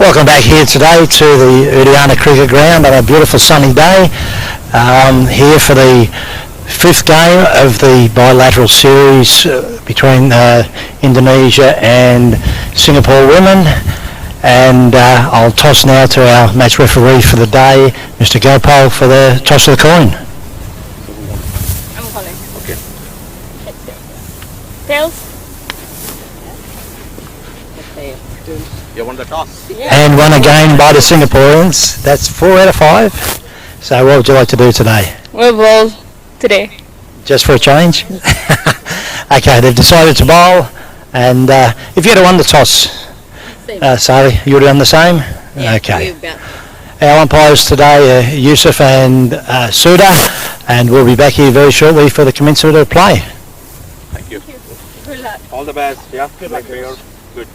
Welcome back here today to the Udiana Cricket Ground on a beautiful sunny day. Here for the fifth game of the bilateral series between Indonesia and Singapore women. And I'll toss now to our match referee for the day, Mr. Gopal, for the toss of the coin. I'm calling. Okay. Tails. You won the toss. Yeah. And won again by the Singaporeans. That's 4 out of 5. So what would you like to do today? We'll bowl today. Just for a change? Okay, they've decided to bowl. And if you had won the toss, Sally, you would have done the same? Yeah, Okay. Our umpires today are Yusuf and Suda, and we'll be back here very shortly for the commencement of play. Thank you. Good luck. All the best. Yeah. Good luck. Good.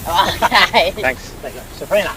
Okay. Thanks. Sabrina.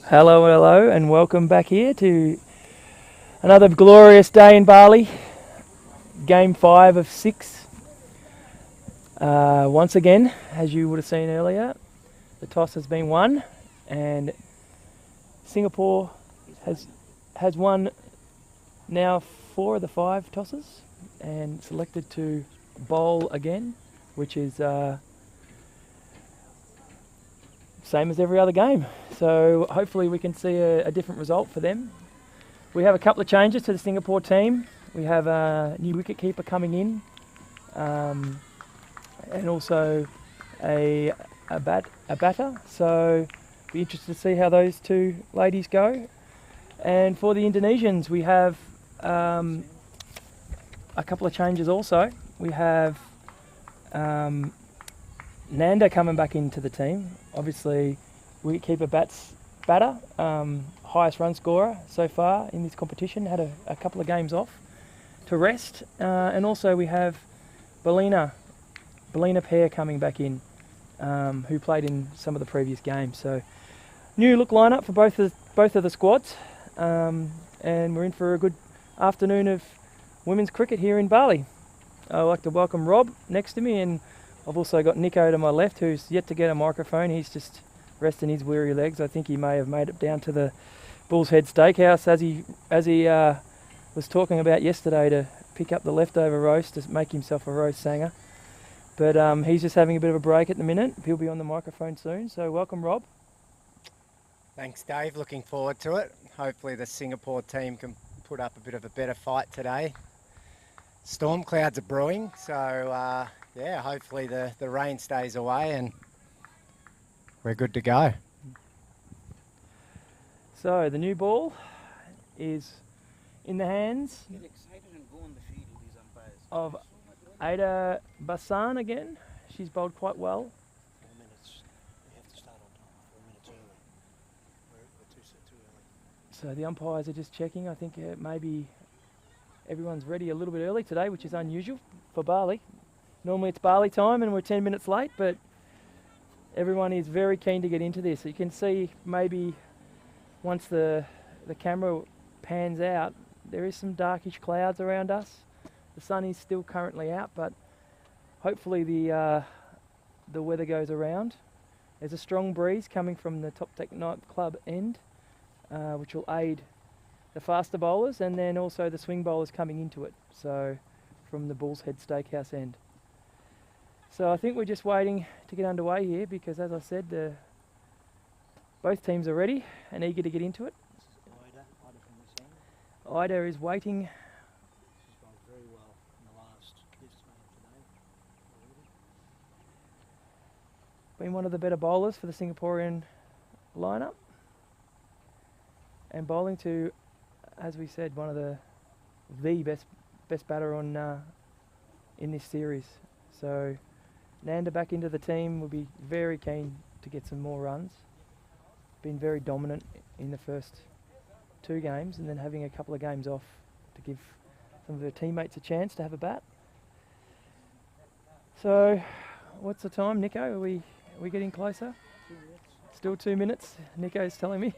Hello, and welcome back here to another glorious day in Bali. Game 5 of 6. Once again, as you would have seen earlier, the toss has been won, and Singapore has won now 4 of the 5 tosses and selected to bowl again, which is same as every other game. So hopefully we can see a different result for them. We have a couple of changes to the Singapore team. We have a new wicketkeeper coming in, and also a batter. So be interested to see how those two ladies go. And for the Indonesians, we have a couple of changes also. We have Nanda coming back into the team. Obviously, wicketkeeper batter, highest run scorer so far in this competition. Had a couple of games off to rest, and also we have Belina Pair coming back in, who played in some of the previous games. So new look lineup for both of the squads, and we're in for a good afternoon of women's cricket here in Bali. I'd like to welcome Rob next to me, and I've also got Nico to my left, who's yet to get a microphone. He's just resting his weary legs. I think he may have made it down to the Bull's Head Steakhouse as he was talking about yesterday, to pick up the leftover roast to make himself a roast sanger. But he's just having a bit of a break at the minute. He'll be on the microphone soon. So welcome, Rob. Thanks, Dave. Looking forward to it. Hopefully the Singapore team can put up a bit of a better fight today. Storm clouds are brewing, so yeah, hopefully the rain stays away and we're good to go. So the new ball is in the hands of Ada Basan again. She's bowled quite well. 4 minutes. We have to start on time. 4 minutes early. We're too early. So the umpires are just checking. I think maybe everyone's ready a little bit early today, which is unusual for Bali. Normally it's Bali time and we're 10 minutes late, but everyone is very keen to get into this. You can see maybe once the camera pans out, there is some darkish clouds around us. The sun is still currently out, but hopefully the weather goes around. There's a strong breeze coming from the Top Deck nightclub end, which will aid the faster bowlers and then also the swing bowlers coming into it, so from the Bull's Head Steakhouse end. So I think we're just waiting to get underway here because, as I said, both teams are ready and eager to get into it. Ida is waiting. She's gone very well in the last test today. Been one of the better bowlers for the Singaporean lineup. And bowling to, as we said, one of the best batter on in this series. So Nanda back into the team will be very keen to get some more runs. Been very dominant in the first 2 games and then having a couple of games off to give some of her teammates a chance to have a bat. So what's the time, Nico? Are we getting closer? 2 minutes. Still 2 minutes, Nico's telling me.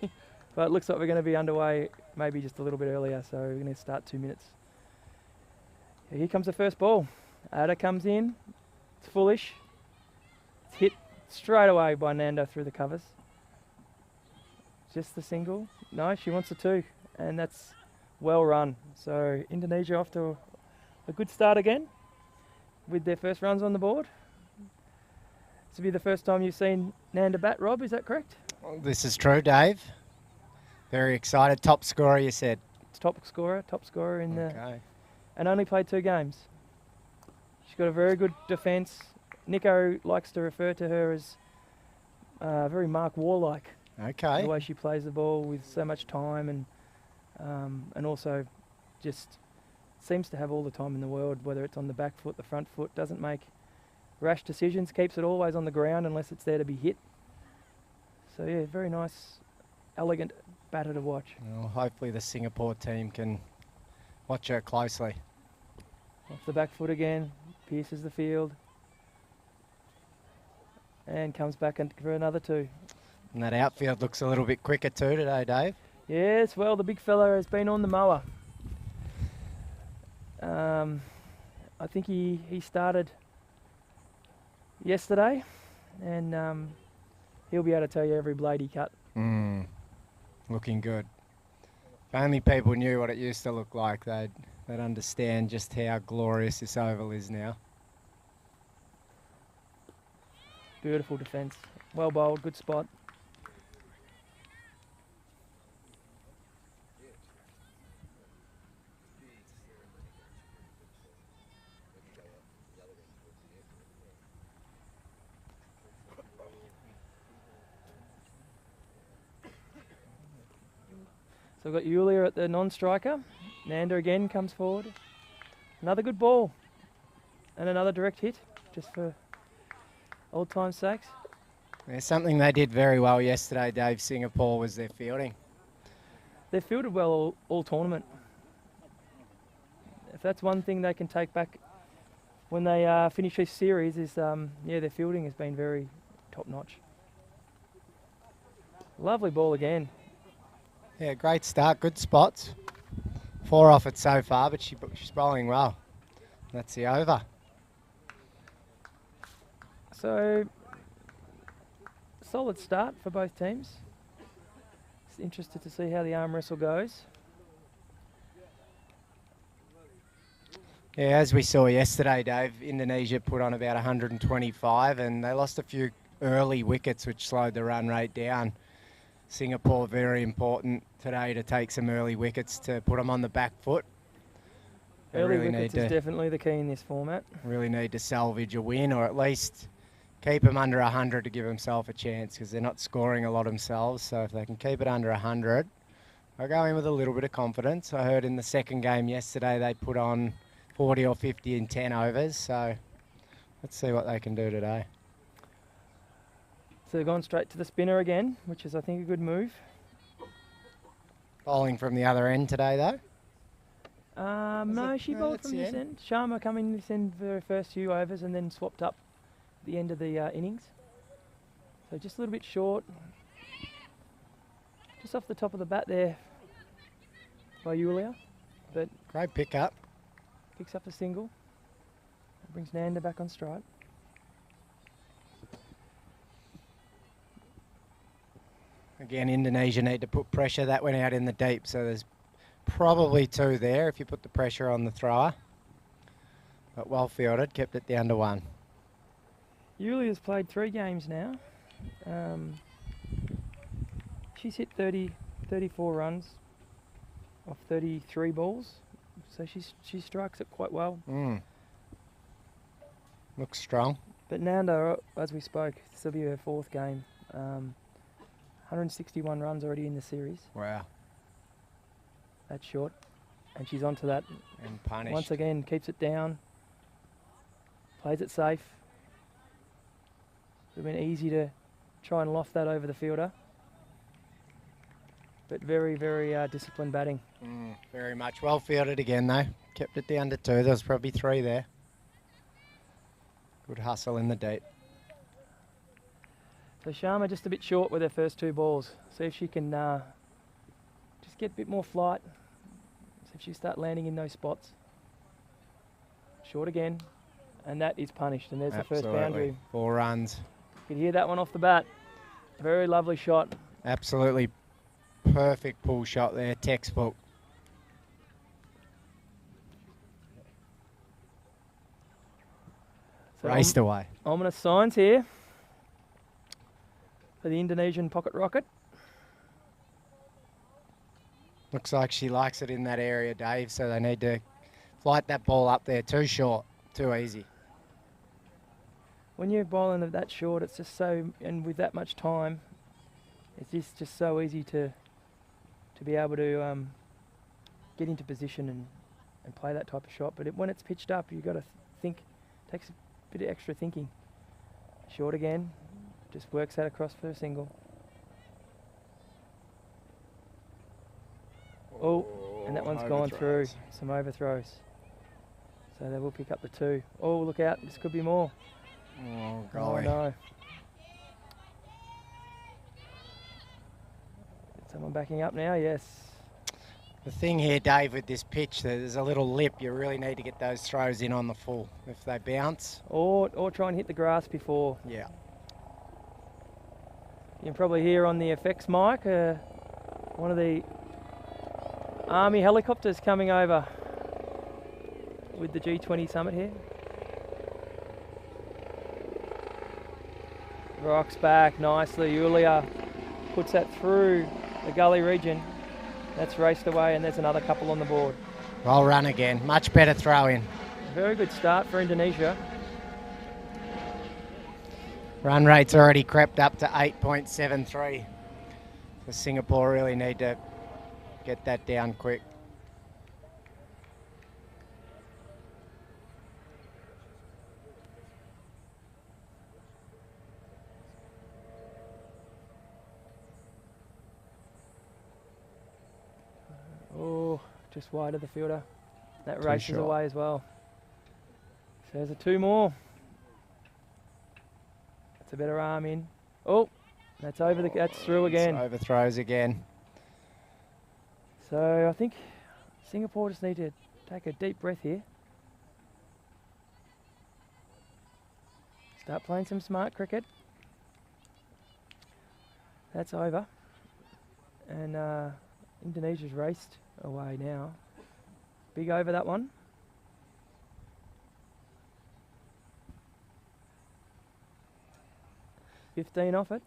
But it looks like we're going to be underway maybe just a little bit earlier, so we're going to start 2 minutes. Here comes the first ball. Ada comes in. It's foolish. It's hit straight away by Nanda through the covers. Just the single. No, she wants a 2, and that's well run. So Indonesia off to a good start again with their first runs on the board. This will be the first time you've seen Nanda bat, Rob, is that correct? Well, this is true, Dave. Very excited. Top scorer, you said. It's top scorer in the, Okay. and only played 2 games. She's got a very good defence. Nico likes to refer to her as very Mark Waugh-like. Okay. The way she plays the ball with so much time and also just seems to have all the time in the world, whether it's on the back foot, the front foot, doesn't make rash decisions, keeps it always on the ground unless it's there to be hit. So yeah, very nice, elegant batter to watch. Well, hopefully the Singapore team can watch her closely. Off the back foot again, pierces the field and comes back for another 2. And that outfield looks a little bit quicker too today, Dave. Yes, well, the big fella has been on the mower. I think he started yesterday, and he'll be able to tell you every blade he cut. Looking good. If only people knew what it used to look like, they'd understand just how glorious this oval is now. Beautiful defence. Well bowled, good spot. So we've got Yulia at the non-striker. Nanda again comes forward. Another good ball. And another direct hit, just for old time's sakes. There's something they did very well yesterday, Dave, Singapore, was their fielding. They've fielded well all tournament. If that's one thing they can take back when they finish this series is, their fielding has been very top-notch. Lovely ball again. Yeah, great start, good spots. 4 off it so far, but she's bowling well. That's the over. So, solid start for both teams. Just interested to see how the arm wrestle goes. Yeah, as we saw yesterday, Dave, Indonesia put on about 125 and they lost a few early wickets which slowed the run rate down. Singapore, very important today to take some early wickets to put them on the back foot. They Early really wickets need is to definitely the key in this format. really need to salvage a win or at least keep them under 100 to give themselves a chance because they're not scoring a lot themselves. So if they can keep it under 100, they'll go in with a little bit of confidence. I heard in the second game yesterday they put on 40 or 50 in 10 overs. So let's see what they can do today. So they've gone straight to the spinner again, which is, I think, a good move. Bowling from the other end today, though. No, it- she no, bowled that's from the this end. end. Sharma coming this end for her first few overs and then swapped up at the end of the innings. So just a little bit short. Just off the top of the bat there by Yulia. But Great pick-up. picks up a single. Brings Nanda back on strike. Again, Indonesia need to put pressure. That went out in the deep, so there's probably 2 there if you put the pressure on the thrower. But well fielded, kept it down to 1. Yulia's played 3 games now. She's hit 34 runs off 33 balls. So she strikes it quite well. Looks strong. But Nanda, as we spoke, this will be her 4th game. 161 runs already in the series. Wow. That's short. And she's onto that. And punished. Once again, keeps it down. Plays it safe. It would have been easy to try and loft that over the fielder. But very, very disciplined batting. Very much. Well fielded again, though. Kept it down to 2. There was probably 3 there. Good hustle in the deep. So Sharma just a bit short with her first 2 balls. See if she can just get a bit more flight. See if she start landing in those spots. Short again. And that is punished. And there's the first boundary. 4 runs. You could hear that one off the bat. Very lovely shot. Absolutely perfect pull shot there. Textbook. So Raced away. ominous signs here for the Indonesian pocket rocket. Looks like she likes it in that area, Dave, so they need to flight that ball up there. Too short. Too easy. When you're bowling it that short, it's just so, and with that much time, it's just so easy to be able to get into position and play that type of shot. But when it's pitched up, you've got to think. Takes a bit of extra thinking. Short again, just works that across for a single. Oh, and that one's gone through. Some overthrows. So they will pick up the 2. Oh, look out, this could be more. Oh, Oh golly. no. Someone backing up now, yes. The thing here, Dave, with this pitch, there's a little lip. You really need to get those throws in on the full. If they bounce, Or try and hit the grass before. yeah. You can probably hear on the effects mic one of the Army helicopters coming over with the G20 summit here. Rocks back nicely. Yulia puts that through the gully region. That's raced away, and there's another couple on the board. Well run again. Much better throw in. Very good start for Indonesia. Run rate's already crept up to 8.73. So Singapore really need to get that down quick. Oh, just wide of the fielder. That Too races short. away as well. So there's a 2 more. That's a better arm in. Oh, that's over the. That's through again. It's overthrows again. So I think Singapore just need to take a deep breath here. Start playing some smart cricket. That's over. And Indonesia's raced away now. Big over that one. $15 off it.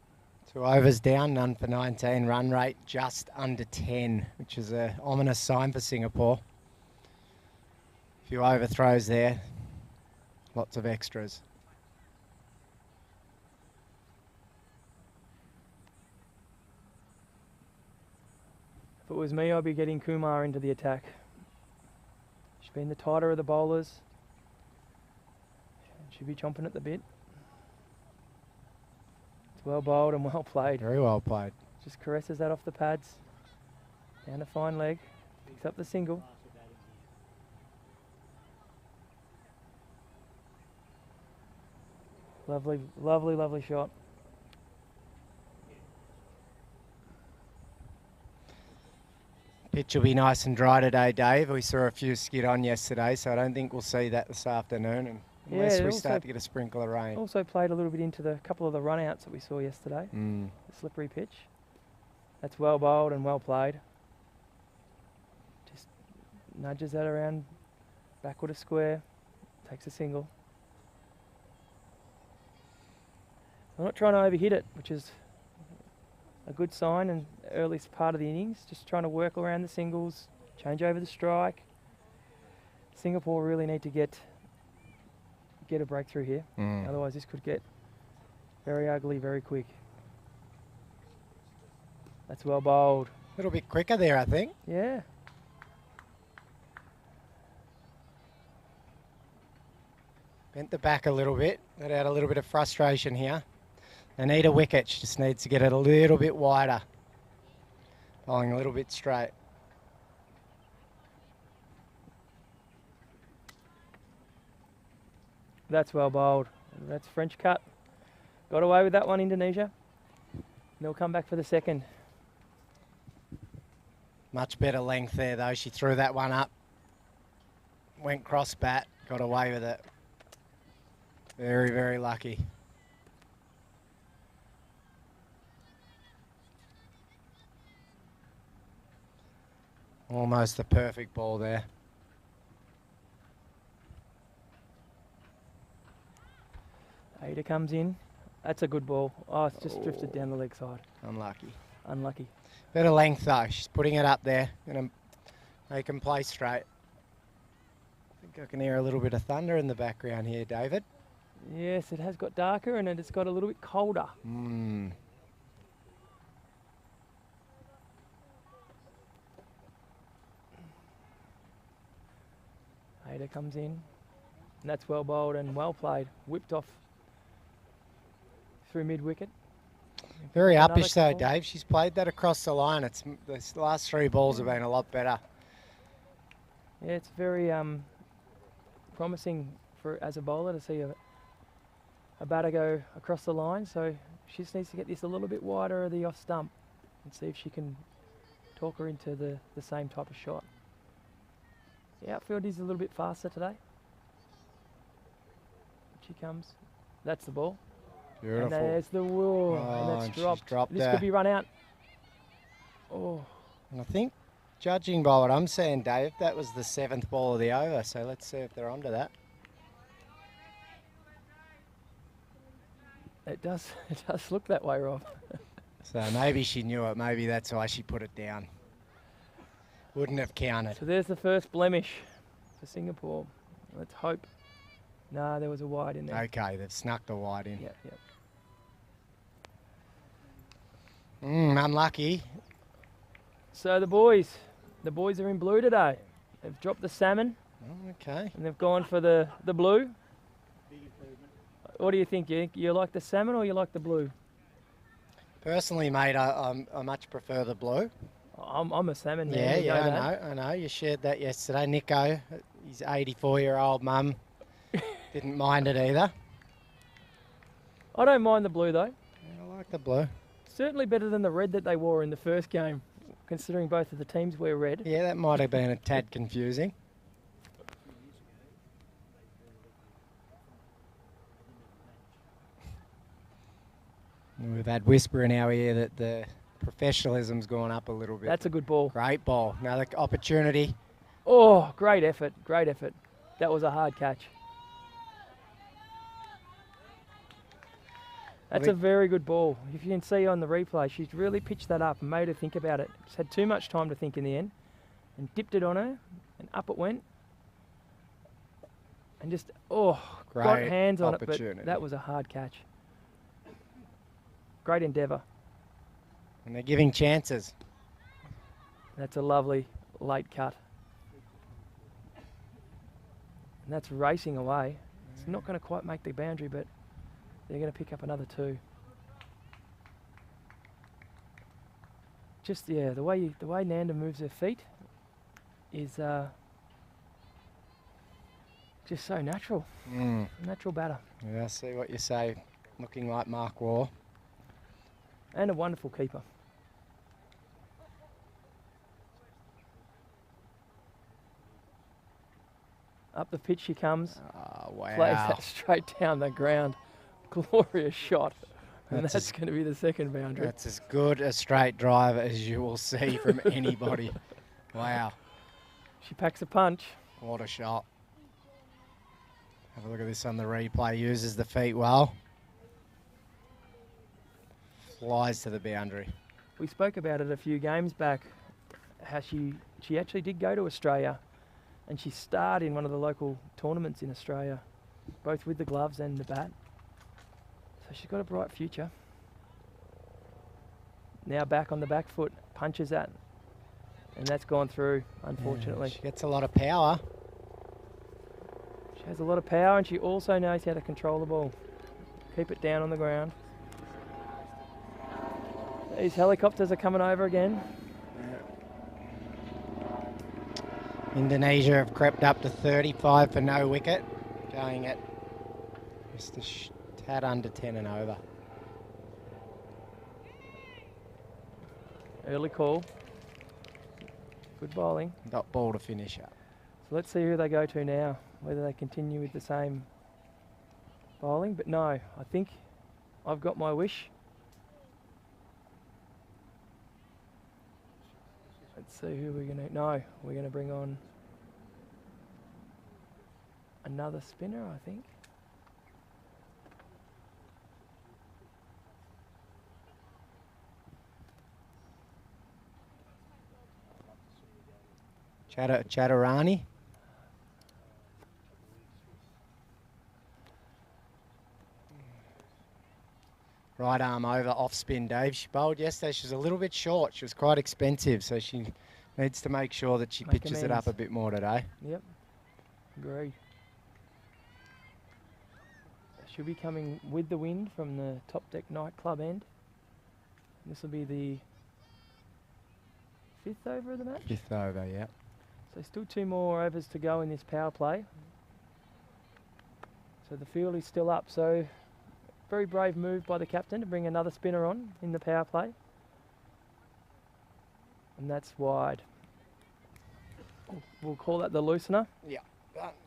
2 overs down, none for 19. Run rate just under 10, which is an ominous sign for Singapore. A few overthrows there. Lots of extras. If it was me, I'd be getting Kumar into the attack. She's been the tighter of the bowlers. She'd be chomping at the bit. It's well bowled and well played. Very well played. Just caresses that off the pads. Down a fine leg. Picks up the single. Lovely, lovely, lovely shot. Pitch will be nice and dry today, Dave. We saw a few skid on yesterday, so I don't think we'll see that this afternoon, and unless Yeah, we also- start to get a sprinkle of rain. Also played a little bit into the couple of the run-outs that we saw yesterday. Mm. The slippery pitch. That's well bowled and well played. Just nudges that around backward a square. Takes a single. I'm not trying to overhit it, which is a good sign in the earliest part of the innings. Just trying to work around the singles, change over the strike. Singapore really need to get a breakthrough here. Mm. Otherwise this could get very ugly very quick. That's well bowled. A little bit quicker there, I think. Yeah. Bent the back a little bit. Let out a little bit of frustration here. They need a wicket. She just needs to get it a little bit wider. Bowling a little bit straight. That's well bowled. That's French cut. Got away with that one, Indonesia. And they'll come back for the second. Much better length there, though. She threw that one up. Went cross bat. Got away with it. Very, very lucky. Almost the perfect ball there. Ada comes in. That's a good ball. Oh, it's just drifted down the leg side. Unlucky. Unlucky. Better length, though. She's putting it up there. Going to make him play straight. I think I can hear a little bit of thunder in the background here, David. Yes, it has got darker and it's got a little bit colder. Mm. Ada comes in. And that's well bowled and well played. Whipped off through mid-wicket. Very Another uppish, though, couple. Dave. She's played that across the line. The last three balls have been a lot better. Yeah, it's very promising for as a bowler to see a batter go across the line. So she just needs to get this a little bit wider of the off stump and see if she can talk her into the same type of shot. The outfield is a little bit faster today. She comes. That's the ball. Beautiful. And there's the whoa. Oh, and and that's she's dropped. dropped This her. could be run out. Oh. And I think, judging by what I'm seeing, Dave, that was the seventh ball of the over. So let's see if they're onto that. It does look that way, Rob. So maybe she knew it. Maybe that's why she put it down. Wouldn't have counted. So there's the first blemish for Singapore. Let's hope. No, there was a wide in there. Okay, they've snuck the wide in. Yep, yep. Unlucky. So the boys are in blue today. They've dropped the salmon Oh, okay. and they've gone for the blue. What do you think? You like the salmon or you like the blue? Personally, mate, I much prefer the blue. I'm a salmon man. Yeah, you know that. I know. You shared that yesterday. Nico, his 84-year-old mum, didn't mind it either. I don't mind the blue though. Yeah, I like the blue. Certainly better than the red that they wore in the first game, considering both of the teams wear red. Yeah, that might have been a tad confusing. We've had whisper in our ear that the professionalism's gone up a little bit. That's a good ball. Great ball. Another opportunity. Oh, great effort. Great effort. That was a hard catch. That's a think- very good ball. If you can see on the replay, she's really pitched that up and made her think about it. She's had too much time to think in the end and dipped it on her and up it went. And just, got Great hands on it, opportunity. but that was a hard catch. Great endeavour. And they're giving chances. That's a lovely late cut. And that's racing away. It's not going to quite make the boundary, but they're going to pick up another two. just the way Nanda moves her feet is just so natural. Natural batter. Yeah, I see what you say. Looking like Mark Waugh. And a wonderful keeper. Up the pitch she comes. Oh, Plays wow. that straight down the ground. Glorious shot. And That's that's going to be the second boundary. That's as good a straight drive as you will see from anybody. Wow. She packs a punch. What a shot. Have a look at this on the replay. Uses the feet well. Flies to the boundary. We spoke about it a few games back, how she actually did go to Australia and she starred in one of the local tournaments in Australia, both with the gloves and the bat. So she's got a bright future. Now back on the back foot, punches that, and that's gone through, unfortunately. She gets a lot of power. She has a lot of power and she also knows how to control the ball. Keep it down on the ground. These helicopters are coming over again. Indonesia have crept up to 35 for no wicket, going at just a tad under 10 and over. Early call. Good bowling. Dot ball to finish up. So let's see who they go to now, whether they continue with the same bowling. But no, I think I've got my wish. Let's see who we're going to... No, we're going to bring on another spinner, I think. Chaturani. Right arm over, off spin, Dave. She bowled yesterday. She was a little bit short. She was quite expensive, so she needs to make sure that she Make pitches it up amends. a bit more today. Yep, agreed. She'll be coming with the wind from the Top Deck nightclub end. This will be the 5th over of the match. 5th over, yeah. So still 2 more overs to go in this power play. So the field is still up. So very brave move by the captain to bring another spinner on in the power play. And that's wide. We'll call that the loosener. Yeah,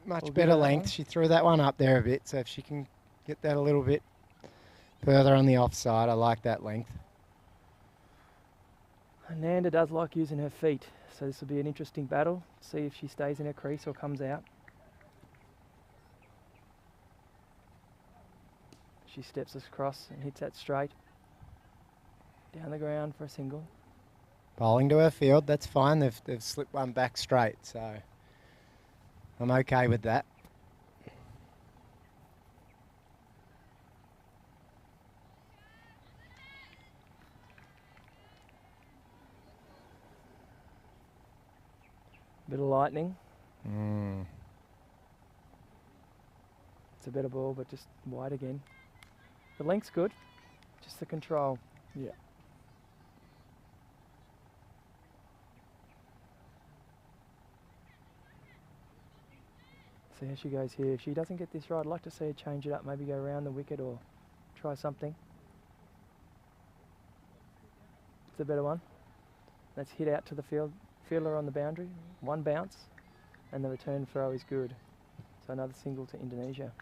much We'll give better her that length. one. She threw that one up there a bit, so if she can get that a little bit further on the offside, I like that length. Nanda does like using her feet, so this will be an interesting battle. See if she stays in her crease or comes out. She steps us across and hits that straight. Down the ground for a single. Bowling to her field, that's fine. They've slipped one back straight, so I'm okay with that. Bit of lightning. Mm. It's a better ball, but just wide again. The length's good, just the control. Yeah. See how she goes here. If she doesn't get this right, I'd like to see her change it up, maybe go around the wicket or try something. It's a better one. Let's hit out to the fielder on the boundary. One bounce, and the return throw is good. So another single to Indonesia.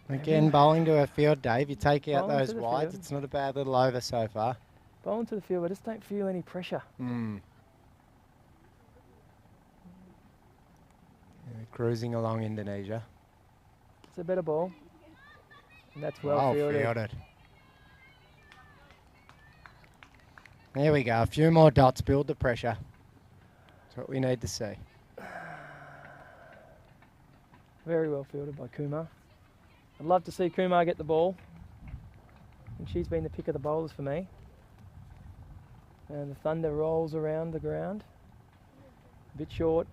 Again, bowling to her field, Dave. You take out Bowling those to the wides. field. It's not a bad little over so far. Bowling to the field, I just don't feel any pressure. Mm. Yeah, cruising along Indonesia. It's a better ball. And that's well fielded. fielded. There we go. A few more dots. Build the pressure. That's what we need to see. Very well fielded by Kumar. I'd love to see Kumar get the ball. And she's been the pick of the bowlers for me. And the thunder rolls around the ground. A bit short,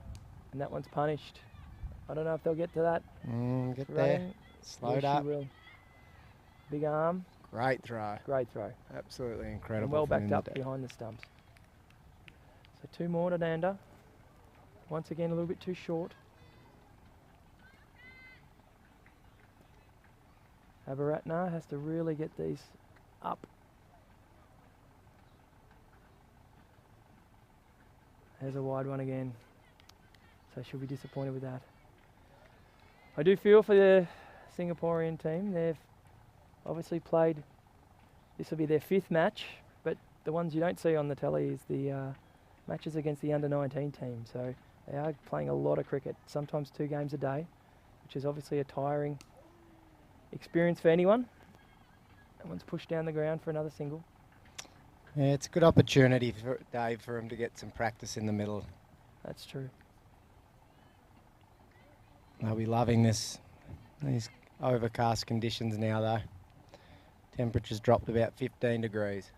and that one's punished. I don't know if they'll get to that. Get there. Running. Slowed Yes, up. she will. Big arm. Great throw. Great throw. Absolutely incredible. And well from him backed up today. behind the stumps. So 2 more to Nanda. Once again, a little bit too short. Abaratna has to really get these up. There's a wide one again. So she'll be disappointed with that. I do feel for the Singaporean team. They've obviously played, this will be their 5th match, but the ones you don't see on the telly is the matches against the under-19 team. So they are playing a lot of cricket, sometimes 2 games a day, which is obviously a tiring experience for anyone. That one's pushed down the ground for another single. Yeah, it's a good opportunity for Dave for him to get some practice in the middle. That's true. They'll be loving these overcast conditions now though. Temperature's dropped about 15 degrees.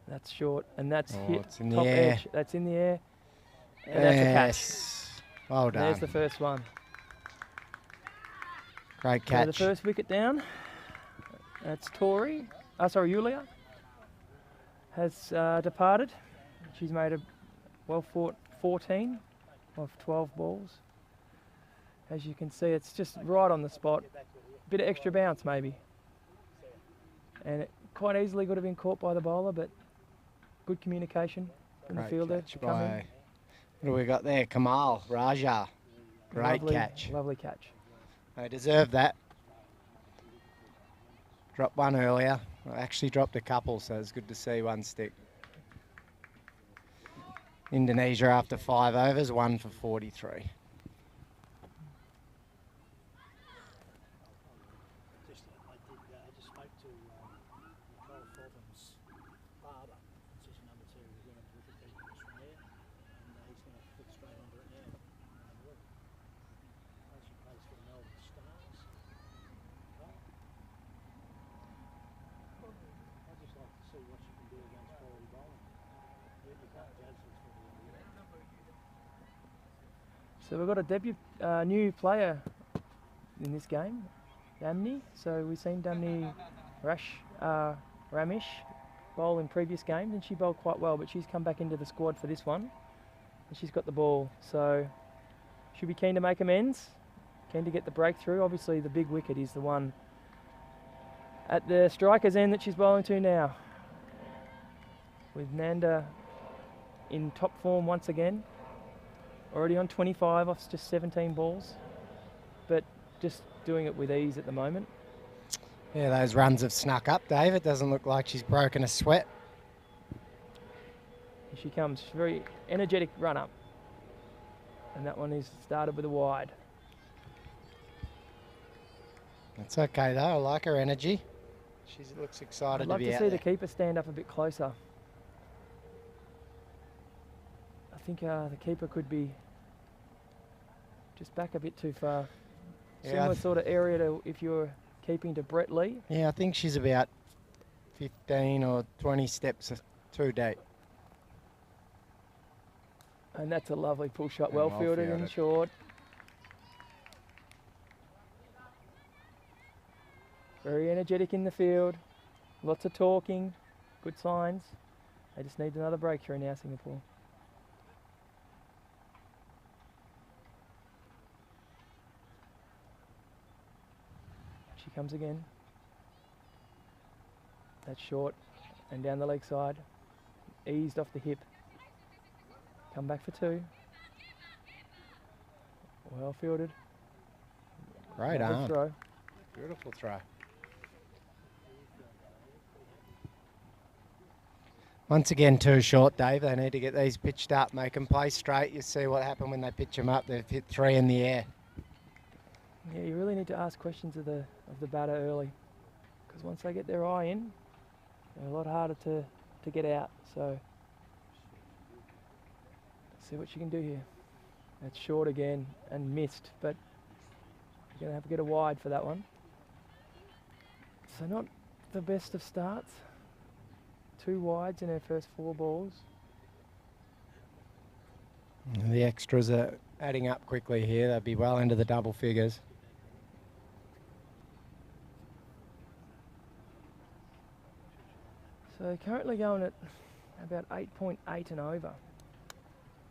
That's short, and that's Oh, hit it's in the top air. edge. That's in the air, and that's a catch. Yes. Well done. There's the first one. Great So catch. the first wicket down. That's Yulia has departed. She's made a well-fought 14 of 12 balls. As you can see, it's just right on the spot. Bit of extra bounce maybe. And it quite easily could have been caught by the bowler, but good communication from the Great fielder catch to come in. by, what do we got there? Kamal Raja. Great Lovely, catch. Lovely catch. They deserve that. Dropped one earlier. I actually dropped a couple, so it's good to see one stick. Indonesia after 5 overs, 1 for 43. I just spoke to Nicole Fulton's father, position number 2, who's one of the wicket keepers from there, and he's going to put straight under it now. Look, she plays for the Melbourne Stars. I'd just like to see what she can do against quality bowling. You can't judge this for the So we've got a debut, new player in this game, Damni. So we've seen Damni Ramesh bowl in previous games, and she bowled quite well, but she's come back into the squad for this one, and she's got the ball. So she'll be keen to make amends, keen to get the breakthrough. Obviously the big wicket is the one at the striker's end that she's bowling to now, with Nanda in top form once again. Already on 25 off just 17 balls, but just doing it with ease at the moment. Yeah, those runs have snuck up, Dave. It doesn't look like she's broken a sweat. Here she comes, very energetic run up. And that one is started with a wide. It's okay though, I like her energy. She looks excited I'd love to be to out see there. the keeper stand up a bit closer. I think the keeper could be just back a bit too far. Yeah, Similar sort of area to if you're keeping to Brett Lee. Yeah, I think she's about 15 or 20 steps too deep. And that's a lovely pull shot, And well well fielded and fielded. short. Very energetic in the field, lots of talking, good signs. They just need another breakthrough now, Singapore. She comes again. That's short and down the leg side, eased off the hip. Come back for 2. Well fielded. Great Good arm. throw. Beautiful throw. Once again, too short, Dave. They need to get these pitched up, make them play straight. You see what happened when they pitch them up. They've hit 3 in the air. Yeah, you really need to ask questions of the batter early, because once they get their eye in, they're a lot harder to get out. So let's see what she can do here. That's short again and missed, but you're going to have to get a wide for that one. So not the best of starts. 2 wides in her first 4 balls. The extras are adding up quickly here. They'll be well into the double figures. So currently going at about 8.8 and over,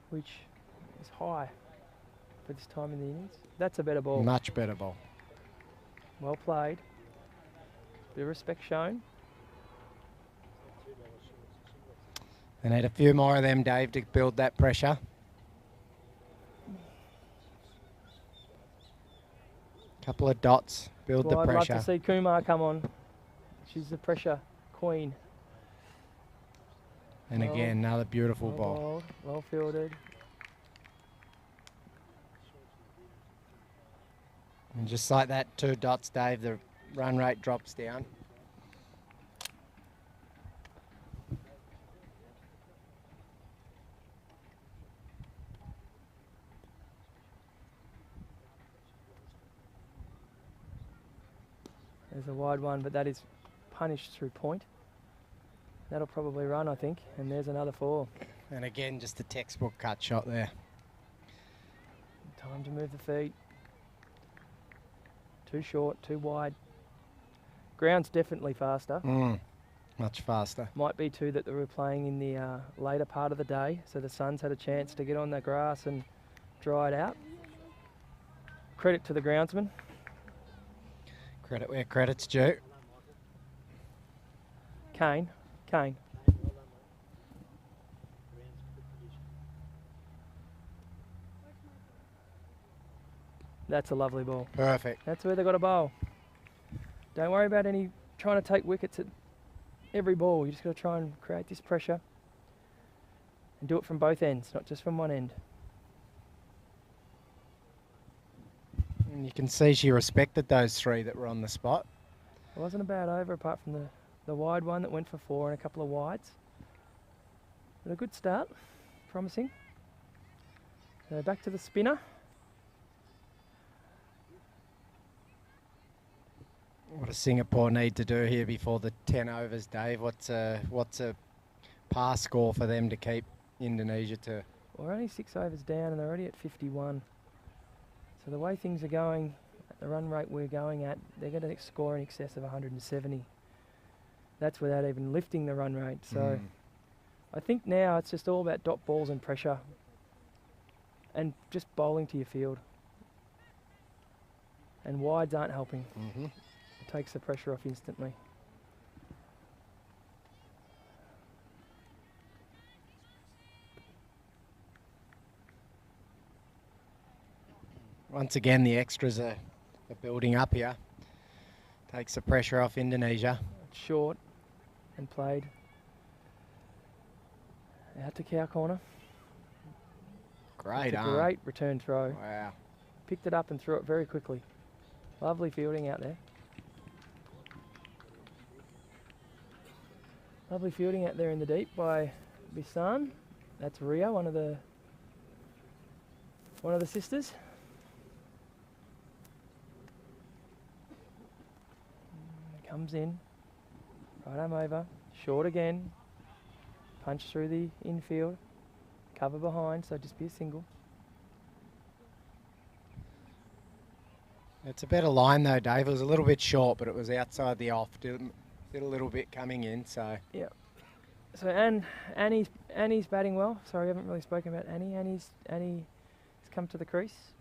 which is high for this time in the innings. That's a better ball. Much better ball. Well played. Bit of respect shown. They need a few more of them, Dave, to build that pressure. Couple of dots, build Well, the I'd pressure. love to see Kumar come on. She's the pressure queen. And Well, again, another beautiful Well ball. bowled, well fielded. And just like that, 2 dots, Dave, the run rate drops down. There's a wide one, but that is punished through point. That'll probably run, I think. And there's another 4. And again, just a textbook cut shot there. Time to move the feet. Too short, too wide. Ground's definitely faster. Much faster. Might be too that they were playing in the later part of the day, so the sun's had a chance to get on the grass and dry it out. Credit to the groundsman. Credit where credit's due. Kane. That's a lovely ball. Perfect. That's where they got a bowl. Don't worry about any trying to take wickets at every ball. You just got to try and create this pressure and do it from both ends, not just from one end. And you can see she respected those 3 that were on the spot. It wasn't a bad over apart from the wide one that went for 4 and a couple of wides. But a good start, promising. So back to the spinner. What does Singapore need to do here before the 10 overs, Dave? What's a pass score for them to keep Indonesia to? We're only 6 overs down and they're already at 51. So the way things are going, at the run rate we're going at, they're going to score in excess of 170. That's without even lifting the run rate. So I think now it's just all about dot balls and pressure and just bowling to your field. And wides aren't helping. It takes the pressure off instantly. Once again, the extras are building up here. Takes the pressure off Indonesia. It's short and played out to cow corner. Great It's a arm. great return throw. Wow. Picked it up and threw it very quickly. Lovely fielding out there. Lovely fielding out there in the deep by Bisan. That's Ria, one of the sisters. Comes in. Right arm over. Short again. Punch through the infield. Cover behind, so just be a single. It's a better line though, Dave. It was a little bit short, but it was outside the off. Did a little bit coming in, so. Yeah. So Annie's batting well. Sorry, I haven't really spoken about Annie. Annie has come to the crease.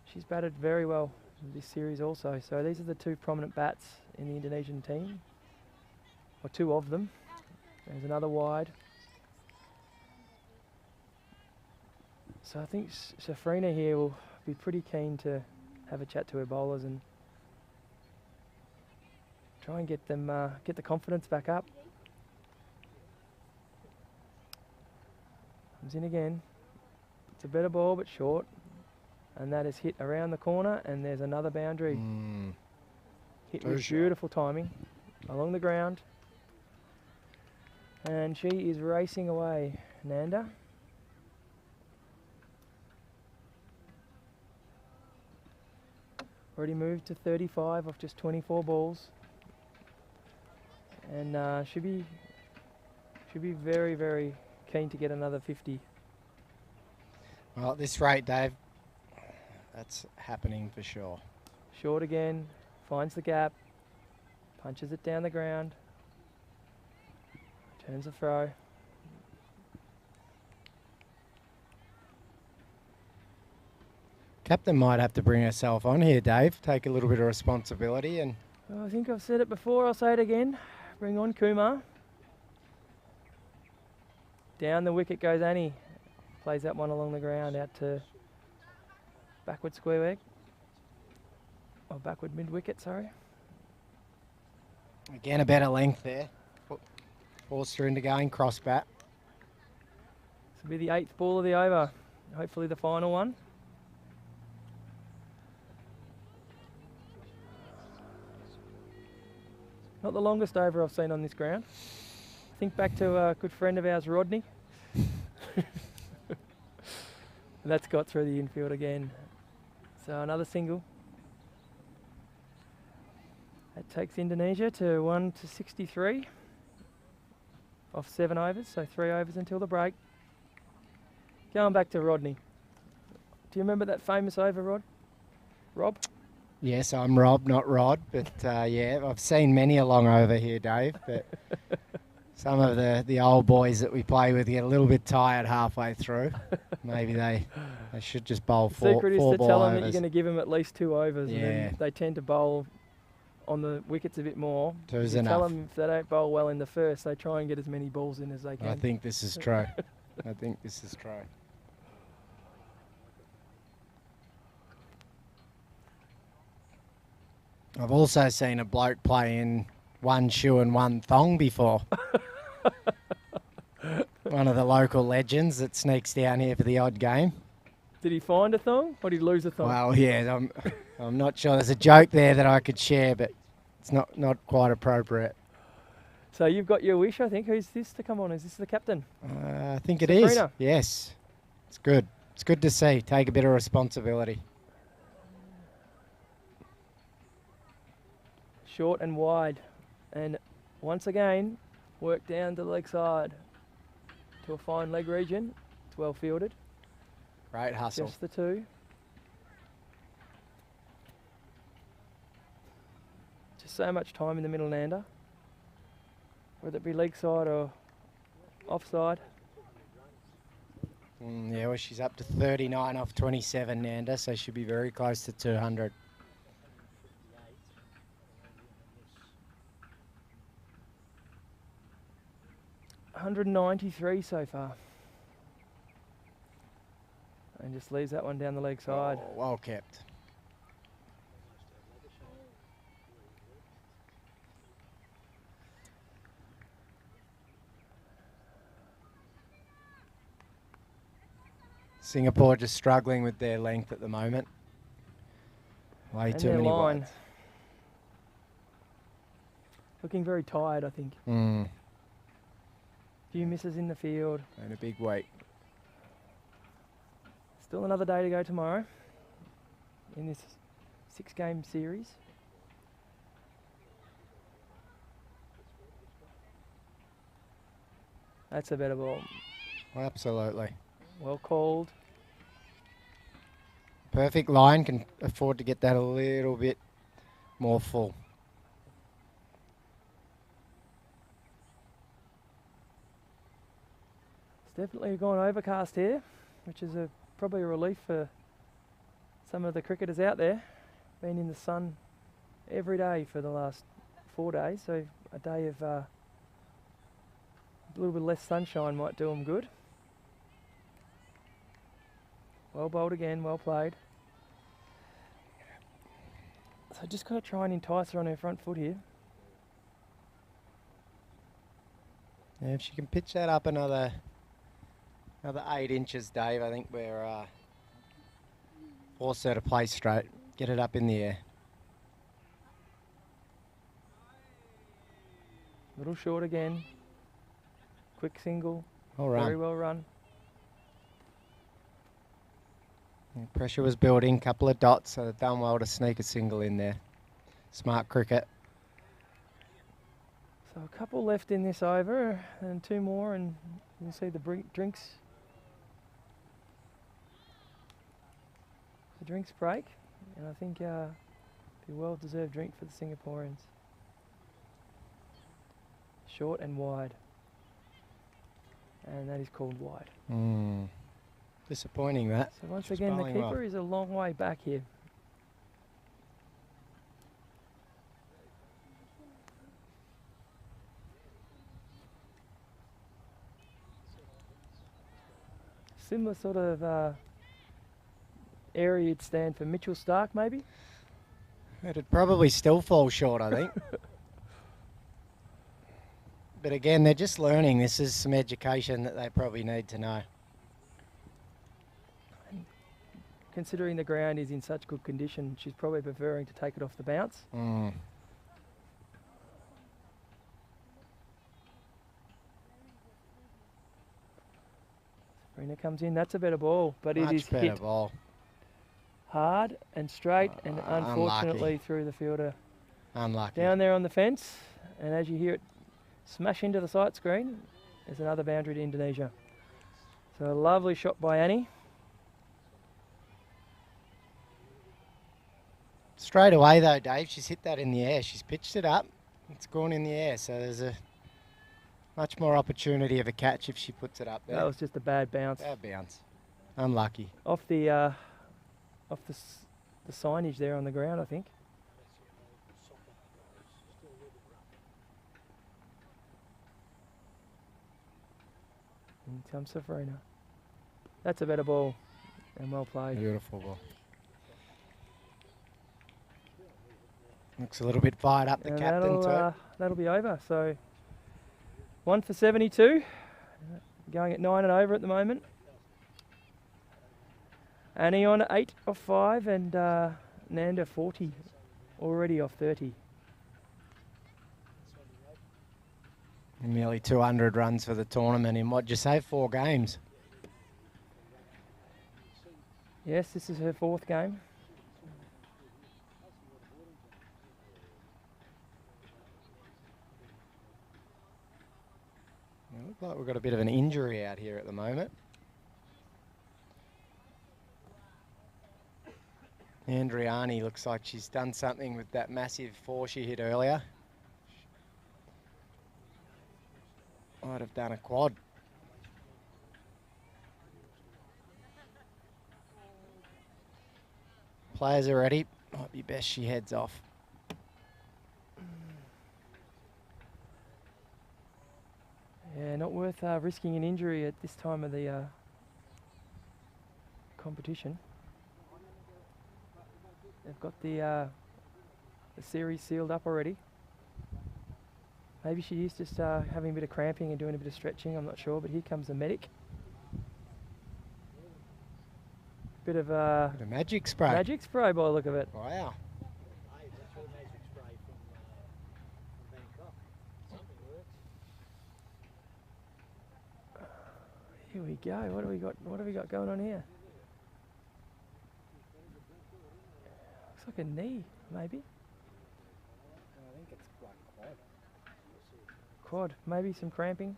She's batted very well this series also. So these are the 2 prominent bats in the Indonesian team, or 2 of them. There's another wide. So I think Safrina here will be pretty keen to have a chat to her bowlers and try and get them get the confidence back up. Comes in again. It's a better ball but short, and that is hit around the corner, and there's another boundary. Hit with beautiful timing along the ground, and she is racing away, Nanda. Already moved to 35 off just 24 balls, and should be very, very keen to get another 50. Well, at this rate, Dave, that's happening for sure. Short again, finds the gap, punches it down the ground, turns the throw. Captain might have to bring herself on here, Dave. Take a little bit of responsibility and Well, I think I've said it before, I'll say it again. Bring on Kumar. Down the wicket goes Annie. Plays that one along the ground out to backward square leg. Or backward mid wicket, sorry. again a better length there. Forced her into going cross bat. This will be the 8th ball of the over. Hopefully the final one. Not the longest over I've seen on this ground. Think back to a good friend of ours, Rodney. And that's got through the infield again. So another single. That takes Indonesia to 1-63 off 7 overs, so 3 overs until the break. Going back to Rodney. Do you remember that famous over, Rob? Yes, I'm Rob, not Rod, but yeah, I've seen many a long over here, Dave, but some of the old boys that we play with get a little bit tired halfway through. Maybe they should just bowl The four secret is ball to tell them overs. that you're going to give them at least 2 overs, and Yeah. then they tend to bowl on the wickets a bit more. Two's You tell enough. them if they don't bowl well in the first, they try and get as many balls in as they can. I think this is true. I think this is true. I've also seen a bloke play in one shoe and one thong before. One of the local legends that sneaks down here for the odd game. Did he find a thong or did he lose a thong? Well, yeah, I'm not sure. There's a joke there that I could share, but it's not quite appropriate. So you've got your wish, I think. Who's this to come on? Is this the captain? I think it is. Sabrina. Yes, it's good. It's good to see. Take a bit of responsibility. Short and wide. And once again, work down to the leg side to a fine leg region. It's well fielded. Great hustle. Just the 2. Just so much time in the middle nander. Whether it be leg side or offside. Yeah, well, she's up to 39 off 27, Nanda, so she'll be very close to 200. $193 so far. And just leaves that one down the leg side. Oh, well kept. Singapore just struggling with their length at the moment. Way And too their many line. wides. Looking very tired, I think. Few misses in the field. And a big weight. Still another day to go tomorrow in this 6-game series. That's a better ball. Absolutely. Well called. Perfect line, can afford to get that a little bit more full. It's definitely gone overcast here, which is probably a relief for some of the cricketers out there. Been in the sun every day for the last 4 days, so a day of a little bit less sunshine might do them good. Well bowled again, well played. So just got to try and entice her on her front foot here. Yeah, if she can pitch that up another 8 inches, Dave, I think we're force her to play straight. Get it up in the air. Little short again. Quick single. All Very right. well run. Pressure was building, couple of dots, so they've done well to sneak a single in there. Smart cricket. So a couple left in this over and 2 more and you'll see the drinks drinks break, and I think a well-deserved drink for the Singaporeans. Short and wide, and that is called wide. Disappointing that. So once She's again, the bowling keeper well. is a long way back here. Similar sort of area you'd stand for Mitchell Stark, maybe. It'd probably still fall short, I think. But again, they're just learning. This is some education that they probably need to know. Considering the ground is in such good condition, she's probably preferring to take it off the bounce. Sabrina comes in. That's a better ball, but it is Much better hit ball. hard and straight, and Unlucky. unfortunately through the fielder. Unlucky. Down there on the fence, and as you hear it smash into the sight screen, there's another boundary to Indonesia. So a lovely shot by Annie. Straight away though, Dave, she's hit that in the air. She's pitched it up. It's gone in the air, so there's a much more opportunity of a catch if she puts it up there. That was just a bad bounce. Bad bounce. Unlucky. Off the signage there on the ground, I think. In comes Sabrina. That's a better ball, and well played. Beautiful ball. Looks a little bit fired up, the And captain too. that'll be over. So 1 for 72, going at 9 and over at the moment. Annie on 8 off 5, and Nanda 40, already off 30. Nearly 200 runs for the tournament in, what'd you say, 4 games? Yes, this is her 4th game. It looks like we've got a bit of an injury out here at the moment. Andriani looks like she's done something with that massive 4 she hit earlier. Might have done a quad. Players are ready. Might be best she heads off. Yeah, not worth risking an injury at this time of the competition. They've got the series sealed up already. Maybe she is just having a bit of cramping and doing a bit of stretching, I'm not sure, but here comes the medic. Bit of The magic spray. magic spray by the look of it. Wow. Here we go. What have we got going on here? Looks like a knee, maybe. I think it's like quad. Quad, maybe some cramping.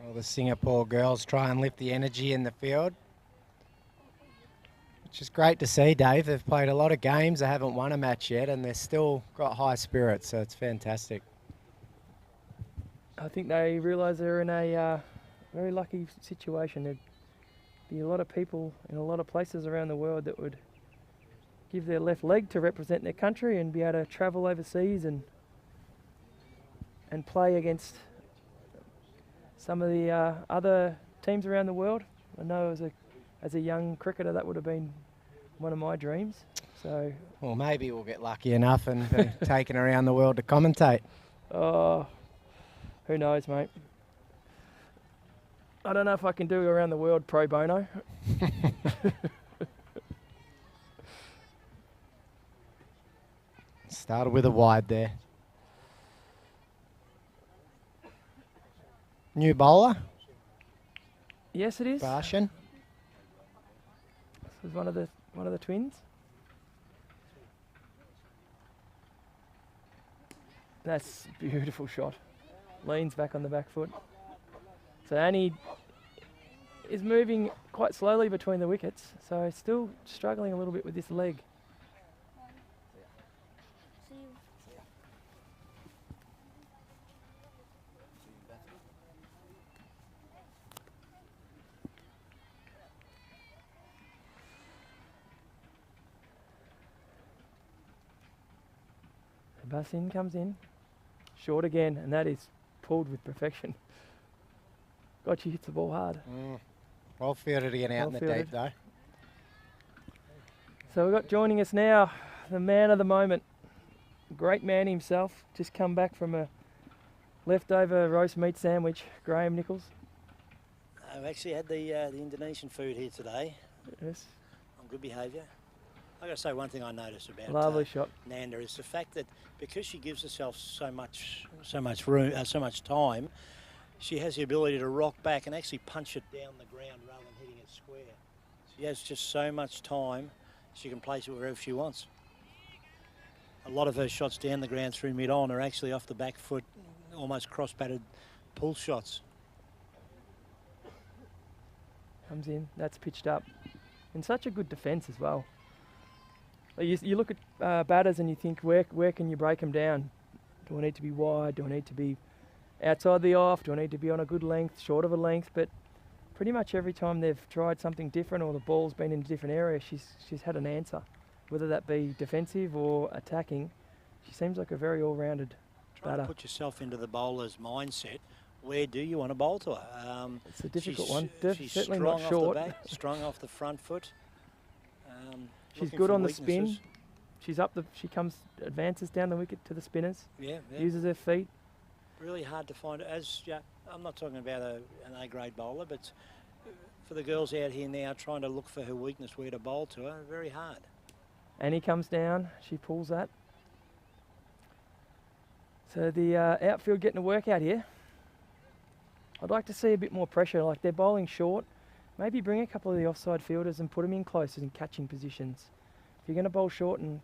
Well, the Singapore girls try and lift the energy in the field, which is great to see, Dave. They've played a lot of games. They haven't won a match yet, and they've still got high spirits, so it's fantastic. I think they realise they're in a very lucky situation. There'd be a lot of people in a lot of places around the world that would give their left leg to represent their country and be able to travel overseas and play against some of the other teams around the world. I know as a young cricketer that would have been one of my dreams. So, Well, maybe we'll get lucky enough and be taken around the world to commentate. oh, who knows, mate? I don't know if I can do around the world pro bono. Started with a wide there. New bowler, Yes, it is. Barshan. was one of the twins. That's a beautiful shot. Leans back on the back foot. So Annie is moving quite slowly between the wickets, so still struggling a little bit with this leg. Basin comes in, short again, and that is pulled with perfection. God, she hits the ball hard. Well fielded again out Well in the fielded. deep though. So we've got joining us now, the man of the moment, great man himself, just come back from a leftover roast meat sandwich, Graham Nichols. I've actually had the Indonesian food here today Yes, on good behaviour. I've got to say one thing I noticed about lovely shot. Nanda is the fact that because she gives herself so much room, so much time, she has the ability to rock back and actually punch it down the ground rather than hitting it square. She has just so much time, she can place it wherever she wants. A lot of her shots down the ground through mid-on are actually off the back foot, almost cross-batted pull shots. Comes in, that's pitched up. And such a good defence as well. Like you look at batters and you think, where can you break them down? Do I need to be wide? Do I need to be outside the off? Do I need to be on a good length, short of a length? But pretty much every time they've tried something different or the ball's been in a different area, she's had an answer. Whether that be defensive or attacking, she seems like a very all-rounded Try to batter. put yourself into the bowler's mindset. Where do you want to bowl to her? It's a difficult she's- one. She's Certainly strong not off short. the back, strong off the front foot. She's Looking good for on the weaknesses. spin. She's up the. She advances down the wicket to the spinners. Yeah, yeah. Uses her feet. Really hard to find. I'm not talking about an A-grade bowler, but for the girls out here now trying to look for her weakness, where to bowl to her, very hard. Annie comes down. She pulls that. So the outfield getting a workout here. I'd like to see a bit more pressure. Like they're bowling short. Maybe bring a couple of the offside fielders and put them in close in catching positions. If you're going to bowl short and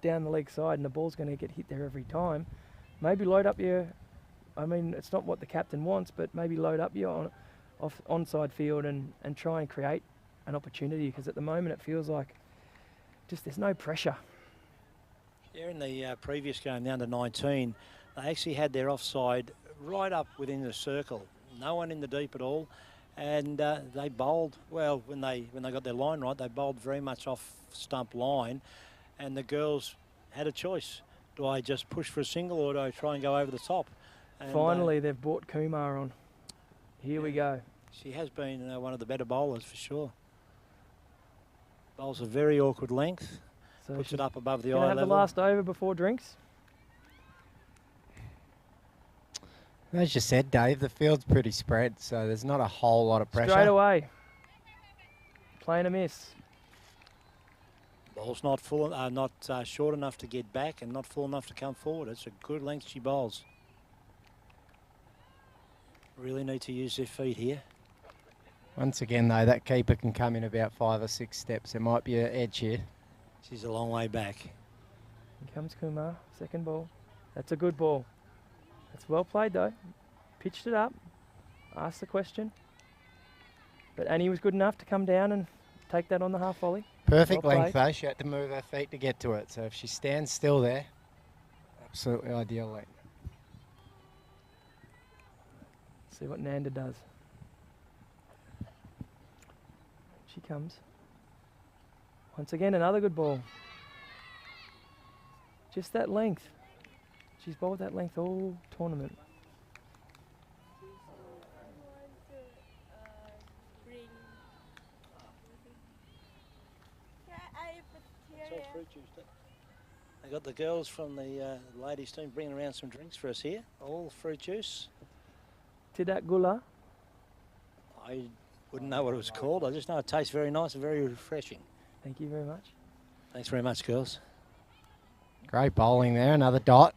down the leg side and the ball's going to get hit there every time, maybe load up your, I mean, it's not what the captain wants, but maybe load up your onside field and try and create an opportunity, because at the moment it feels like just there's no pressure. Yeah, in the previous game, the under-19, they actually had their offside right up within the circle. No one in the deep at all. And they bowled, well, when they got their line right, they bowled very much off stump line. And the girls had a choice. Do I just push for a single or do I try and go over the top? And, Finally, they've brought Kumar on. Here we go. she has been one of the better bowlers for sure. Bowls a very awkward length. So Puts she's it up above the gonna eye have level. the last over before drinks. As you said, Dave, the field's pretty spread, so there's not a whole lot of pressure. Straight away. Playing a miss. Ball's not full, not short enough to get back and not full enough to come forward. It's a good length she bowls. Really need to use their feet here. Once again, though, that keeper can come in about 5 or 6 steps. There might be an edge here. She's a long way back. Here comes Kumar. Second ball. That's a good ball. That's well played though. Pitched it up. Asked the question. But Annie was good enough to come down and take that on the half volley. Perfect Well length, played. though. She had to move her feet to get to it. So if she stands still there, absolutely ideal length. See what Nanda does. She comes. Once again, another good ball. Just that length. She's bowled that length all tournament. They got the girls from the ladies team bringing around some drinks for us here. All fruit juice. Tidak gula. I wouldn't know what it was called. I just know it tastes very nice and very refreshing. Thank you very much. Thanks very much, girls. Great bowling there. Another dot.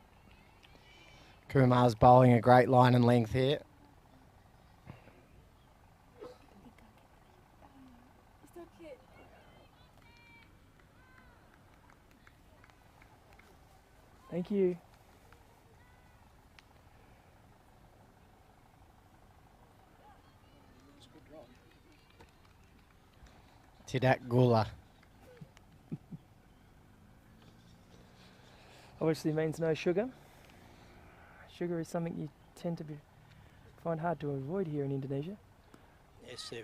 Kumar's bowling a great line and length here. Thank you. Tidak gula. Obviously means no sugar. Sugar is something you tend to find hard to avoid here in Indonesia. Yes, their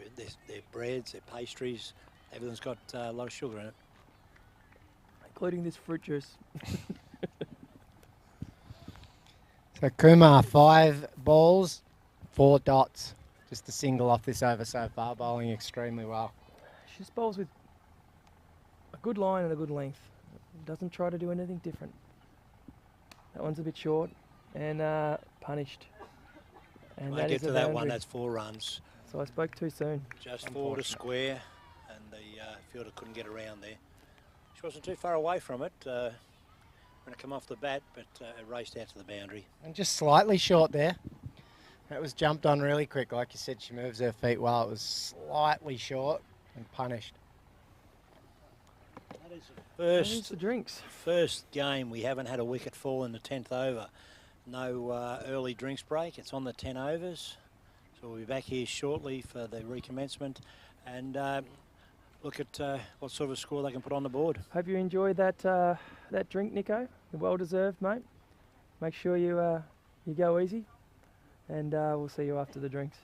breads, their pastries, everything's got a lot of sugar in it. Including this fruit juice. So Kumar, 5 balls, 4 dots. Just a single off this over so far, bowling extremely well. She just bowls with a good line and a good length. Doesn't try to do anything different. That one's a bit short and punished. And Won't that get is to a that one, boundary. that's 4 runs. So I spoke too soon. Just 4 to square, and the fielder couldn't get around there. She wasn't too far away from it when it came off the bat, but it raced out to the boundary. And just slightly short there. That was jumped on really quick. Like you said, she moves her feet well. It was slightly short and punished. That is the The drinks. first game we haven't had a wicket fall in the 10th over. No early drinks break. It's on the 10 overs. So we'll be back here shortly for the recommencement and look at what sort of a score they can put on the board. Hope you enjoyed that that drink, Nico. Well deserved, mate. Make sure you you go easy, and we'll see you after the drinks.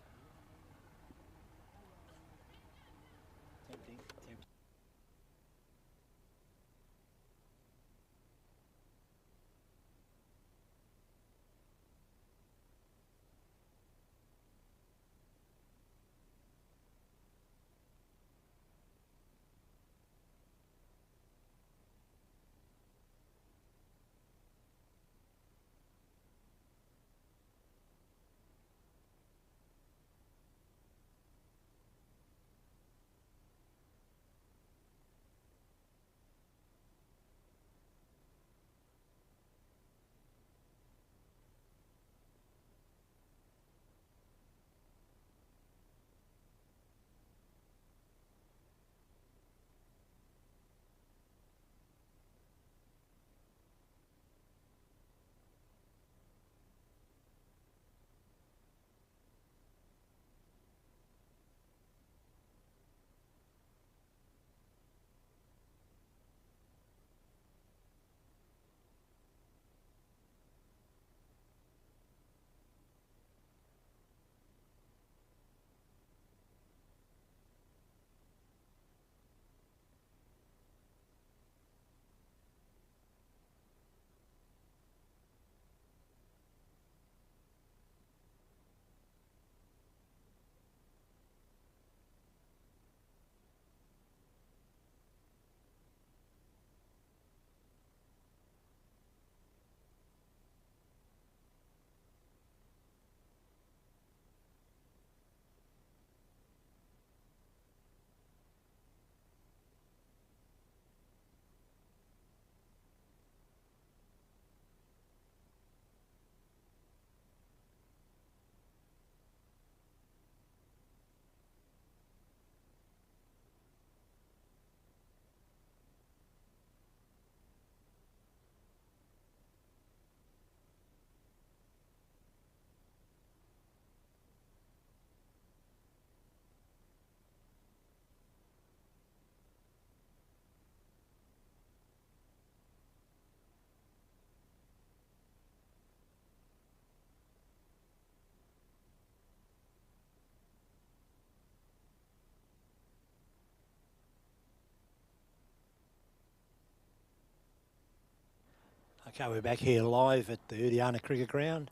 Okay, we're back here live at the Udiana Cricket Ground.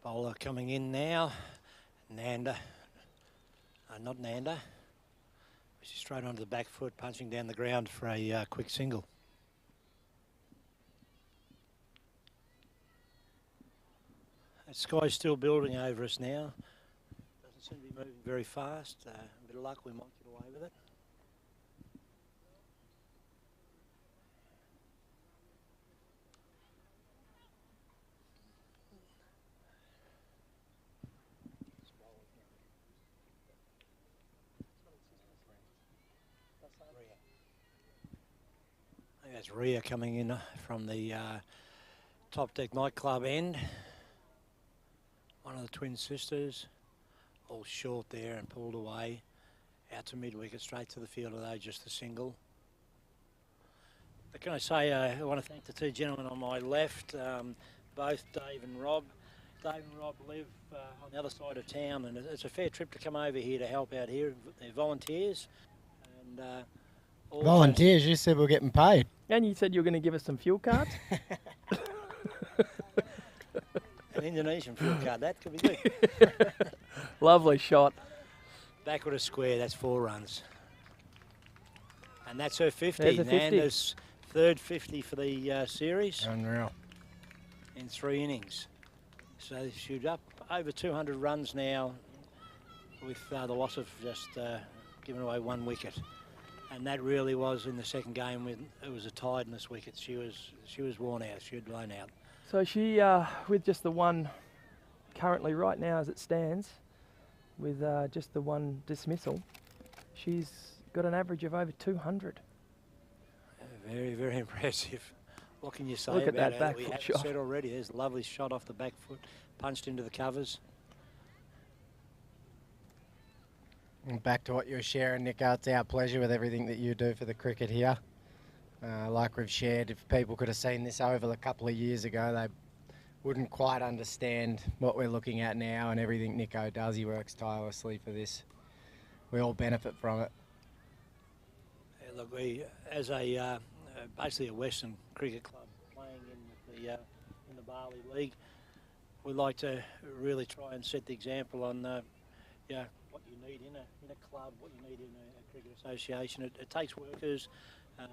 Bowler coming in now. Nanda. Not Nanda. She's straight onto the back foot, punching down the ground for a quick single. The sky's still building over us now. Doesn't seem to be moving very fast. A bit of luck, we might get away with it. I think that's Ria coming in from the Top Deck nightclub end. One of the twin sisters, all short there and pulled away. Out to mid-wicket, straight to the fielder though, just a single. But can I say, I want to thank the two gentlemen on my left, both Dave and Rob. Dave and Rob live on the other side of town, and it's a fair trip to come over here to help out here. They're volunteers. And also Volunteers, you said we're getting paid. And you said you were going to give us some fuel cards? an Indonesian fuel card, that could be good. Lovely shot. Backward a square, that's 4 runs. And that's her 50. There's a 50. Nanda's third 50 for the series Unreal. in 3 innings. So she's up over 200 runs now with the loss of just giving away 1 wicket. And that really was in the second game when it was a tiredness wicket. She was worn out, she had blown out. So she, with just the one currently right now as it stands, with just the 1 dismissal, she's got an average of over 200. Very, very impressive. What can you say Look at about that her? back We foot haven't shot. said already. There's a lovely shot off the back foot, punched into the covers. And back to what you were sharing, Nico, it's our pleasure with everything that you do for the cricket here. Like we've shared, if people could have seen this over a couple of years ago, they wouldn't quite understand what we're looking at now and everything Nico does. He works tirelessly for this. We all benefit from it. Yeah, look, we, as a basically a Western cricket club playing in the Bali League, we like to really try and set the example on what you need in a club, what you need in a cricket association. It takes workers, a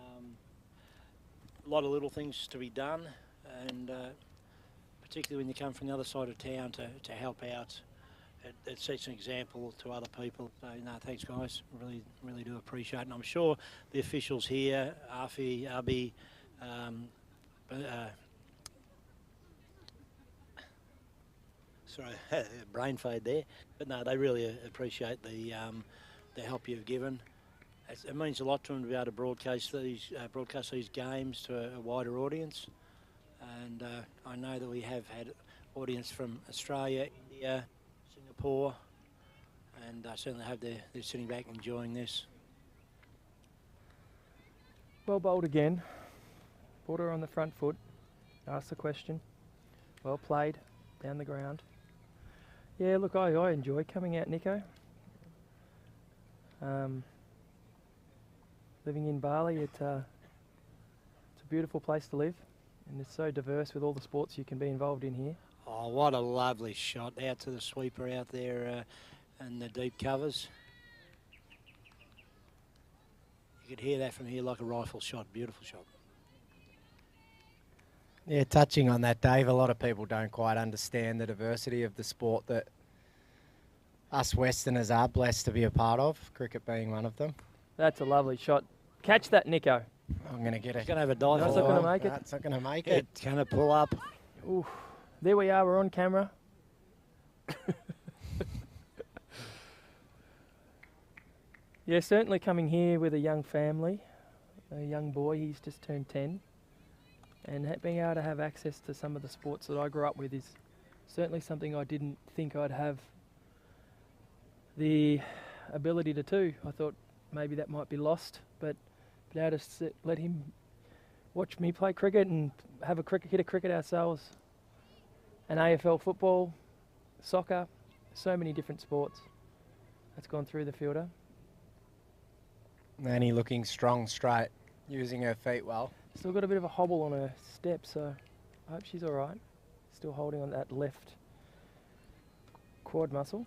lot of little things to be done, and particularly when you come from the other side of town to help out. It sets an example to other people. So, no, thanks, guys. Really do appreciate it. And I'm sure the officials here, Afi, Abi, sorry, brain fade there. But no, they really appreciate the help you've given. It means a lot to them to be able to broadcast these games to a wider audience. And I know that we have had audience from Australia, India, Singapore, and I certainly hope they're sitting back enjoying this. Well bowled again. Put her on the front foot. Asked the question. Well played. Down the ground. Yeah, look, I enjoy coming out, Nico. Living in Bali, it's a beautiful place to live, and it's so diverse with all the sports you can be involved in here. Oh, what a lovely shot out to the sweeper out there in the deep covers. You could hear that from here like a rifle shot. Beautiful shot. Yeah, touching on that, Dave, a lot of people don't quite understand the diversity of the sport that us Westerners are blessed to be a part of, cricket being one of them. That's a lovely shot. Catch that, Nico. I'm going to get it. It's going to have a dive. No, it's not gonna make it. No, it's not going to make it. It's going to pull up. Ooh, there we are, we're on camera. Yeah, certainly coming here with a young family, a young boy, he's just turned 10, and being able to have access to some of the sports that I grew up with is certainly something I didn't think I'd have the ability to do. I thought maybe that might be lost, but being able to let him watch me play cricket and have hit a cricket ourselves, and AFL football, soccer, so many different sports that's gone through the fielder. Nanny looking strong, straight, using her feet well. Still got a bit of a hobble on her step, so I hope she's all right. Still holding on that left quad muscle.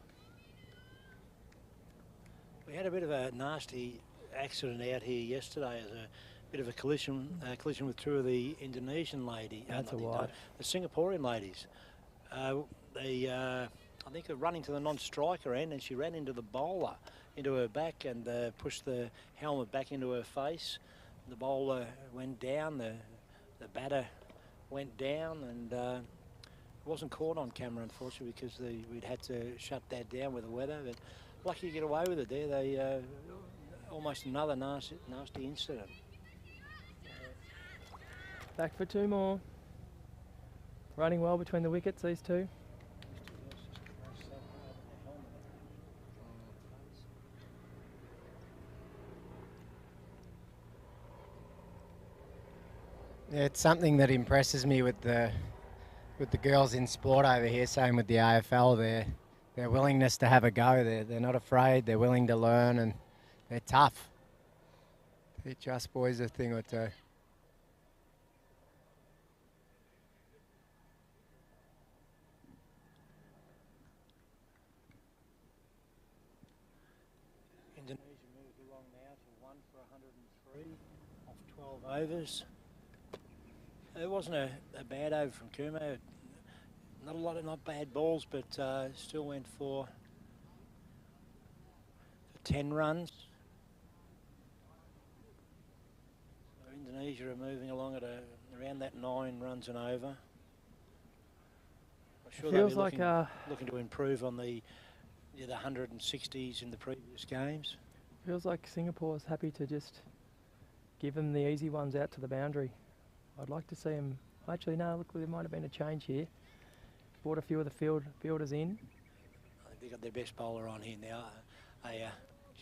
We had a bit of a nasty accident out here yesterday as a bit of a collision with 2 of the Indonesian ladies. That's a wide. The Singaporean ladies. I think they're running to the non-striker end, and she ran into the bowler, into her back, and pushed the helmet back into her face. The bowler went down, the batter went down, and it wasn't caught on camera, unfortunately, because we'd had to shut that down with the weather. But lucky to get away with it there. They almost another nasty incident. Back for 2 more. running well between the wickets, these two. Yeah, it's something that impresses me with the girls in sport over here. Same with the AFL. Their willingness to have a go. They're not afraid. They're willing to learn, and they're tough. Teach us boys a thing or two. Indonesia moved along now to 1 for 103 off 12 overs. It wasn't a bad over from Kumo. Not bad balls, but still went for 10 runs. So Indonesia are moving along at around that 9 runs and over. I'm sure they'll Feels be like looking to improve on the 160s in the previous games. feels like Singapore's happy to just give them the easy ones out to the boundary. I'd like to see them. Actually, no. Look, there might have been a change here. Brought a few of the fielders in. I think they've got their best bowler on here now.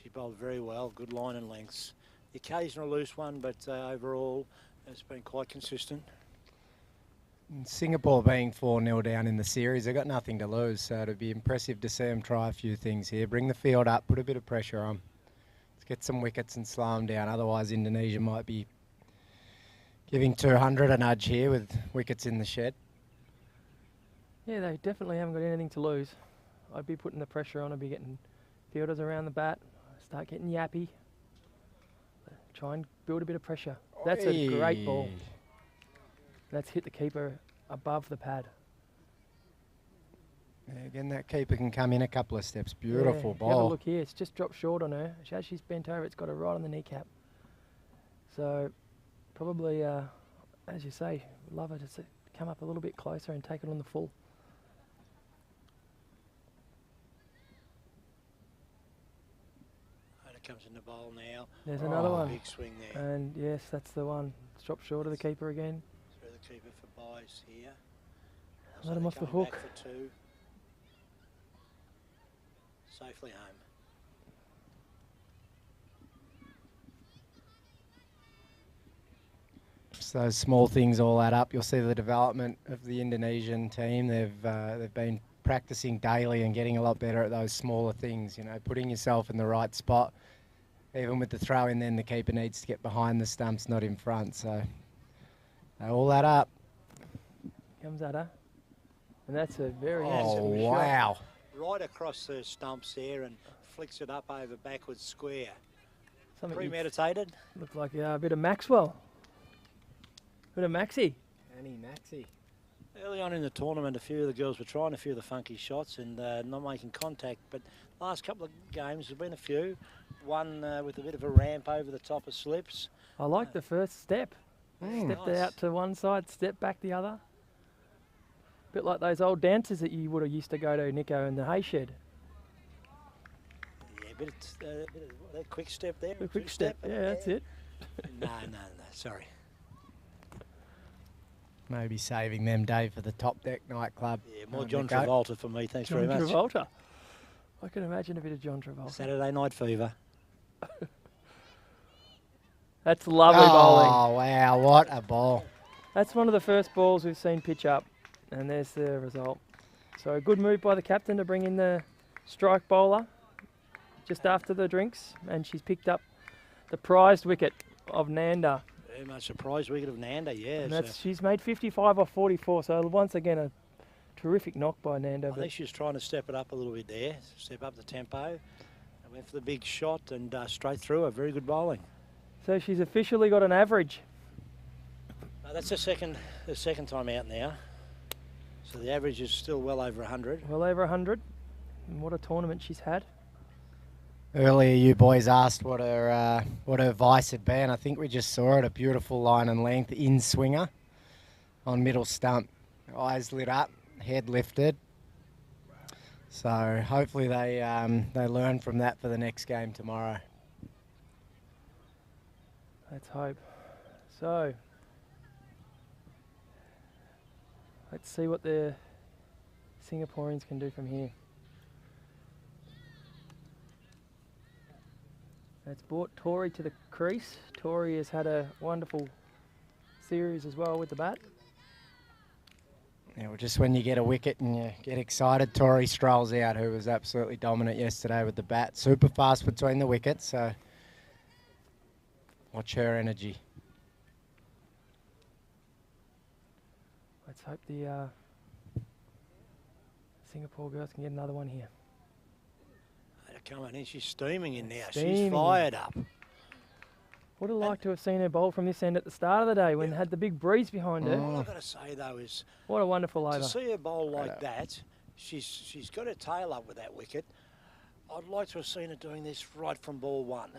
She bowled very well, good line and lengths. The occasional loose one, but overall it's been quite consistent. And Singapore being 4-0 down in the series, they've got nothing to lose, so it'd be impressive to see them try a few things here. Bring the field up, put a bit of pressure on. Let's get some wickets and slow them down, otherwise Indonesia might be giving 200 a nudge here with wickets in the shed. Yeah, they definitely haven't got anything to lose. I'd be putting the pressure on. I'd be getting fielders around the bat, start getting yappy. Try and build a bit of pressure. That's a great ball. That's hit the keeper above the pad. Yeah, again, that keeper can come in a couple of steps. Beautiful Yeah, have a ball. look here. It's just dropped short on her. As she's bent over, it's got her right on the kneecap. So probably, as you say, love her to come up a little bit closer and take it on the full. Comes in the bowl now. There's another one. Big swing there. And yes, that's the one. It's dropped short of the keeper again. Through the keeper for buys here. Let him off the coming hook. back for 2. Safely home. So those small things all add up. You'll see the development of the Indonesian team. They've been practicing daily and getting a lot better at those smaller things. You know, putting yourself in the right spot. Even with the throw in, then the keeper needs to get behind the stumps, not in front. So they all add up. Comes at her. And that's a very Oh, handsome shot. wow. Right across the stumps there and flicks it up over backwards square. Something you'd Premeditated. look like a bit of Maxwell. Bit of Maxi. Annie Maxi. Early on in the tournament, a few of the girls were trying a few of the funky shots and not making contact, but last couple of games there's been a few. One with a bit of a ramp over the top of slips. I like the first step. Stepped Nice. out to one side, stepped back the other. Bit like those old dances that you would have used to go to, Nico, in the hay shed. Yeah, bit of that quick step there. The quick two-step, step. Yeah, that's it. No, sorry. Maybe saving them, Dave, for the Top Deck nightclub. Yeah, more on John the go. Travolta for me, thanks John very much. Travolta. I can imagine a bit of John Travolta. Saturday Night Fever. That's lovely bowling. Oh, wow, what a ball. That's one of the first balls we've seen pitch up, and there's the result. So a good move by the captain to bring in the strike bowler just after the drinks, and she's picked up the prized wicket of Nanda. Very much surprised wicket of Nanda, yeah. And So she's made 55 off 44, so once again a terrific knock by Nanda. I think she was trying to step it up a little bit there, step up the tempo. And went for the big shot and straight through her. Very good bowling. So she's officially got an average. That's the second time out now. So the average is still well over 100. Well over 100. And what a tournament she's had. Earlier, you boys asked what her vice had been. I think we just saw it, a beautiful line and length in swinger on middle stump. Eyes lit up, head lifted. So hopefully they learn from that for the next game tomorrow. Let's hope. So, Let's see what the Singaporeans can do from here. It's brought Tori to the crease. Tori has had a wonderful series as well with the bat. Yeah, well, just when you get a wicket and you get excited, Tori strolls out, who was absolutely dominant yesterday with the bat. Super fast between the wickets, so watch her energy. Let's hope the Singapore girls can get another one here. Come on in, she's steaming in now. Steaming. She's fired up. Would have liked to have seen her bowl from this end at the start of the day when had the big breeze behind her. All I've got to say though is, What a wonderful over. to see her bowl like that, she's got her tail up with that wicket. I'd like to have seen her doing this right from ball one.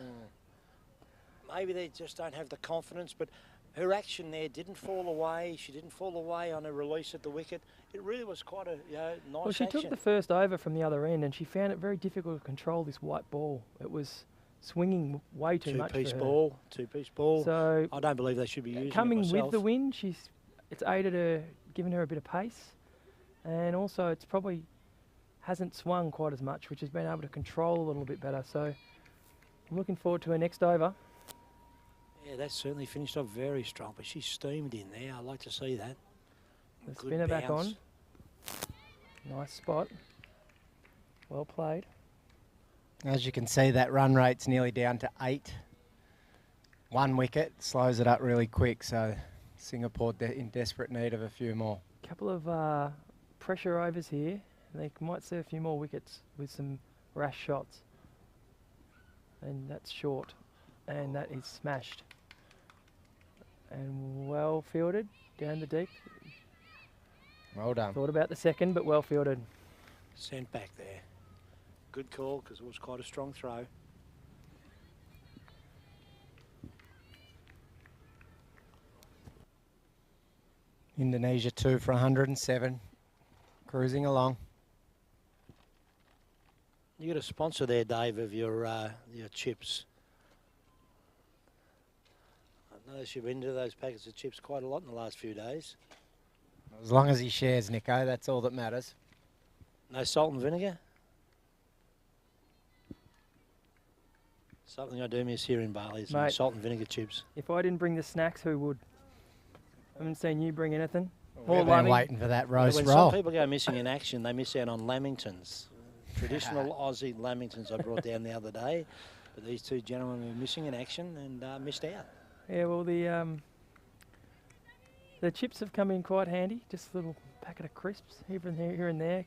Maybe they just don't have the confidence, but her action there didn't fall away. She didn't fall away on her release at the wicket. It really was quite a nice Well, she action. took the first over from the other end and she found it very difficult to control this white ball. It was swinging way too much for her. Two-piece ball. So I don't believe they should be using it coming myself. with the wind, it's aided her, given her a bit of pace, and also it's probably hasn't swung quite as much, which has been able to control a little bit better. So I'm looking forward to her next over. Yeah, that's certainly finished off very strong, but she's steamed in there. I like to see that. The Good spinner back bounce. on. Nice spot. Well played. As you can see, that run rate's nearly down to 8. 1 wicket slows it up really quick, so Singapore in desperate need of a few more. Couple of pressure overs here. They might see a few more wickets with some rash shots. And that's short. And that is smashed. And well fielded down the deep. Well done. Thought about the second, but well fielded. Sent back there. Good call, because it was quite a strong throw. Indonesia 2 for 107. Cruising along. You got a sponsor there, Dave, of your chips. I noticed you've been into those packets of chips quite a lot in the last few days. As long as he shares, Nico, that's all that matters. No salt and vinegar? Something I do miss here in Bali is some Mate. salt and vinegar chips. If I didn't bring the snacks, who would? I haven't seen you bring anything. We've been loving. waiting for that roast When roll. some people go missing in action, they miss out on lamingtons. Traditional Aussie lamingtons I brought down the other day. But these two gentlemen were missing in action and missed out. Yeah, well, the chips have come in quite handy. Just a little packet of crisps here and there.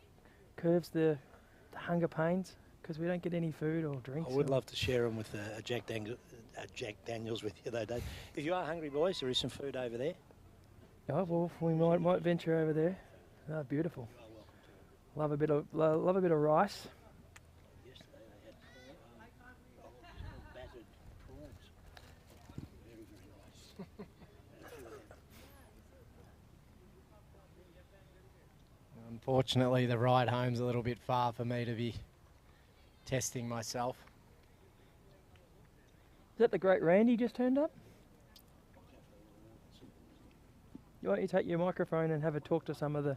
Curves the hunger pains because we don't get any food or drinks. I would love to share them with a Jack Daniels with you though, Dave. If you are hungry, boys, there is some food over there. Oh, well, we might venture over there. Oh, beautiful. Love a bit of rice. Yesterday they had battered prawns. Very, very nice. Unfortunately, the ride home's a little bit far for me to be testing myself. Is that the great Randy just turned up? Why don't you take your microphone and have a talk to some of the... I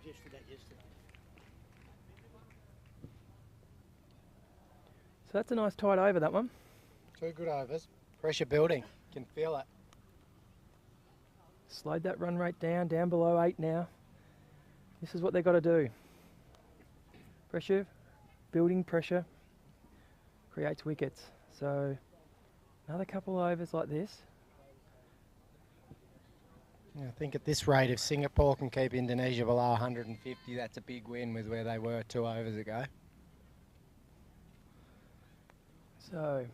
suggested that yesterday. So that's a nice tight over, that one. 2 good overs. Pressure building. Can feel it. Slowed that run rate down below 8 now. This is what they've got to do. Pressure, building pressure, creates wickets. So another couple overs like this. Yeah, I think at this rate, if Singapore can keep Indonesia below 150, that's a big win with where they were 2 overs ago. So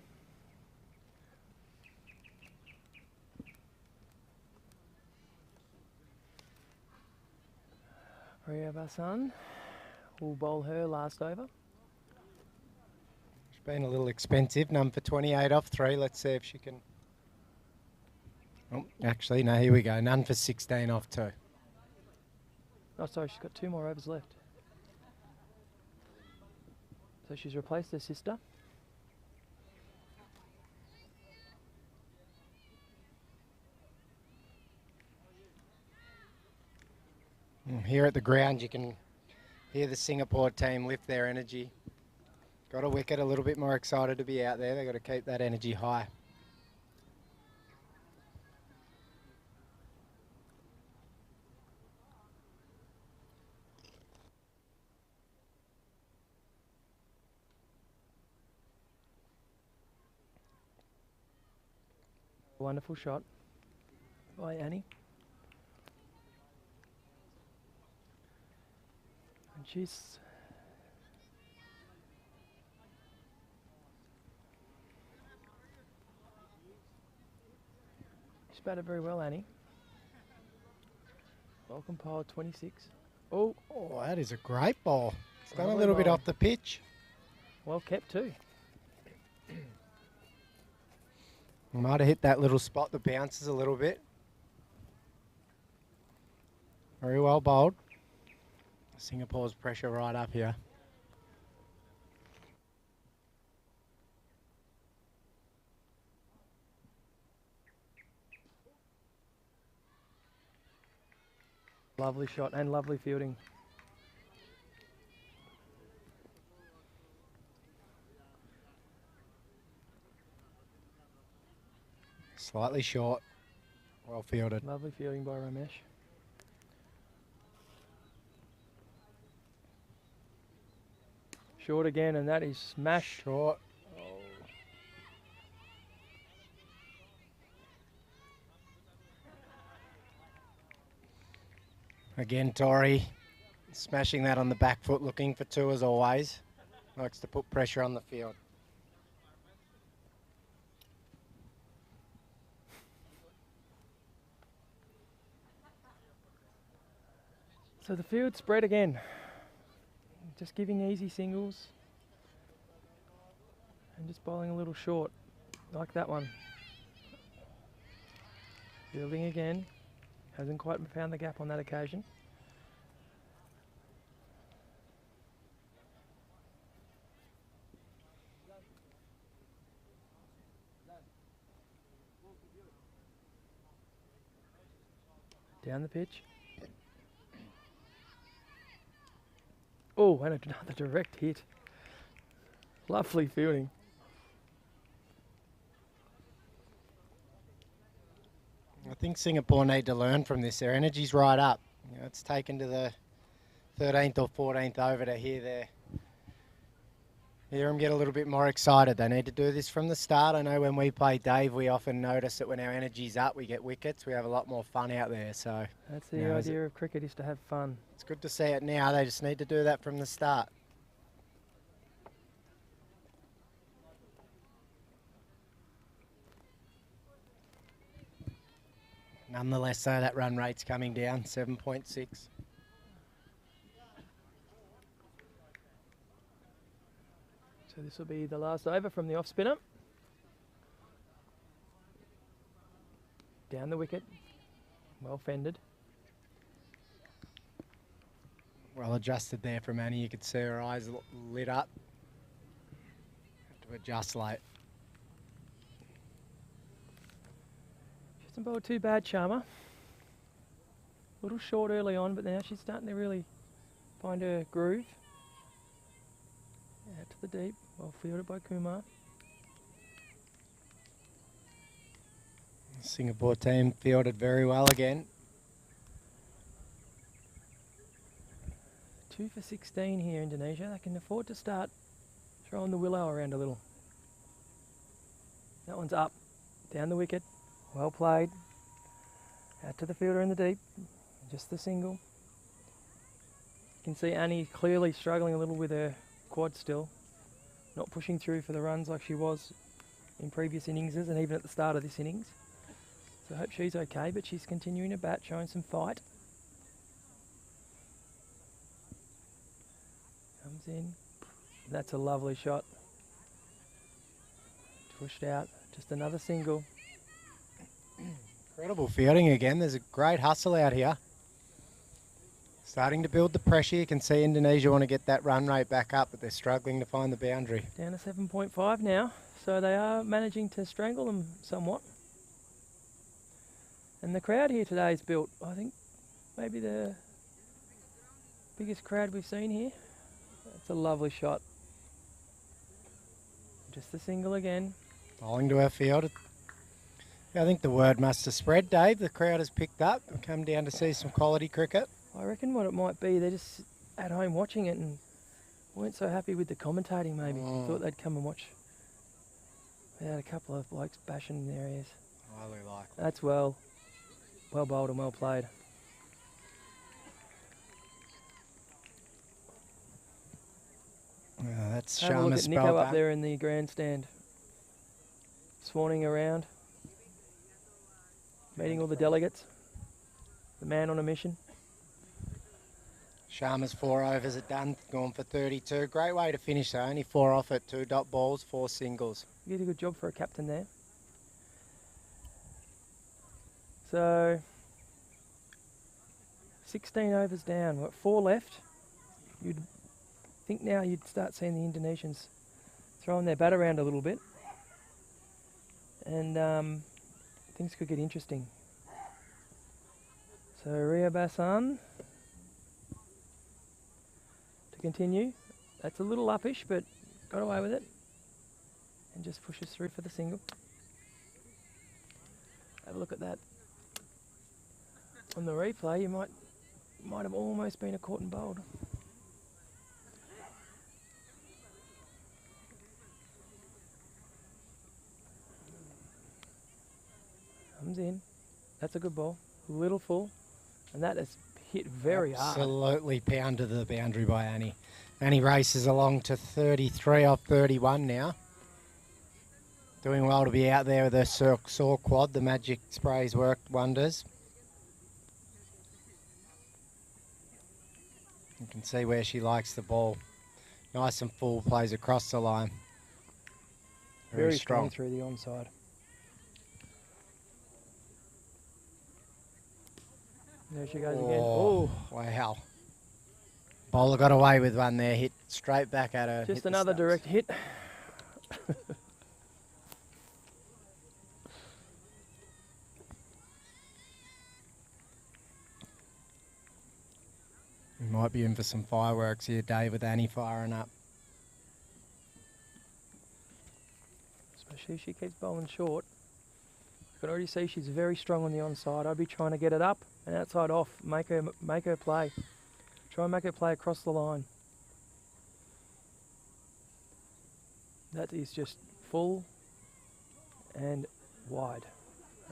Priya Basan will bowl her last over. It's been a little expensive. None for 28 off 3. Let's see if she can... Oh, actually, no, here we go. None for 16 off 2. Oh, sorry, she's got 2 more overs left. So she's replaced her sister. here at the ground, you can hear the Singapore team lift their energy. Got a wicket, a little bit more excited to be out there. They've got to keep that energy high. Wonderful shot by Annie. And she's batted very well, Annie. Well compiled, 26. Oh, Oh, that is a great ball. It's done a Lovely little bit ball. off the pitch. well kept too. Might have hit that little spot that bounces a little bit. Very well bowled. Singapore's pressure right up here. Lovely shot and lovely fielding. Slightly short. Well fielded. Lovely fielding by Ramesh. Short again, and that is smashed. Short. Again, Tori smashing that on the back foot, looking for two as always. Likes to put pressure on the field. So the field spread again. Just giving easy singles and just bowling a little short, like that one. Fielding again. Hasn't quite found the gap on that occasion. Down the pitch. Oh, and another direct hit. Lovely fielding. I think Singapore need to learn from this. Their energy's right up. You know, it's taken to the 13th or 14th over to hear them get a little bit more excited. They need to do this from the start. I know when we play Dave, we often notice that when our energy's up, we get wickets. We have a lot more fun out there. So That's the idea of cricket, is to have fun. it's good to see it now. They just need to do that from the start. Nonetheless, though, that run rate's coming down, 7.6. So this will be the last over from the off spinner. Down the wicket. Well fended. Well adjusted there from Annie. You could see her eyes lit up. Have to adjust late. She hasn't bowled too bad, Sharma. A little short early on, but now she's starting to really find her groove. Out to the deep. Well fielded by Kumar. Singapore team fielded very well again. 2 for 16 here, Indonesia. They can afford to start throwing the willow around a little. That one's up. Down the wicket. Well played. Out to the fielder in the deep. Just the single. You can see Annie clearly struggling a little with her quad still. Not pushing through for the runs like she was in previous innings and even at the start of this innings. So I hope she's okay, but she's continuing to bat, showing some fight. Comes in. That's a lovely shot. Pushed out. Just another single. Incredible fielding again. There's a great hustle out here. Starting to build the pressure. You can see Indonesia want to get that run rate back up, but they're struggling to find the boundary. Down to 7.5 now. So they are managing to strangle them somewhat. And the crowd here today is built, I think, maybe the Biggest crowd we've seen here. That's a lovely shot. Just a single again. Bowling to her field. I think the word must have spread, Dave. The crowd has picked up and come down to see some quality cricket. I reckon what it might be, they're just at home watching it and weren't so happy with the commentating maybe. Thought they'd come and watch. They had a couple of blokes bashing in their ears. Highly likely. That's well bowled and well played. That's Have a look Sharma at spelled Nico up that. there in the grandstand. Swanning around. Meeting all the delegates. The man on a mission. Sharma's 4 overs are done, gone for 32. Great way to finish though, only 4 off at 2 dot balls, 4 singles. You did a good job for a captain there. So, 16 overs down, what, 4 left. You'd think now you'd start seeing the Indonesians throwing their bat around a little bit. And things could get interesting. So Ria Basan to continue. That's a little uppish, but got away with it. And just pushes through for the single. Have a look at that. On the replay, you might have almost been a caught and bowled. Comes in. That's a good ball. Little full. And that is hit very hard. Absolutely pounded the boundary by Annie. Annie races along to 33 off 31 now. Doing well to be out there with her saw quad. The magic sprays worked wonders. You can see where she likes the ball. Nice and full, plays across the line. Very strong. Through the onside. There she goes again. Oh, wow. Bowler got away with one there, hit straight back at her. Just another direct hit. We might be in for some fireworks here, Dave, with Annie firing up. Especially if she keeps bowling short. You can already see she's very strong on the onside. I'd be trying to get it up and outside off. Make her play. Try and make her play across the line. That is just full and wide.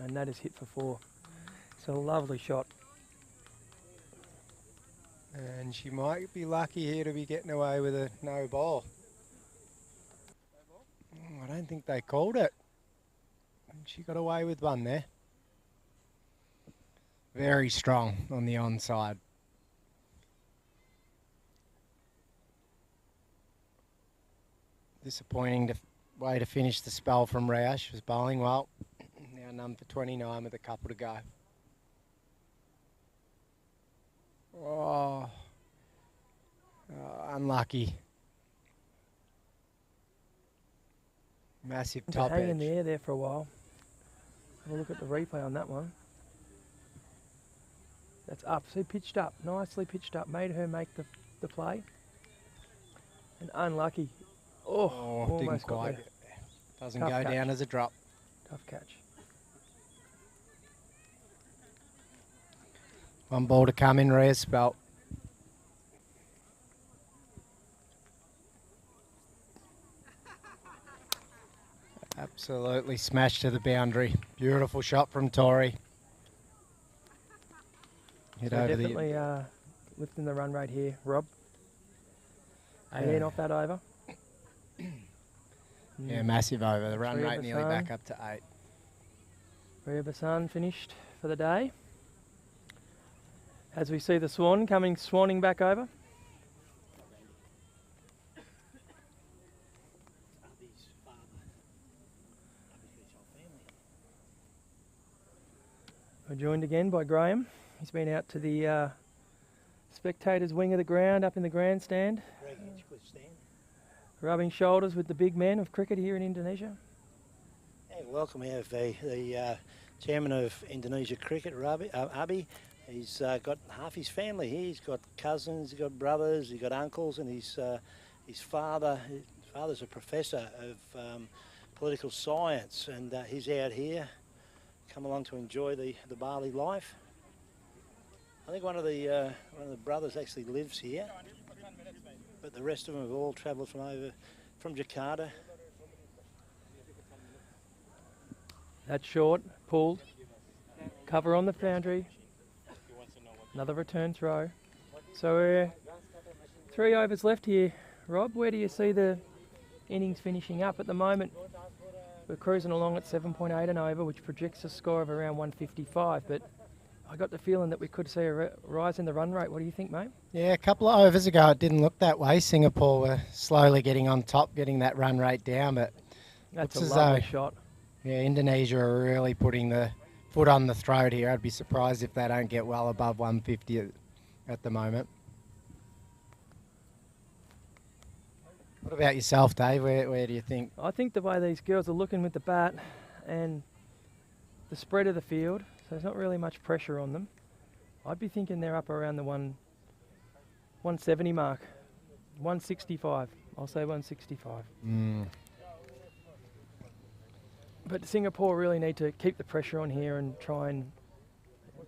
And that is hit for 4. It's a lovely shot. And she might be lucky here to be getting away with a no ball. I don't think they called it. She got away with one there. Very strong on the onside. Disappointing way to finish the spell from Rhea. She was bowling well. Now none for 29 with a couple to go. Oh, unlucky. Massive top hang edge. in the air there for a while. Have a look at the replay on that one. That's up. See, pitched up. Nicely pitched up. Made her make the play. And unlucky. Oh, didn't almost got quite. there. Doesn't Tough go catch. down as a drop. Tough catch. One ball to come in, Rhea's spelt. Absolutely smashed to the boundary. Beautiful shot from Tori. Hit So over definitely lifting the run rate here, Rob. 18 off that over. Yeah, massive over. The run Ria rate nearly Basan. back up to 8. Ria Basan finished for the day. As we see the Swan swanning back over. We're joined again by Graham. He's been out to the spectators' wing of the ground, up in the grandstand, rubbing shoulders with the big men of cricket here in Indonesia. Yeah, welcome. We have the chairman of Indonesia Cricket, Abi, He's got half his family here. He's got cousins, he's got brothers, he's got uncles, and his father's a professor of political science, and he's out here, come along to enjoy the Bali life. I think one of the brothers actually lives here, but the rest of them have all travelled from Jakarta. That's short, pulled, cover on the boundary, another return throw. So we're 3 overs left here. Rob, where do you see the innings finishing up? At the moment, we're cruising along at 7.8 and over, which projects a score of around 155, but I got the feeling that we could see a rise in the run rate. What do you think, mate? Yeah, a couple of overs ago it didn't look that way. Singapore were slowly getting on top, getting that run rate down, but That's a looks as lovely though- shot. Yeah, Indonesia are really putting the foot on the throat here. I'd be surprised if they don't get well above 150 at the moment. What about yourself, Dave? Where do you think? I think the way these girls are looking with the bat and the spread of the field, so there's not really much pressure on them. I'd be thinking they're up around the 170 mark, 165. I'll say 165. But Singapore really need to keep the pressure on here and try and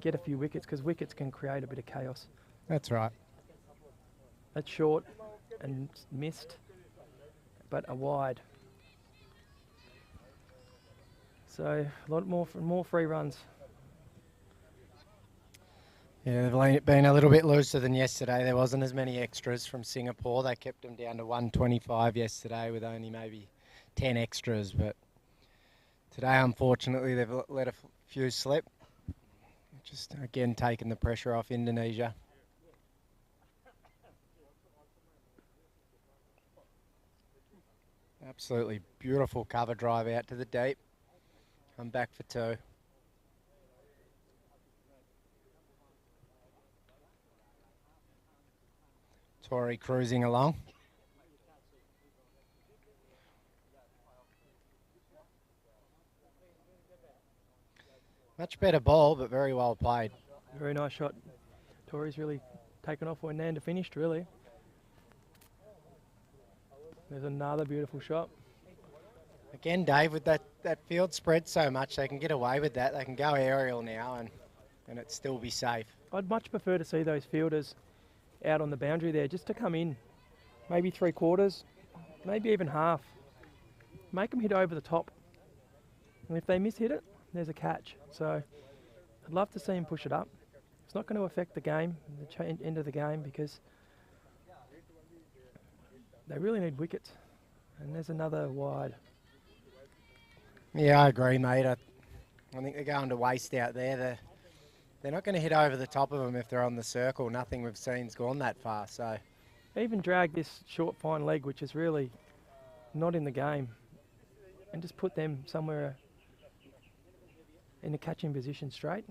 get a few wickets, because wickets can create a bit of chaos. That's right. That's short and missed, but a wide. So a lot more free runs. Yeah, they've been a little bit looser than yesterday. There wasn't as many extras from Singapore. They kept them down to 125 yesterday with only maybe 10 extras, but today, unfortunately, they've let a few slip. Just, again, taking the pressure off Indonesia. Absolutely beautiful cover drive out to the deep. I'm back for 2. Tori cruising along. Much better ball, but very well played. Very nice shot. Tori's really taken off when Nanda finished, really. There's another beautiful shot. Again, Dave, with that field spread so much, they can get away with that. They can go aerial now and it still be safe. I'd much prefer to see those fielders out on the boundary there, just to come in, maybe 3/4, maybe even half. Make them hit over the top. And if they miss-hit it, there's a catch. So I'd love to see him push it up. It's not going to affect the game, the end of the game, because they really need wickets. And there's another wide. Yeah, I agree, mate. I think they're going to waste out there. They're not going to hit over the top of them if they're on the circle. Nothing we've seen's gone that far. So Even drag this short, fine leg, which is really not in the game, and just put them somewhere in a catching position straight.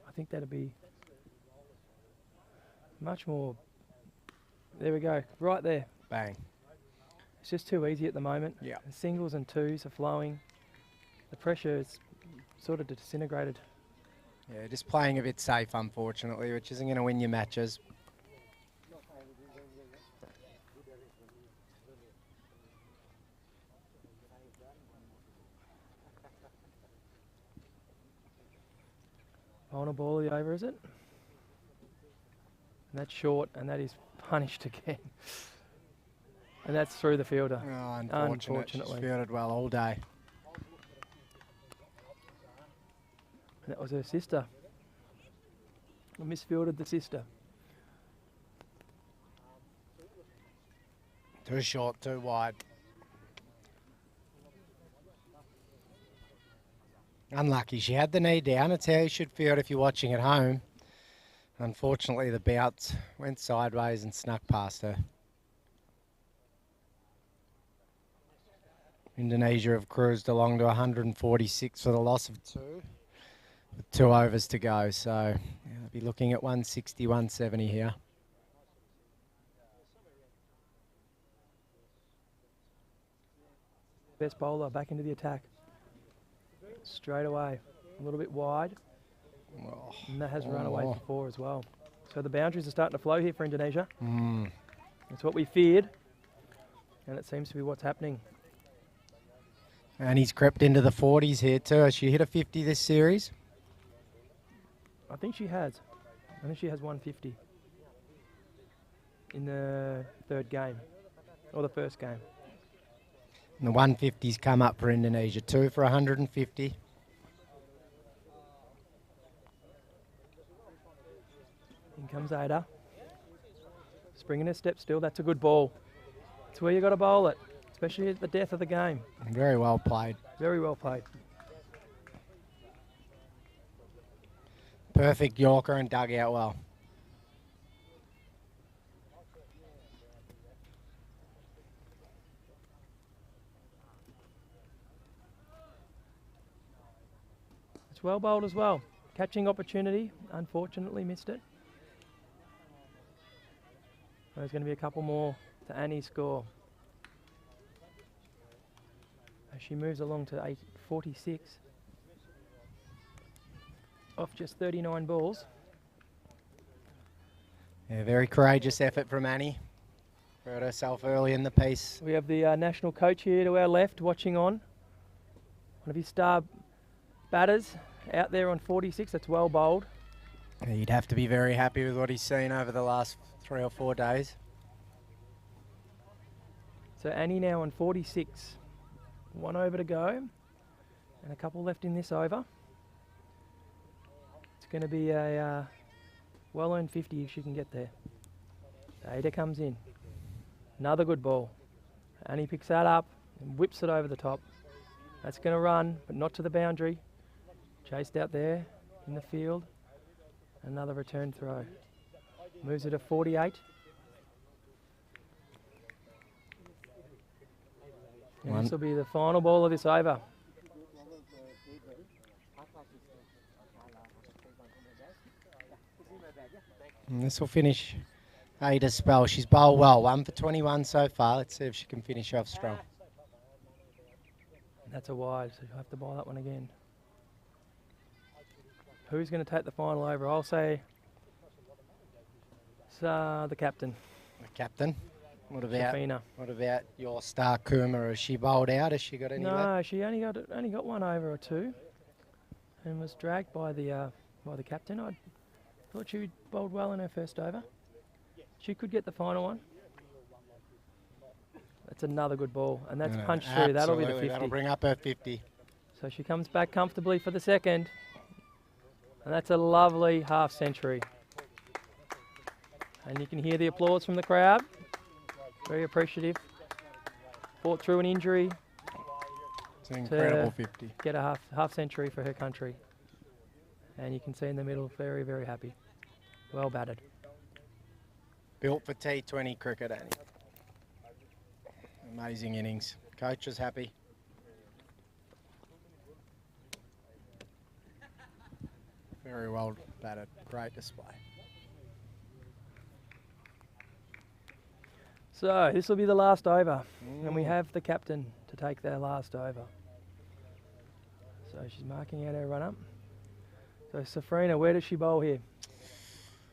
I think that'd be much more. There we go, right there. bang. It's just too easy at the moment. Yeah. The singles and twos are flowing. The pressure is sort of disintegrated. Yeah, just playing a bit safe, unfortunately, which isn't going to win you matches. Final ball of the over, is it? And that's short, and that is punished again. And that's through the fielder. Oh, unfortunate. She's Unfortunately. fielded well all day. And that was her sister. I misfielded the sister. Too short, too wide. Unlucky. She had the knee down. It's how you should field if you're watching at home. Unfortunately, the bounce went sideways and snuck past her. Indonesia have cruised along to 146 for the loss of 2, with 2 overs to go. So yeah, they'll be looking at 160, 170 here. Best bowler back into the attack. Straight away. A little bit wide. Oh, And that has run away oh. for 4 as well. So the boundaries are starting to flow here for Indonesia. Mm. It's what we feared, and it seems to be what's happening. And he's crept into the 40s here too. Has she hit a 50 this series? I think she has. I think she has 150 in the 3rd game, or the 1st game. And the 150's come up for Indonesia, 2 for 150. In comes Ada. Springing her step still. That's a good ball. It's where you got to bowl it, especially at the death of the game. Very well played. Very well played. Perfect Yorker and dug out well. It's well bowled as well. Catching opportunity, unfortunately missed it. There's going to be a couple more to Annie's score. As she moves along to 46. Off just 39 balls. Yeah, very courageous effort from Annie. Hurt herself early in the piece. We have the national coach here to our left watching on. One of his star batters out there on 46. That's well bowled. He'd have to be very happy with what he's seen over the last 3 or 4 days. So Annie now on 46. 1 over to go. And a couple left in this over. It's going to be a well-earned 50 if she can get there. Ada comes in. Another good ball. Annie picks that up and whips it over the top. That's going to run, but not to the boundary. Chased out there in the field. Another return throw. Moves it to 48. And this will be the final ball of this over. And this will finish Ada's spell. She's bowled well. 1 for 21 so far. Let's see if she can finish off strong. That's a wide, so you'll have to bowl that one again. Who's going to take the final over? I'll say it's, the captain. The captain. What Shafina. about your star Kuma? Has she bowled out? Has she got any left? No, she only got 1 over or 2, and was dragged by the captain. I thought she bowled well in her first over. She could get the final one. That's another good ball, and that's punched through. That'll be the 50. That'll bring up her 50. So she comes back comfortably for the second, and that's a lovely half century. And you can hear the applause from the crowd. Very appreciative. Fought through an injury. It's an incredible to 50. Get a half century for her country. And you can see in the middle, very, very happy. Well batted. Built for T20 cricket, Annie. Amazing innings. Coach is happy. Very well batted. Great display. So this will be the last over, and we have the captain to take their last over. So she's marking out her run-up. So Safrina, where does she bowl here?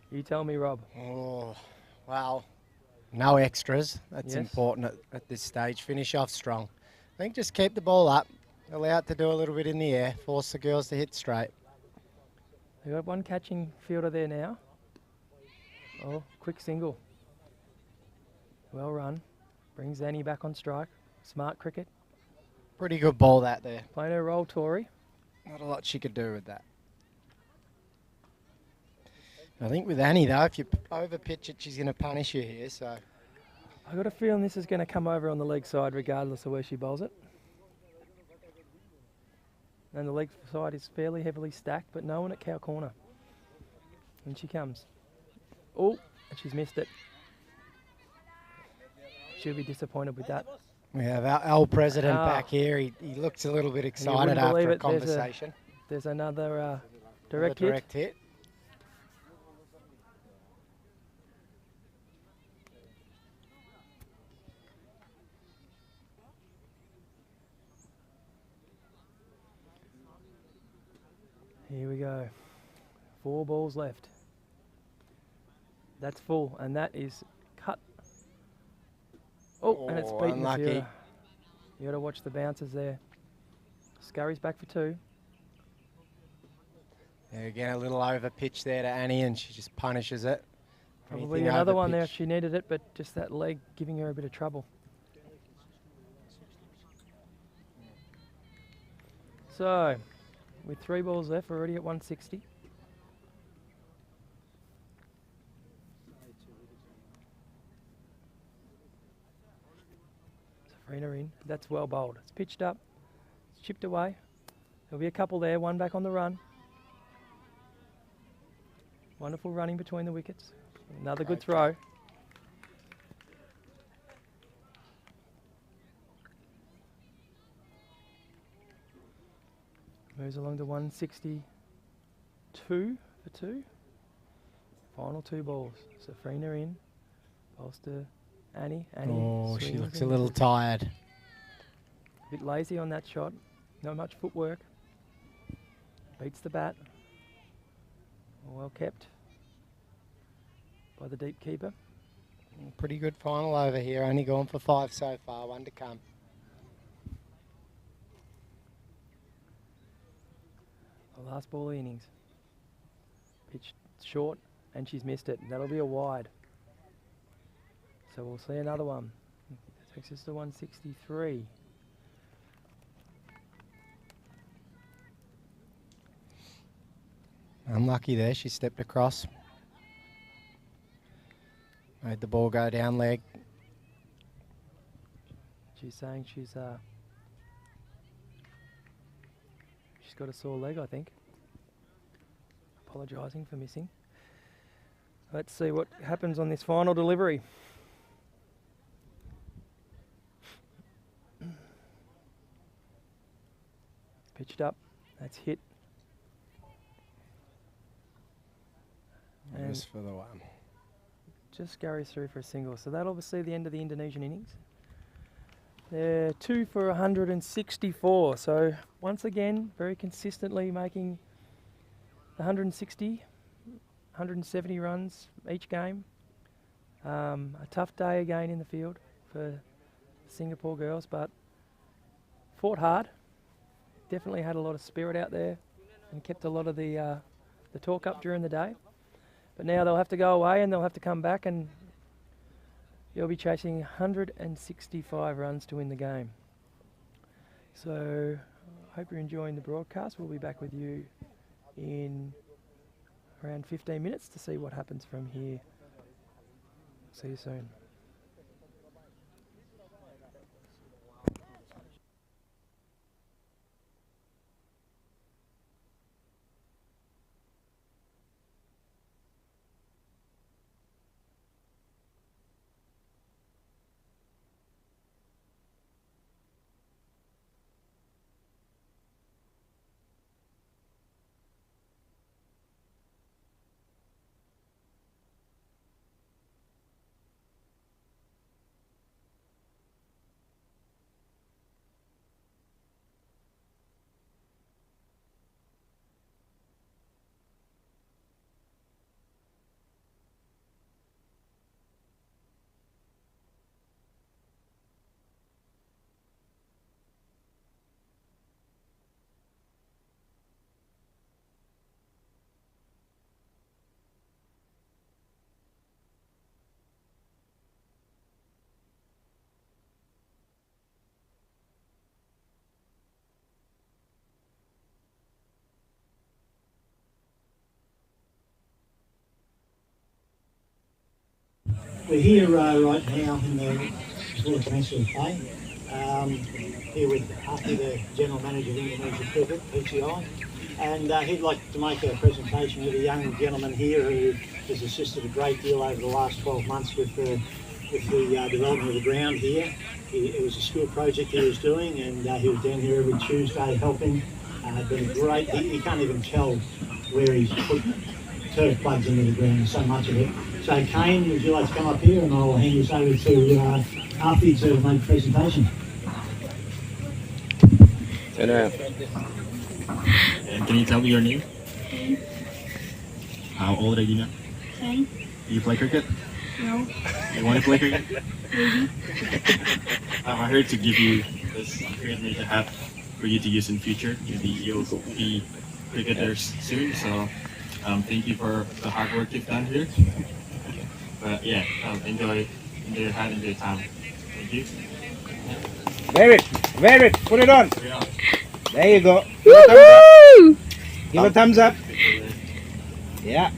You tell me, Rob. Oh, well, no extras. That's Yes. important at this stage. Finish off strong. I think just keep the ball up. Allow it to do a little bit in the air. Force the girls to hit straight. They've got one catching fielder there now. Oh, quick single. Well run. Brings Annie back on strike. Smart cricket. Pretty good ball that there. Playing her role, Tory. Not a lot she could do with that. I think with Annie though, if you over pitch it, she's going to punish you here. So I got a feeling this is going to come over on the leg side regardless of where she bowls it. And the leg side is fairly heavily stacked, but no one at cow corner. And she comes. Oh, and she's missed it. She'll be disappointed with that. we have our president back here. He looks a little bit excited wouldn't believe after a it, there's a- conversation. There's another Another direct hit. direct hit. Here we go. 4 balls left. That's full, and that is cut. Oh, and it's beaten the unlucky. fielder. You got to watch the bounces there. Scurry's back for 2. Yeah, again, a little over pitch there to Annie, and she just punishes it. Probably Anything another over one there if pitch. she needed it, but just that leg giving her a bit of trouble. So, with 3 balls left, we're already at 160. Safrina in. That's well bowled. It's pitched up. It's chipped away. There'll be a couple there. One back on the run. Wonderful running between the wickets. Another good throw. Moves along to 162 for 2. Final 2 balls. Safrina in. Bowls to Annie. Oh, she swings looks a and little tired. a bit lazy on that shot. Not much footwork. Beats the bat. Well kept by the deep keeper. Pretty good final over here. Only gone for 5 so far. 1 to come. The last ball of the innings. Pitched short and she's missed it. That'll be a wide. So we'll see another one. That takes us to 163. Unlucky there. She stepped across. Made the ball go down leg. She's saying she's got a sore leg, I think. Apologising for missing. Let's see what happens on this final delivery. Pitched up. That's hit. And Just for the one. just scurries through for a single. So that'll obviously the end of the Indonesian innings. They're 2 for 164. So once again, very consistently making 160, 170 runs each game. A tough day again in the field for Singapore girls, but fought hard. Definitely had a lot of spirit out there and kept a lot of the talk up during the day. But now they'll have to go away and they'll have to come back, and you'll be chasing 165 runs to win the game. So I hope you're enjoying the broadcast. We'll be back with you in around 15 minutes to see what happens from here. See you soon. We're here right now in the Sport Transfer Play, here with Huffy, the General Manager of Indonesia Cricket, T20I, and he'd like to make a presentation with a young gentleman here who has assisted a great deal over the last 12 months with the development of the ground here. It was a school project he was doing, and he was down here every Tuesday helping. Been great. He can't even tell where he's put turf plugs into the ground, so much of it. So Kane, would you like to come up here and I'll hand this over to Huffy to make a presentation. And can you tell me your name? How old are you now? 10. Do you play cricket? No. You want to play cricket? Maybe. I heard to give you this cricket hat for you to use in future. Maybe you'll be cricketers soon. So thank you for the hard work you've done here. But yeah, enjoy your hat, enjoy your time. Thank you. Wear it, put it on. Yeah. There you go. Give a thumbs up. Yeah.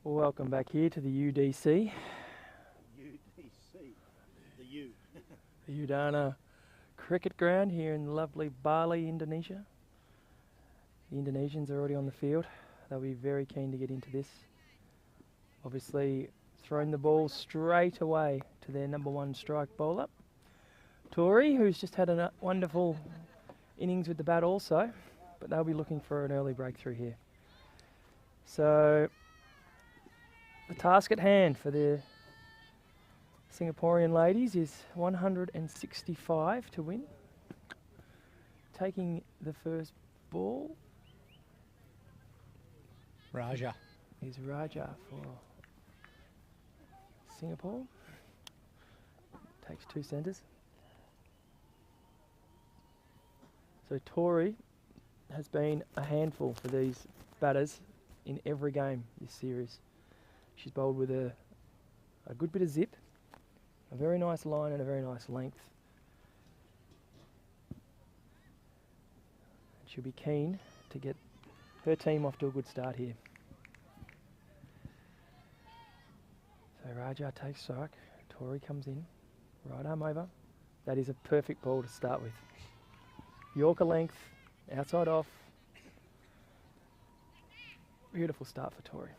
Welcome back here to the UDC, The U. the Udana cricket ground here in lovely Bali, Indonesia. The Indonesians are already on the field. They'll be very keen to get into this. Obviously throwing the ball straight away to their number one strike bowler, Tori, who's just had a wonderful innings with the bat also, but they'll be looking for an early breakthrough here. So the task at hand for the Singaporean ladies is 165 to win. Taking the first ball Raja. is Raja for Singapore. Takes 2 centres. So Tori has been a handful for these batters in every game this series. She's bowled with a good bit of zip, a very nice line and a very nice length. She'll be keen to get her team off to a good start here. So Raja takes strike, Tori comes in, right arm over. That is a perfect ball to start with. Yorker length, outside off. Beautiful start for Tori.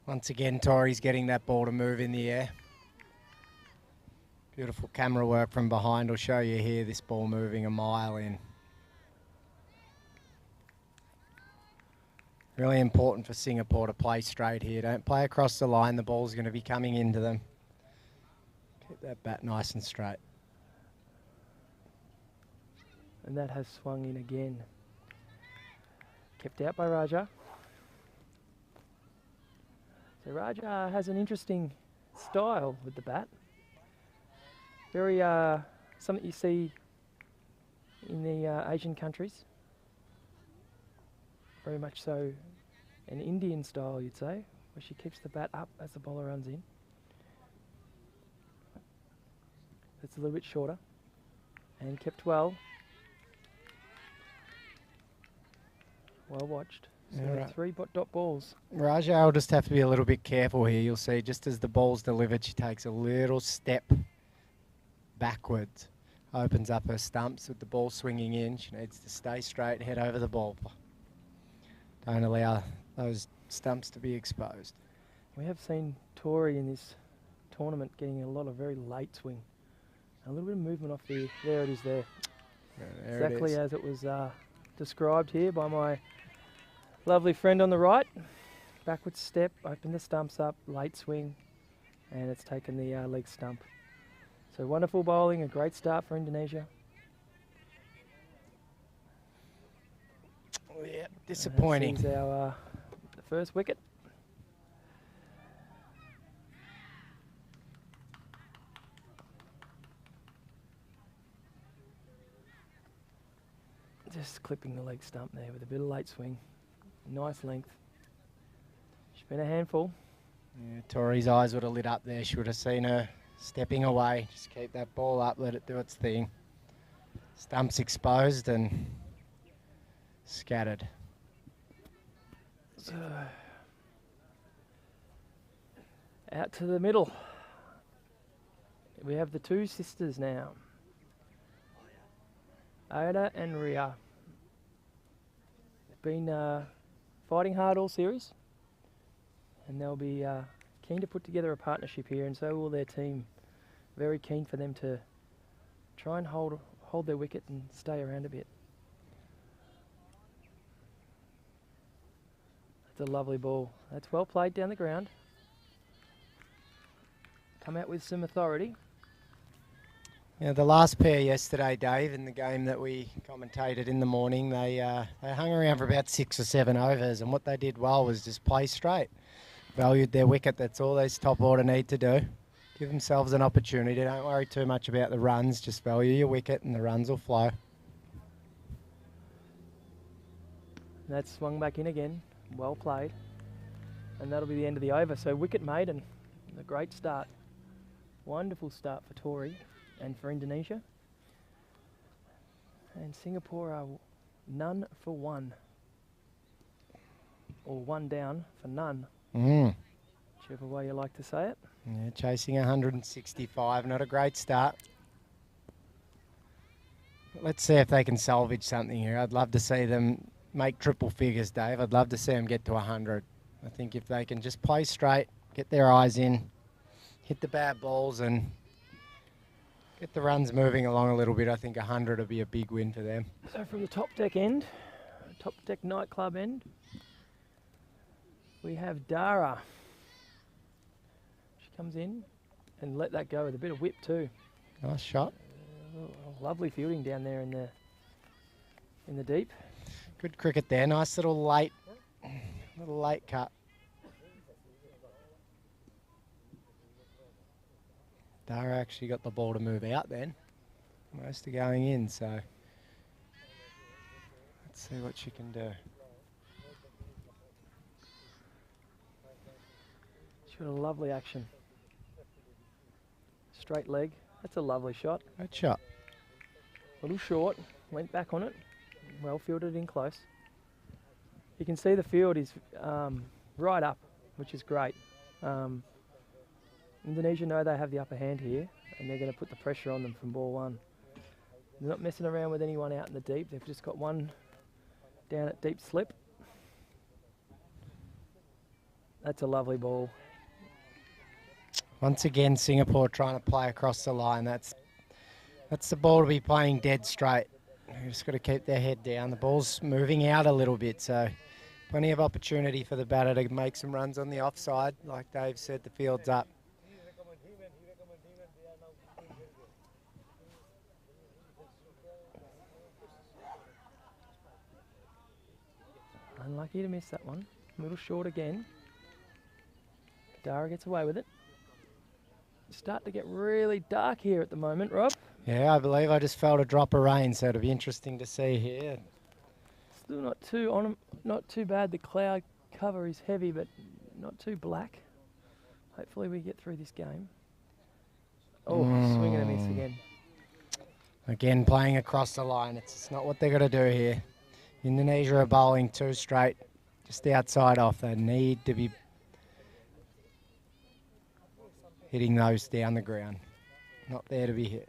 Once again, Tori's getting that ball to move in the air. Beautiful camera work from behind will show you here this ball moving a mile in. Really important for Singapore to play straight here. Don't play across the line. The ball's going to be coming into them. Keep that bat nice and straight. And that has swung in again. Kept out by Raja. So Raja has an interesting style with the bat. Very something you see in the Asian countries. Very much so an Indian style, you'd say, where she keeps the bat up as the bowler runs in. It's a little bit shorter and kept well. Well watched. So Yeah, right. 3 dot balls. Raja will just have to be a little bit careful here. You'll see just as the ball's delivered, she takes a little step backwards. Opens up her stumps with the ball swinging in. She needs to stay straight, head over the ball. Don't allow those stumps to be exposed. We have seen Tori in this tournament getting a lot of very late swing. A little bit of movement off the... There it is there. There Exactly it is. as it was described here by my lovely friend on the right. Backwards step, open the stumps up, late swing, and it's taken the leg stump. So wonderful bowling, a great start for Indonesia. Yeah, And that disappointing. sees our the first wicket. Just clipping the leg stump there with a bit of late swing. Nice length. She's been a handful. Yeah, Tori's eyes would have lit up there. She would have seen her stepping away. Just keep that ball up, let it do its thing. Stumps exposed and scattered. So, out to the middle. We have the 2 sisters now. Ada and Ria. They've been fighting hard all series, and they'll be keen to put together a partnership here, and so will their team. Very keen for them to try and hold their wicket and stay around a bit. That's a lovely ball. That's well played down the ground. Come out with some authority. Yeah, the last pair yesterday, Dave, in the game that we commentated in the morning, they hung around for about 6 or 7 overs, and what they did well was just play straight. Valued their wicket. That's all those top order need to do. Give themselves an opportunity. Don't worry too much about the runs. Just value your wicket, and the runs will flow. That's swung back in again. Well played. And that'll be the end of the over. So wicket maiden. A great start. Wonderful start for Tori and for Indonesia. And Singapore are none for 1. Or 1 down for none. whichever way you like to say it. Yeah, chasing 165, not a great start. Let's see if they can salvage something here. I'd love to see them make triple figures, Dave. I'd love to see them get to 100. I think if they can just play straight, get their eyes in, hit the bad balls and get the runs moving along a little bit, I think 100 will be a big win for them. So from the top deck end, top deck nightclub end, we have Dara. She comes in and let that go with a bit of whip too. Nice shot. Lovely fielding down there in the deep. Good cricket there. Nice little late cut. Dara actually got the ball to move out then. Most are going in, so let's see what she can do. She got a lovely action. Straight leg. That's a lovely shot. Good shot. A little short. Went back on it. Well fielded in close. You can see the field is right up, which is great. Indonesia know they have the upper hand here, and they're going to put the pressure on them from ball one. They're not messing around with anyone out in the deep. They've just got one down at deep slip. That's a lovely ball. Once again, Singapore trying to play across the line. That's the ball to be playing dead straight. They've just got to keep their head down. The ball's moving out a little bit, so plenty of opportunity for the batter to make some runs on the offside. Like Dave said, the field's up. Unlucky to miss that one. A little short again. Dara gets away with it. It's starting to get really dark here at the moment, Rob. Yeah, I believe I just felt a drop of rain, so it'll be interesting to see here. Still not too bad. The cloud cover is heavy, but not too black. Hopefully we get through this game. Oh, swing and a miss again. Again, playing across the line. It's not what they're going to do here. Indonesia are bowling two straight, just outside off. They need to be hitting those down the ground. Not there to be hit.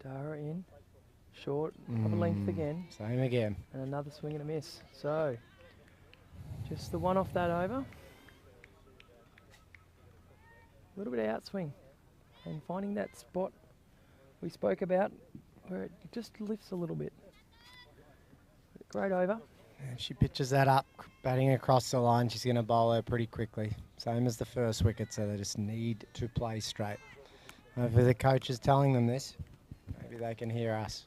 Dara in, short, of a length again. Same again. And another swing and a miss. So, just the one off that over. A little bit of outswing. And finding that spot we spoke about where it just lifts a little bit. Great over. If she pitches that up, batting across the line, she's going to bowl her pretty quickly. Same as the first wicket, so they just need to play straight. Hopefully the coach is telling them this. Maybe they can hear us.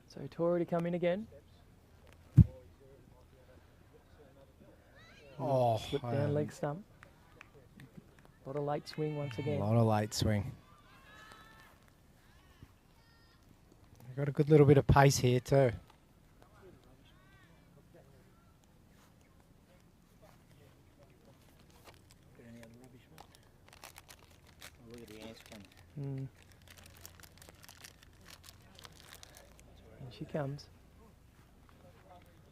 So Tori to come in again. Oh, Slip down leg stump. A lot of late swing once a again. lot of late swing. They've got a good little bit of pace here too. And she comes.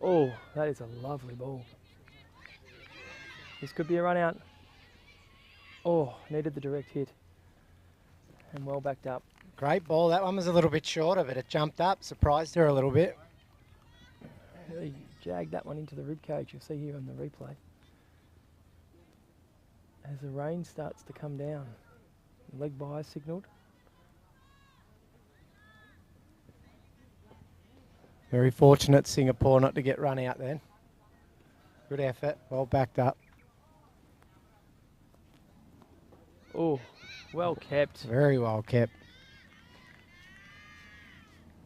Oh, that is a lovely ball. This could be a run out. Oh, needed the direct hit. And well backed up. Great ball. That one was a little bit shorter, but it jumped up, surprised her a little bit. Really jagged that one into the rib cage. You'll see here on the replay. As the rain starts to come down. Leg by signalled. Very fortunate Singapore not to get run out then. Good effort, well backed up. Oh, well kept. Very well kept.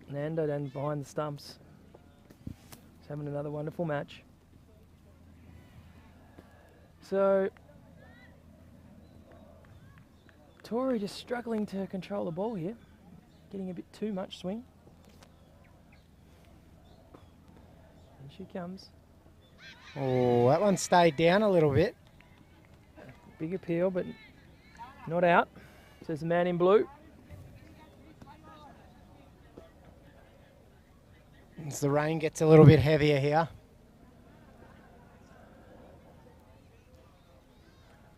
Nando down behind the stumps. He's having another wonderful match. So, Tori just struggling to control the ball here. Getting a bit too much swing. And she comes. Oh, that one stayed down a little bit. Big appeal, but not out, says the man in blue. As the rain gets a little bit heavier here.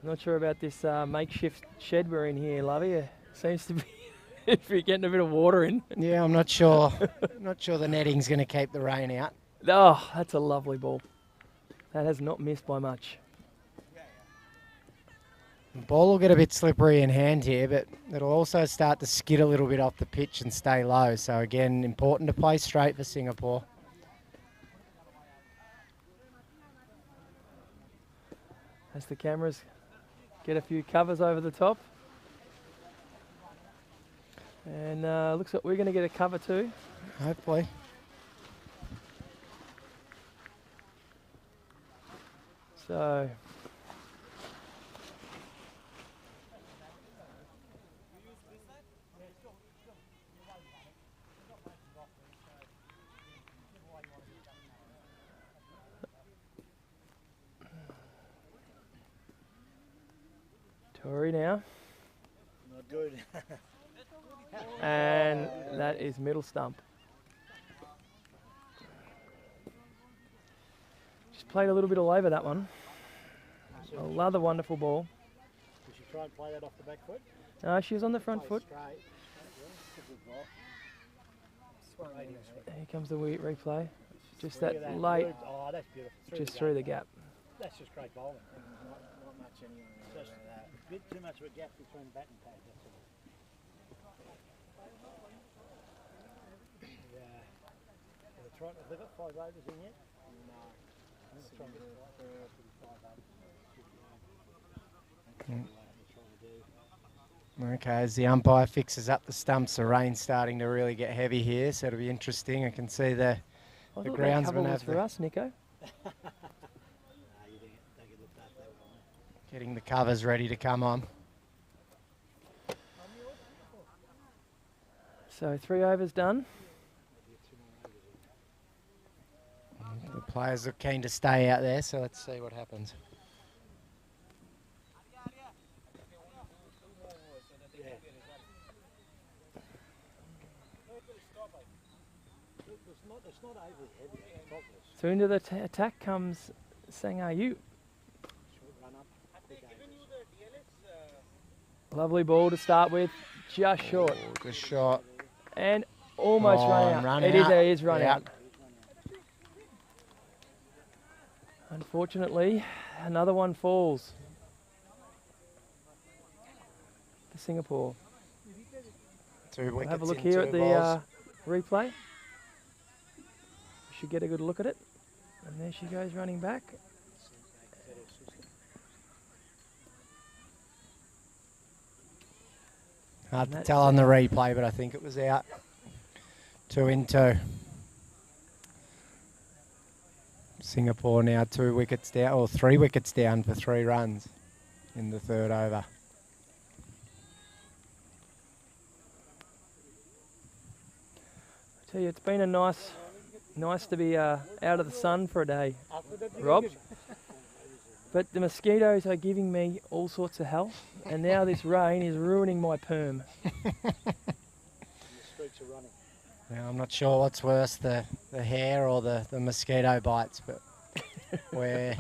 Not sure about this makeshift shed we're in here, Lovey. It seems to be if you're getting a bit of water in. Yeah, I'm not sure. Not sure the netting's going to keep the rain out. Oh, that's a lovely ball. That has not missed by much. The ball will get a bit slippery in hand here, but it'll also start to skid a little bit off the pitch and stay low. So again, important to play straight for Singapore. As the cameras get a few covers over the top. And looks like we're going to get a cover too. Hopefully. So Tory now. Not good. And that is middle stump. Just played a little bit all over that one. Another wonderful ball. Did she try and play that off the back foot? No, she was on the front foot. Straight. Here comes the replay. Just Look that at late, Oh, that's beautiful. just through the gap. That's just great bowling. Not much anyway. Just a bit too much of a gap between bat and pad. That's all. Yeah. They're trying to live it 5 overs in yet? No. They're trying to get Okay, as the umpire fixes up the stumps, the rain's starting to really get heavy here, so it'll be interesting. I can see the I thought that groundsman cover was have for the, us, Nico. getting the covers ready to come on. So 3 overs done. The players are keen to stay out there, so let's see what happens. So into the attack comes Sangayu. Lovely ball to start with, just short. Good shot. And almost run out. Run It is run Yeah. out. Unfortunately, another one falls for Singapore. 2 We'll wickets have a look in here 2 at the balls. replay. We should get a good look at it. And there she goes running back. Hard to that's tell on the replay, but I think it was out. 2 in 2. Singapore now 2 wickets down, or 3 wickets down for 3 runs in the 3rd over. I tell you, it's been a nice to be out of the sun for a day, Rob. But the mosquitoes are giving me all sorts of hell, and now this rain is ruining my perm. Now, I'm not sure what's worse, the hair or the mosquito bites, but we're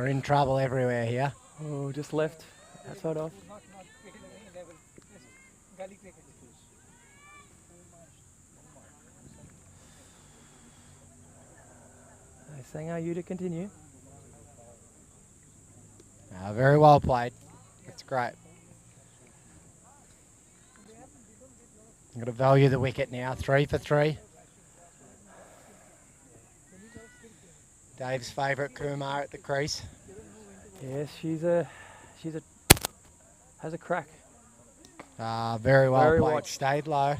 in trouble everywhere here. Oh, just left outside off. Saying, are you to continue? Very well played. That's great. I'm going to value the wicket now. 3 for 3. Dave's favourite Kumar at the crease. Yes, has a crack. Very well Very played. watched. Stayed low.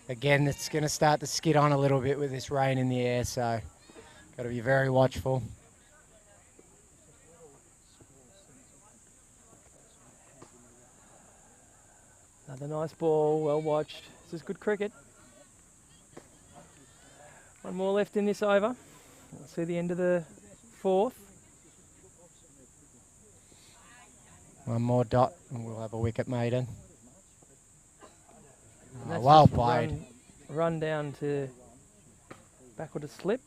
Again, it's going to start to skid on a little bit with this rain in the air, so got to be very watchful. Another nice ball, well watched. This is good cricket. One more left in this over. We'll see the end of the 4th. One more dot and we'll have a wicket maiden. And that's Well just played. Run down to backward to slip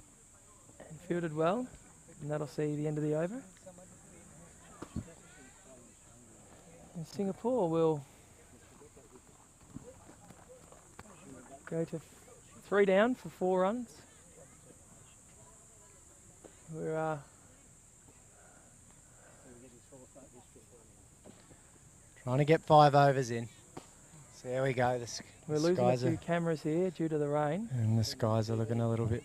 and fielded well. And that'll see the end of the over. And Singapore will go to 3 down for 4 runs. We're Trying to get 5 overs in. So there we go. we're losing a few cameras here due to the rain. And the skies are looking a little bit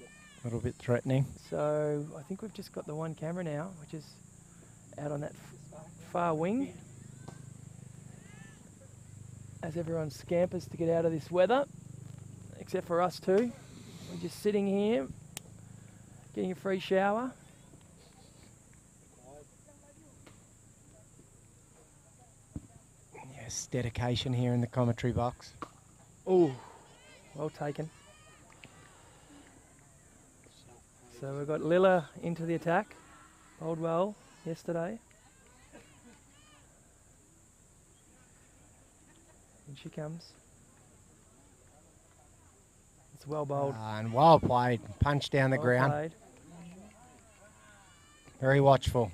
threatening. So I think we've just got the one camera now, which is out on that far wing. As everyone scampers to get out of this weather, except for us two. We're just sitting here, getting a free shower. Yes, dedication here in the commentary box. Oh, well taken. So we've got Lilla into the attack. Bowled well yesterday. And she comes. It's well bowled. And well played. Punch down the Well ground. played. Very watchful.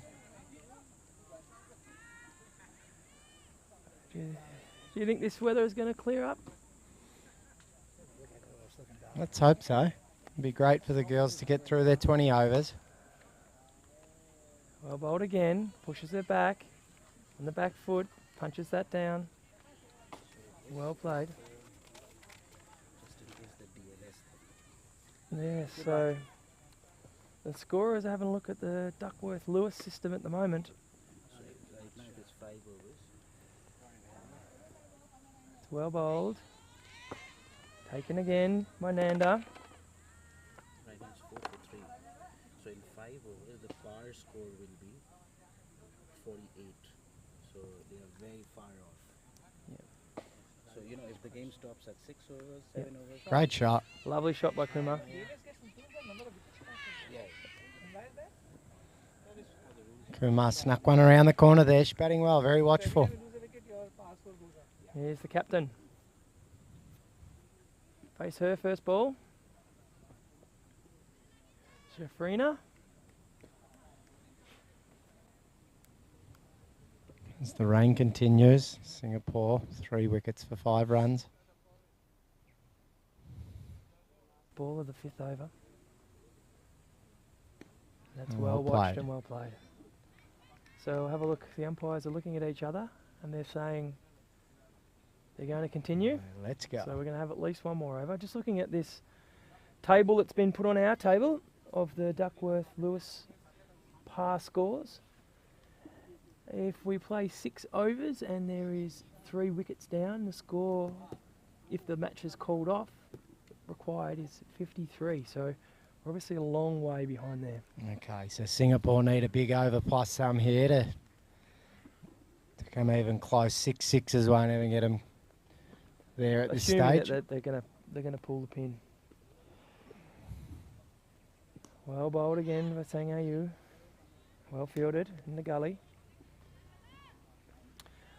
Do you think this weather is going to clear up? Let's hope so. It'd be great for the girls to get through their 20 overs. Well bowled again. Pushes it back. On the back foot. Punches that down. Well played. Yeah, so the scorers are having a look at the Duckworth-Lewis system at the moment. It's well bowled. Taken again by Nanda. Right now it's 4 for 3. So in 5 overs, the par score will be 48. So they are very far off. Yeah. So, you know, if the game stops at 6 overs, 7 overs. Great shot. Lovely shot by Kumar. Kumar snuck one around the corner there. She's batting well. Very watchful. Here's the captain. Face her first ball. Shafrina. As the rain continues, Singapore 3 wickets for 5 runs. Ball of the 5th over. That's And well well watched played. and well played. So have a look. The umpires are looking at each other and they're saying they're going to continue. Let's go. So we're going to have at least one more over. Just looking at this table that's been put on our table of the Duckworth-Lewis par scores. If we play 6 overs and there is 3 wickets down, the score, if the match is called off, required is 53. So we're obviously a long way behind there. Okay, so Singapore need a big over plus some here to come even close. 6 sixes won't even get them there at this Assuming stage. that they're gonna pull the pin. Well bowled again by Sangayu. Well fielded in the gully.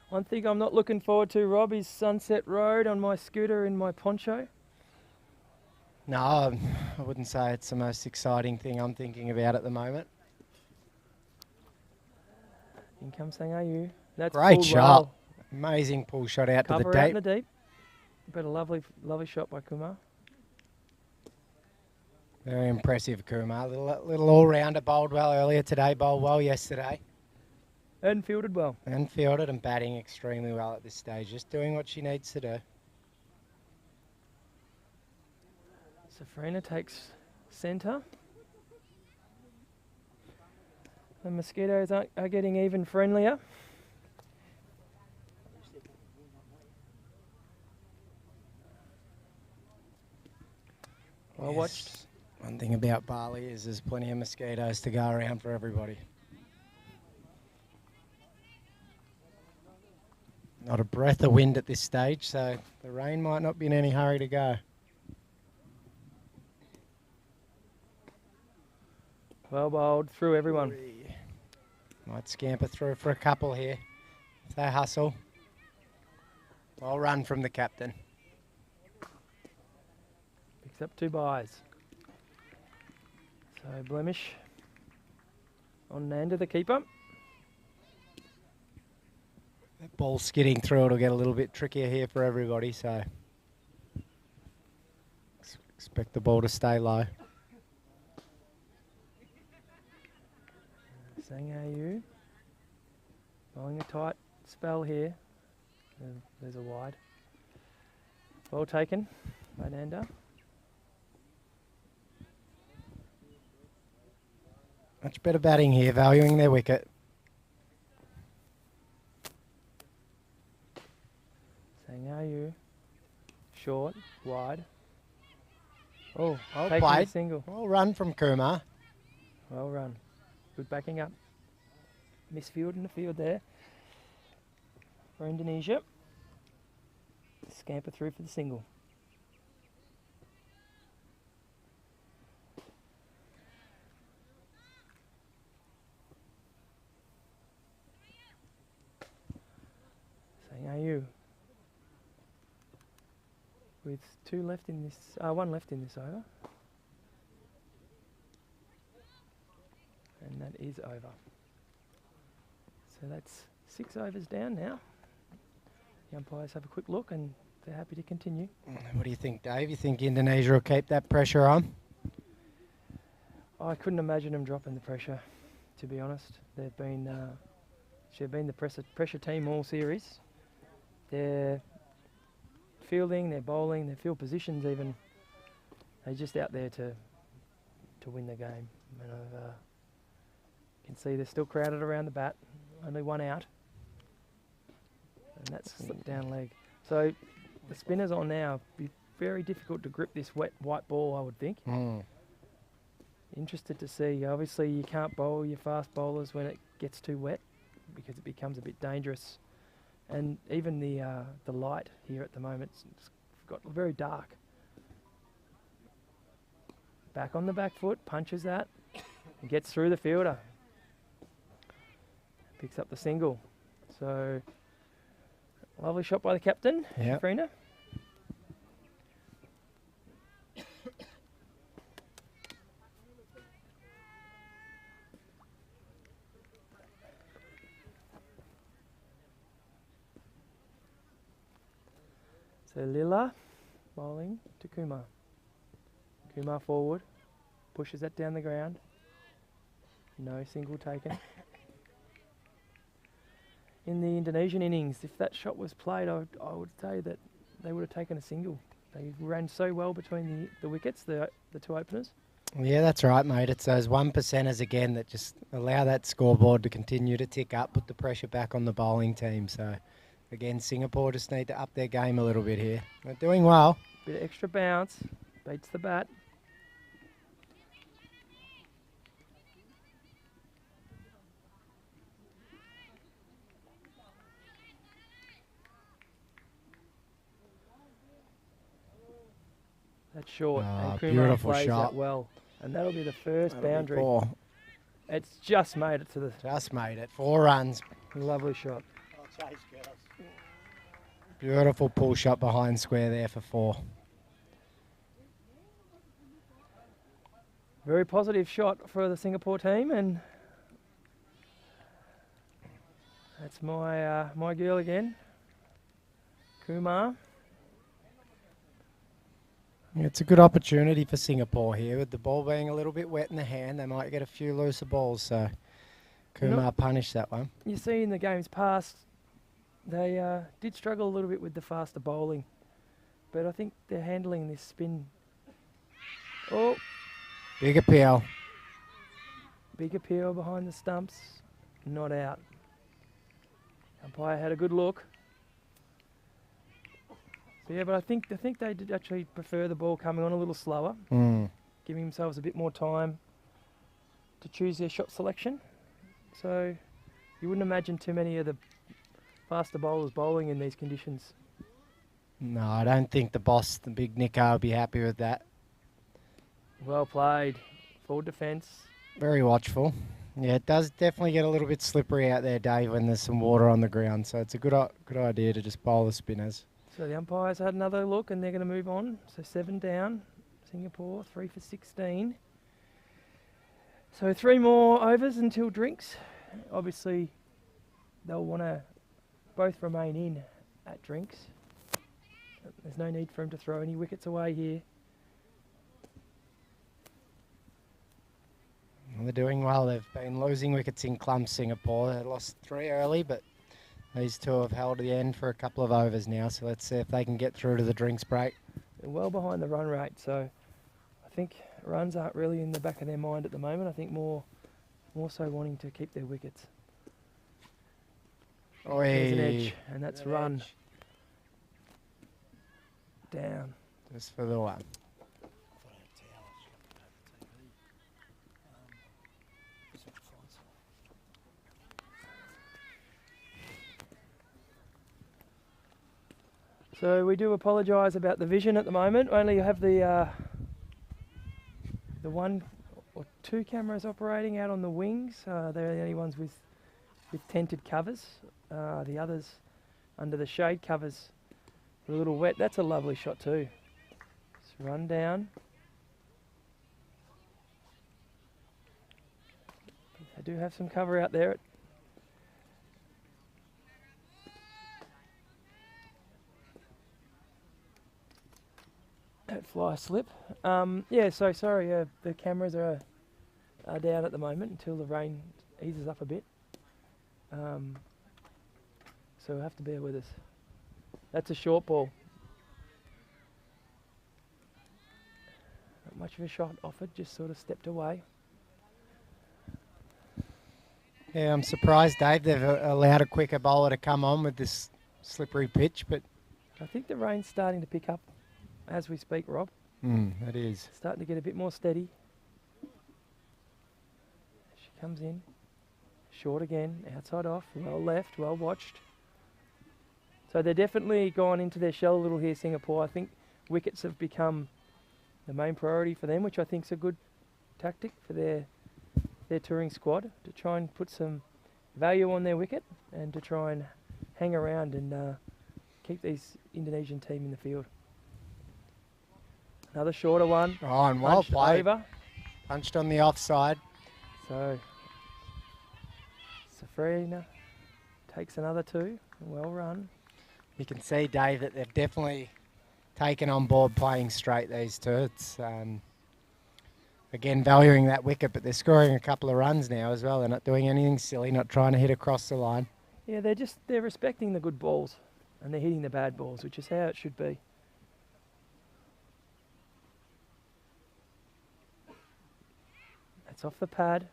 One thing I'm not looking forward to, Rob, is Sunset Road on my scooter in my poncho. No, I wouldn't say it's the most exciting thing I'm thinking about at the moment. In comes Sangayu. That's Great pulled shot. well. Amazing pull shot out Cover to the out deep. in the deep. But a lovely shot by Kumar. Very impressive, Kumar. Little all-rounder, bowled well earlier today, bowled well yesterday. And fielded well. And fielded and batting extremely well at this stage. Just doing what she needs to do. Safrina takes centre. The mosquitoes are getting even friendlier. Well watched. Yes. One thing about Bali is there's plenty of mosquitoes to go around for everybody. Not a breath of wind at this stage, so the rain might not be in any hurry to go. Well bowled through everyone. Might scamper through for a couple here. They hustle. Well run from the captain. Picks up 2 byes. So blemish on the end of the keeper. That ball skidding through, it'll get a little bit trickier here for everybody, so expect the ball to stay low. Sang AU. Bowling a tight spell here. There's a wide. Ball taken by Nanda. Much better batting here, valuing their wicket. Sang AU. Short, wide. Oh, Well taking played. a single. Well run from Kumar. Well run. Good backing up. Misfield in the field there for Indonesia. Scamper through for the single. Saying AU. With 2 left in this, 1 left in this over. And that is over. So that's 6 overs down now. The umpires have a quick look and they're happy to continue. What do you think, Dave? You think Indonesia will keep that pressure on? I couldn't imagine them dropping the pressure, to be honest. They've been the pressure team all series. They're fielding, they're bowling, their field positions even. They're just out there to win the game. And you can see they're still crowded around the bat. Only 1 out. And that's slipped down leg. So the spinner's on now. Be very difficult to grip this wet white ball, I would think. Interested to see. Obviously, you can't bowl your fast bowlers when it gets too wet because it becomes a bit dangerous. And even the light here at the moment it's got very dark. Back on the back foot, punches that, and gets through the fielder. Picks up the single. So, lovely shot by the captain, Yep. Frina. So Lila bowling to Kumar. Kumar forward, pushes that down the ground. No single taken. In the Indonesian innings, if that shot was played, I would say that they would have taken a single. They ran so well between the wickets, the 2 openers. Yeah, that's right, mate. It's those 1%ers again that just allow that scoreboard to continue to tick up, put the pressure back on the bowling team. So, again, Singapore just need to up their game a little bit here. They're doing well. Bit of extra bounce, beats the bat. That's short, and Kumar beautiful plays shot. that well. And that'll be the first That'll be boundary. 4. It's just made it to the Just made it. 4 runs. lovely shot. Oh, chase, girls. Beautiful pull shot behind square there for 4. Very positive shot for the Singapore team, and that's my girl again, Kumar. It's a good opportunity for Singapore here. With the ball being a little bit wet in the hand, they might get a few looser balls. So Kumar punished that one. You see in the games past, they did struggle a little bit with the faster bowling, but I think they're handling this spin. Oh, Big appeal. big appeal behind the stumps, not out. Umpire had a good look. So yeah, but I think they did actually prefer the ball coming on a little slower, giving themselves a bit more time to choose their shot selection. So you wouldn't imagine too many of the faster bowlers bowling in these conditions. No, I don't think the boss, the big Nico, will be happy with that. Well played. Forward defence. Very watchful. Yeah, it does definitely get a little bit slippery out there, Dave, when there's some water on the ground. So it's a good idea to just bowl the spinners. So the umpires had another look and they're going to move on. So 7 down, Singapore, 3 for 16. So 3 more overs until drinks. Obviously, they'll want to both remain in at drinks. There's no need for him to throw any wickets away here. Well, they're doing well. They've been losing wickets in clumps, Singapore. They lost 3 early, but these 2 have held the end for a couple of overs now. So let's see if they can get through to the drinks break. They're well behind the run rate, so I think runs aren't really in the back of their mind at the moment. I think more so wanting to keep their wickets. There's an edge, and that's run down. Just for the one. So we do apologise about the vision at the moment. Only have the 1 or 2 cameras operating out on the wings. They're the only ones with tented covers. The others under the shade covers are a little wet. That's a lovely shot too. Just run down. They do have some cover out there. That fly slip. Yeah, so sorry, the cameras are down at the moment until the rain eases up a bit. So you'll have to bear with us. That's a short ball. Not much of a shot offered, just sort of stepped away. Yeah, I'm surprised, Dave, they've allowed a quicker bowler to come on with this slippery pitch, but... I think the rain's starting to pick up as we speak, Rob. It is. Starting to get a bit more steady. She comes in. Short again, outside off, well left, well watched. So they're definitely gone into their shell a little here, Singapore. I think wickets have become the main priority for them, which I think is a good tactic for their touring squad, to try and put some value on their wicket and to try and hang around and keep these Indonesian team in the field. Another shorter one. Oh, and well played. Over. Punched on the offside. So Safrina takes another 2. Well run. You can see, Dave, that they've definitely taken on board playing straight, these 2. It's, again, valuing that wicket, but they're scoring a couple of runs now as well. They're not doing anything silly, not trying to hit across the line. Yeah, they're respecting the good balls and they're hitting the bad balls, which is how it should be. That's off the pad.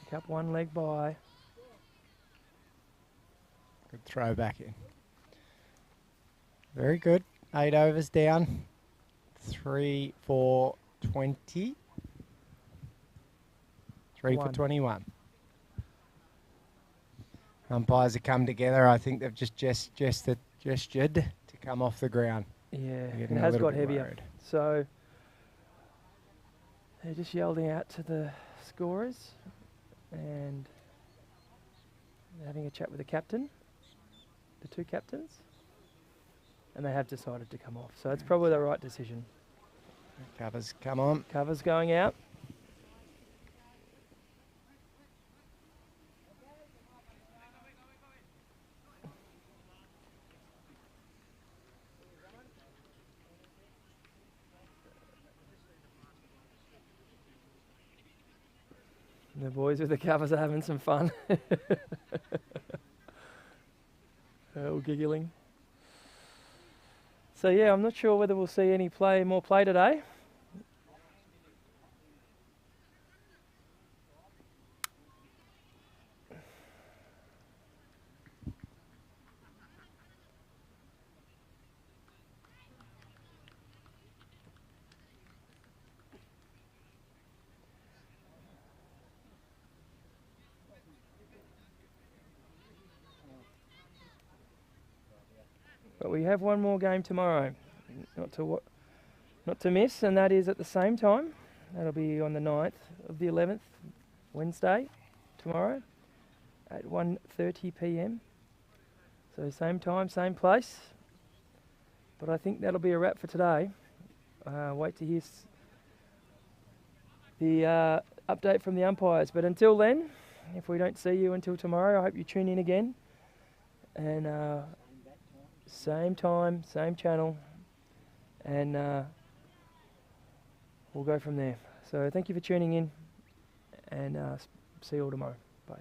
Pick up 1 leg by. Good throw back in. Very good. 8 overs down. 3 for 20. 3 for 21. Umpires have come together. I think they've just gestured to come off the ground. Yeah, it a has little got bit heavier. worried. So they're just yelling out to the scorers and they're having a chat with the captain, the 2 captains, and they have decided to come off. So it's probably the right decision. Covers come on. Covers going out. The boys with the covers are having some fun. They're all giggling. So yeah, I'm not sure whether we'll see any more play today. But we have one more game tomorrow, not to miss, and that is at the same time. That'll be on the 9th of the 11th, Wednesday, tomorrow, at 1:30 p.m. So same time, same place. But I think that'll be a wrap for today. Wait to hear the update from the umpires. But until then, if we don't see you until tomorrow, I hope you tune in again. And same time, same channel. And we'll go from there. So thank you for tuning in. And see you all tomorrow. Bye.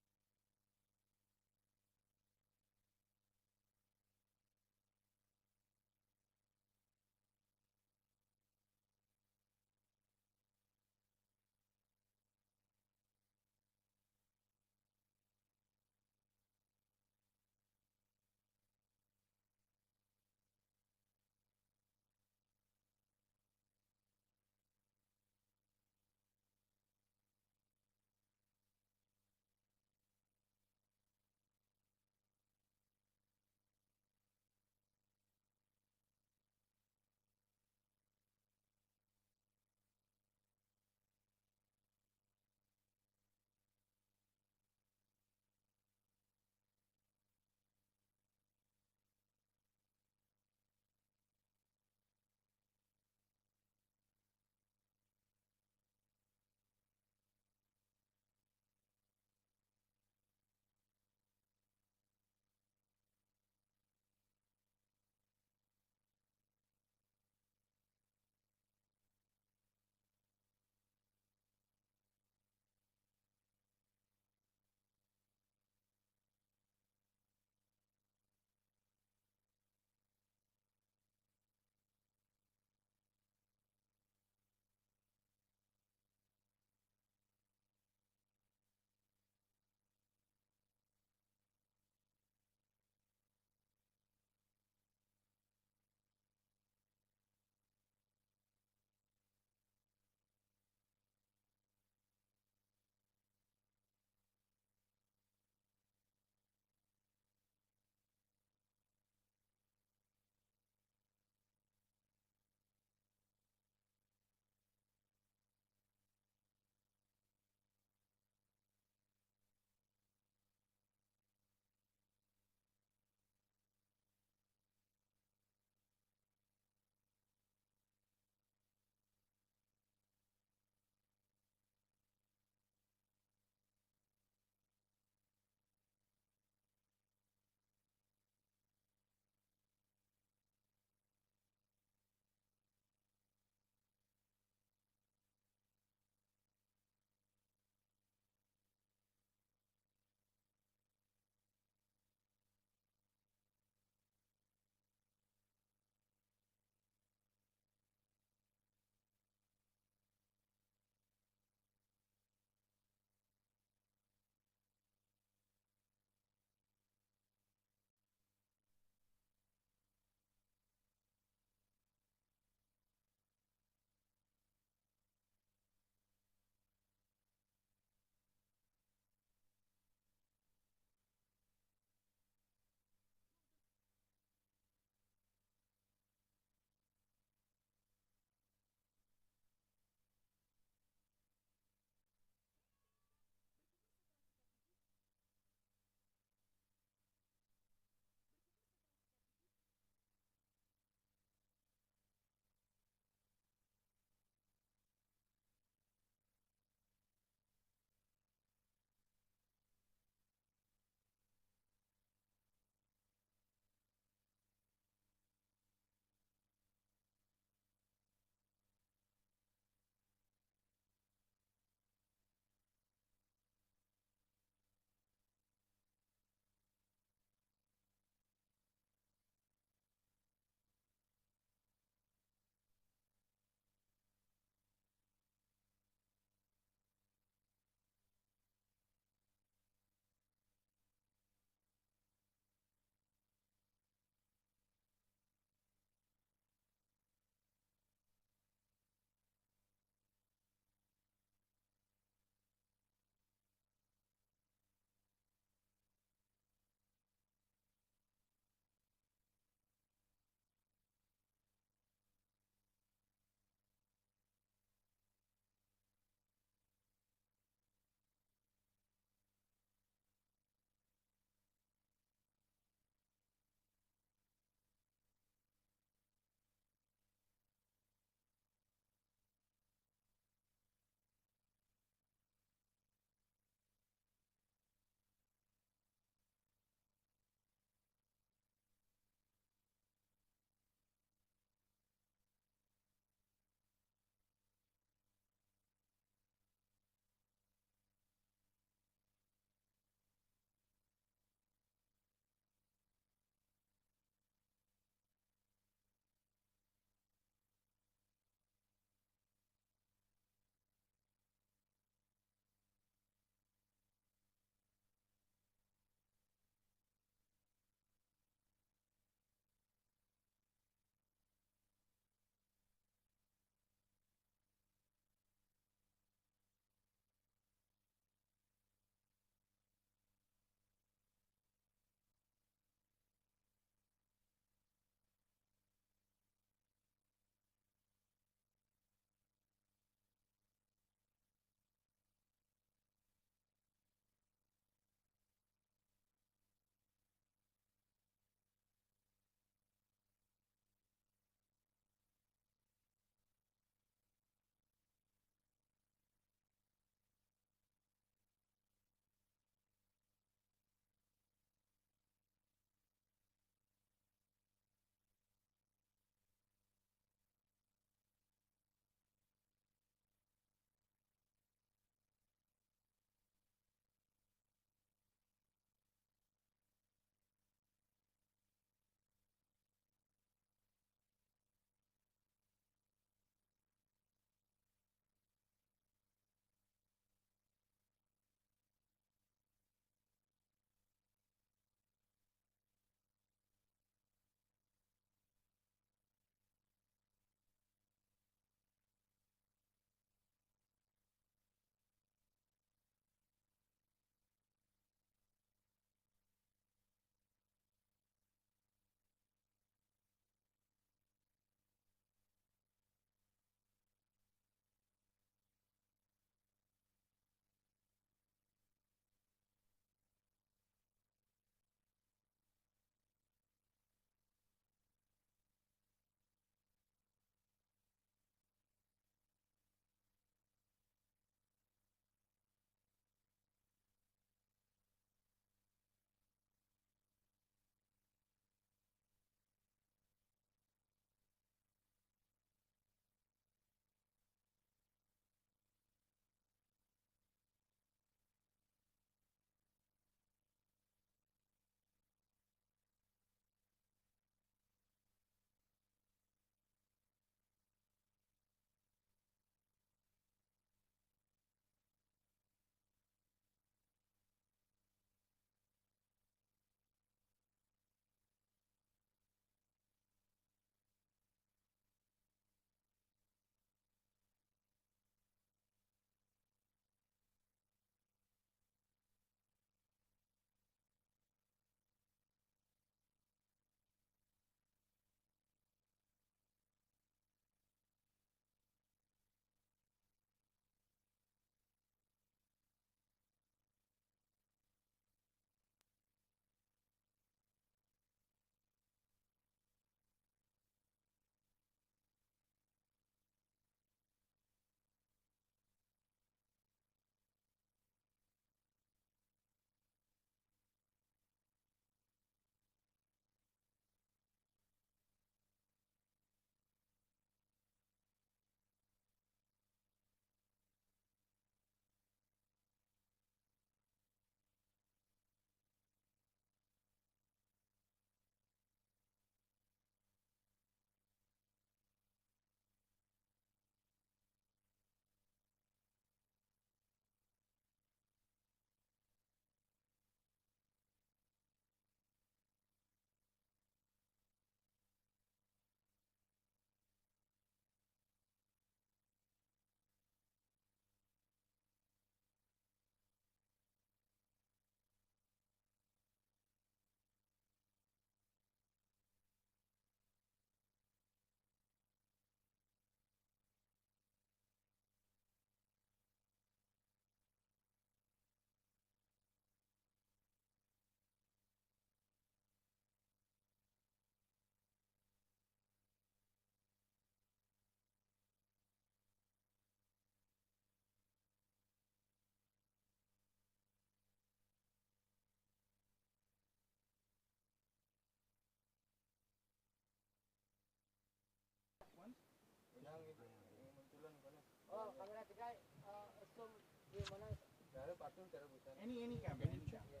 Any camera, any camera.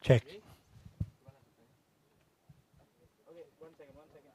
Check. Okay, 1 second.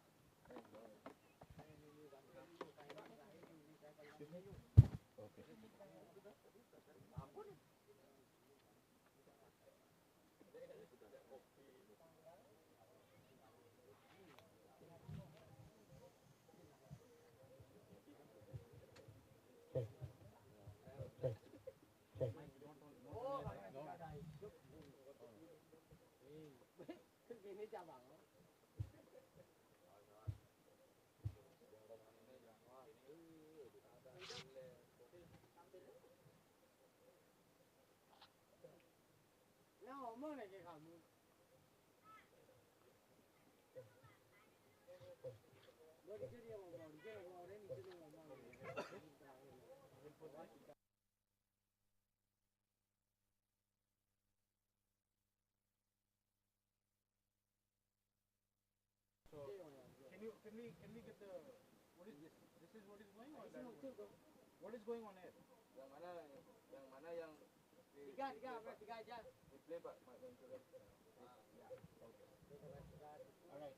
Can we get the what is this? This is what is going on. What is going on here? Alright.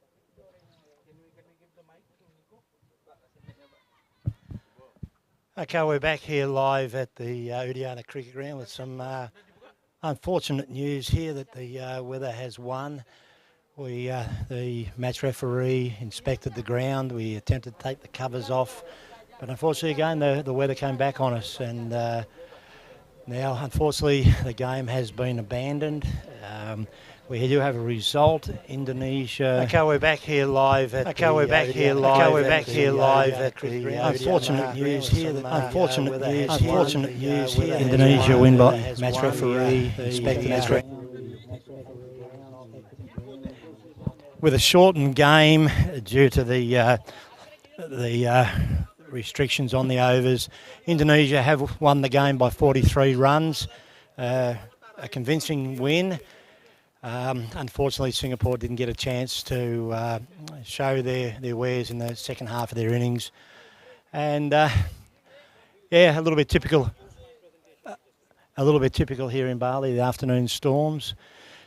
Can we give the mic to Nico? Okay, we're back here live at the Udiana Cricket Ground with some unfortunate news here that the weather has won. The match referee inspected the ground. We attempted to take the covers off, but unfortunately again the weather came back on us, and now unfortunately the game has been abandoned. We do have a result. Indonesia. Okay, we're back here live at. Okay, we're back here live. Okay, we're back here live at the. Unfortunate news here. Unfortunate news here. Indonesia win by match referee inspected match referee. With a shortened game due to the restrictions on the overs, Indonesia have won the game by 43 runs, a convincing win. Unfortunately, Singapore didn't get a chance to show their wares in the second half of their innings, and yeah, a little bit typical here in Bali, the afternoon storms.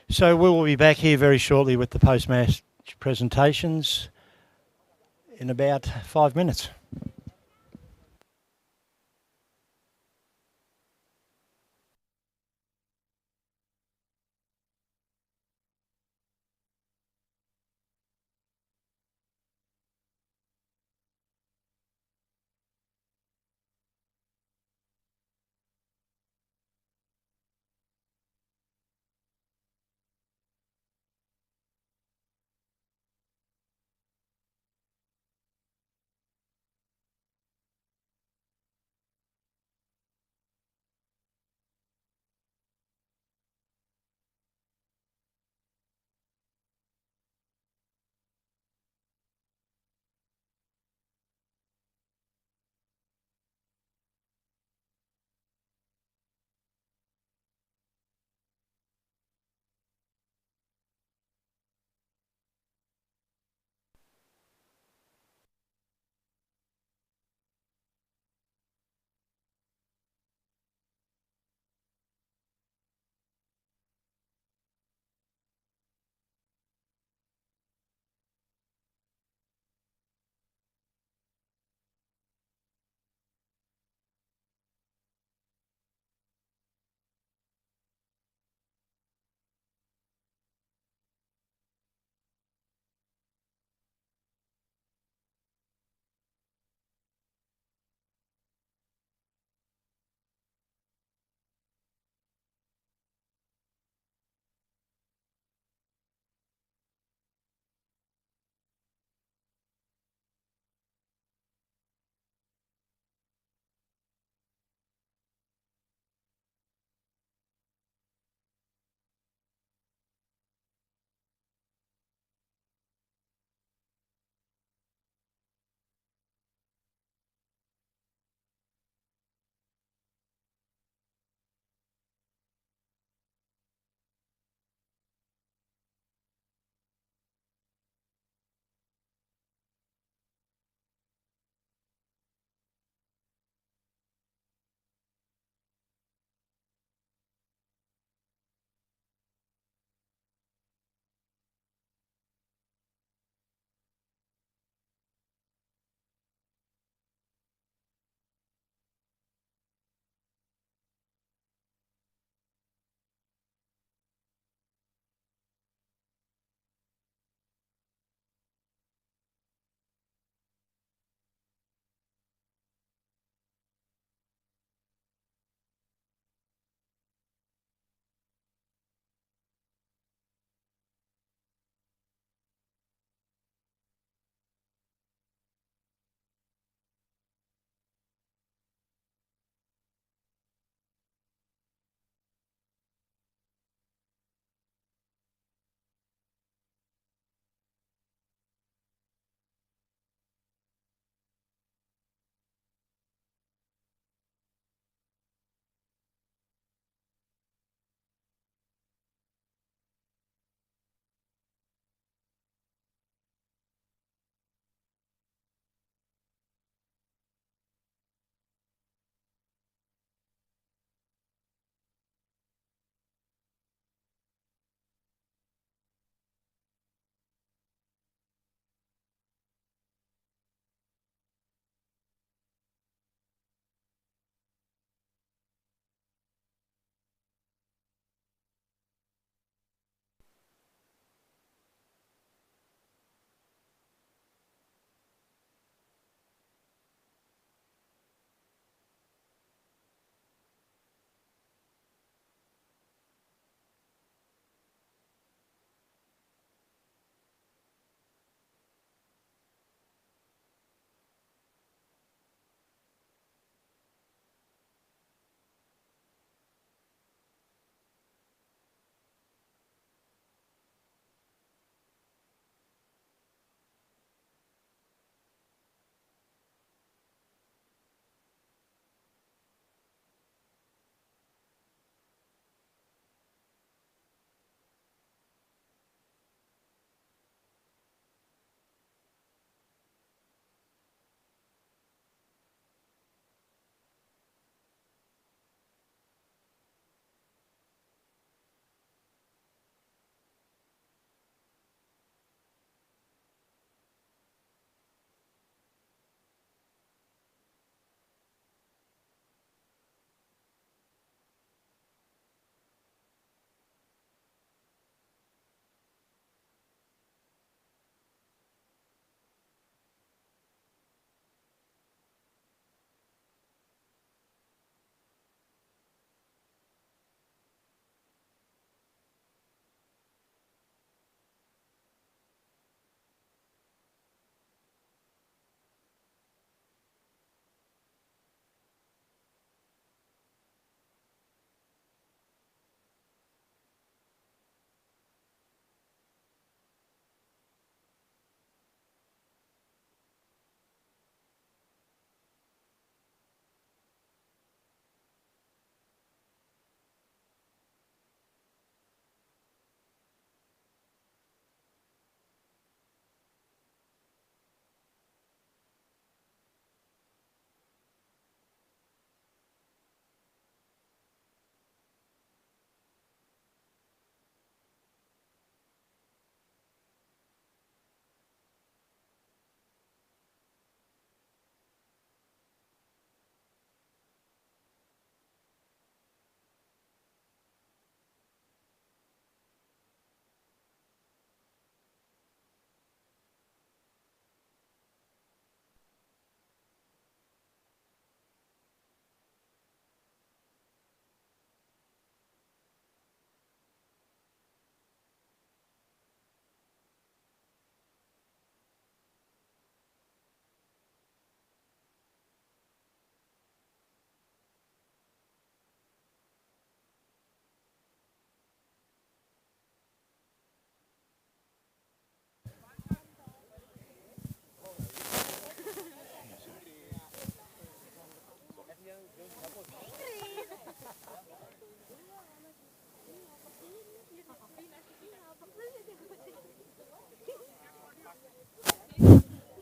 So we will be back here very shortly with the post-match presentations in about 5 minutes.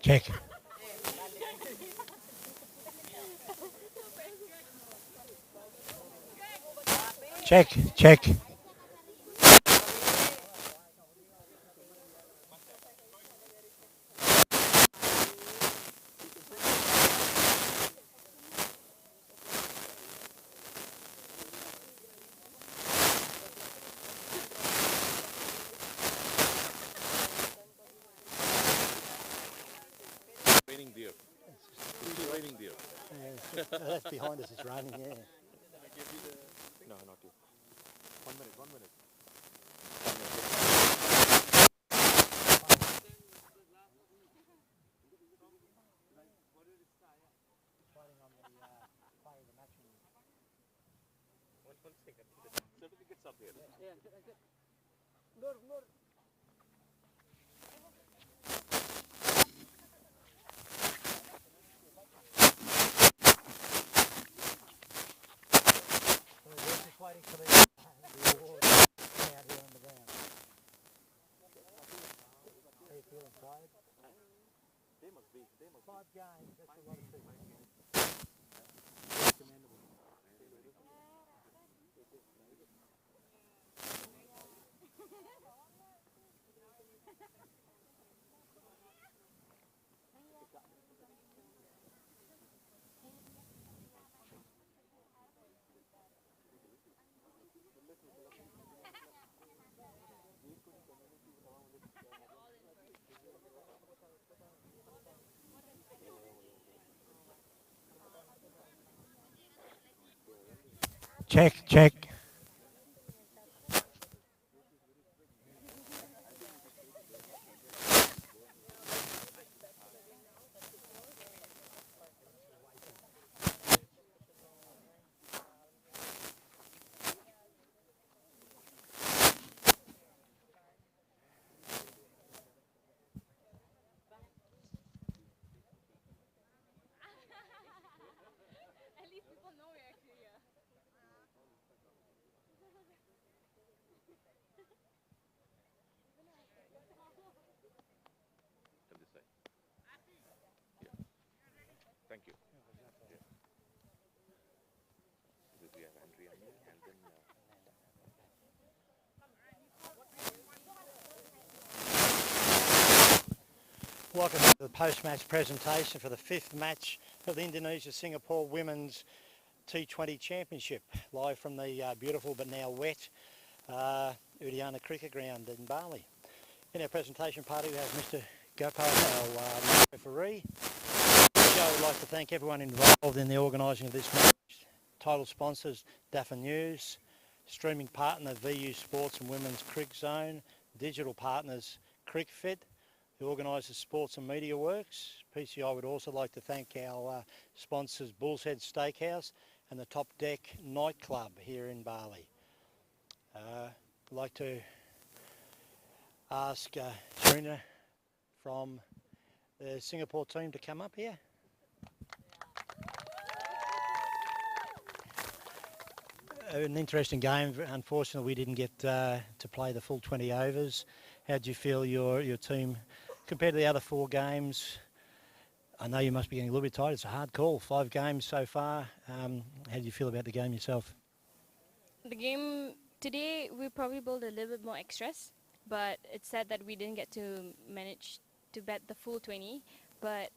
Check. Check, check. Raining deer. It's raining deer. That's behind us, it's raining, yeah. No, not you. 1 minute, 1 minute. One second. Certificates up here. We're just waiting for the award out here on the ground. How you feeling, tired? They must be. 5 games, that's a lot of people. Commendable. Check, check. At least people know we're actually here. Tell this side. Yeah. Thank you. Yeah. This we have Andrea and then Welcome to the post-match presentation for the 5th match of the Indonesia-Singapore Women's T20 Championship, live from the beautiful but now wet Udiana Cricket Ground in Bali. In our presentation party we have Mr. Gopal, our referee. I would like to thank everyone involved in the organising of this match. Title sponsors DAFA News, streaming partner VU Sports and Women's Cricket Zone, digital partners CricFit, the organisers Sports and Media Works. PCI would also like to thank our sponsors Bull's Head Steakhouse and the Top Deck nightclub here in Bali. I'd like to ask Serena from the Singapore team to come up here. An interesting game. Unfortunately, we didn't get to play the full 20 overs. How do you feel your team compared to the other 4 games? I know you must be getting a little bit tired. It's a hard call. 5 games so far. How do you feel about the game yourself? The game today, we probably bowled a little bit more extras, but it's sad that we didn't get to manage to bat the full 20. But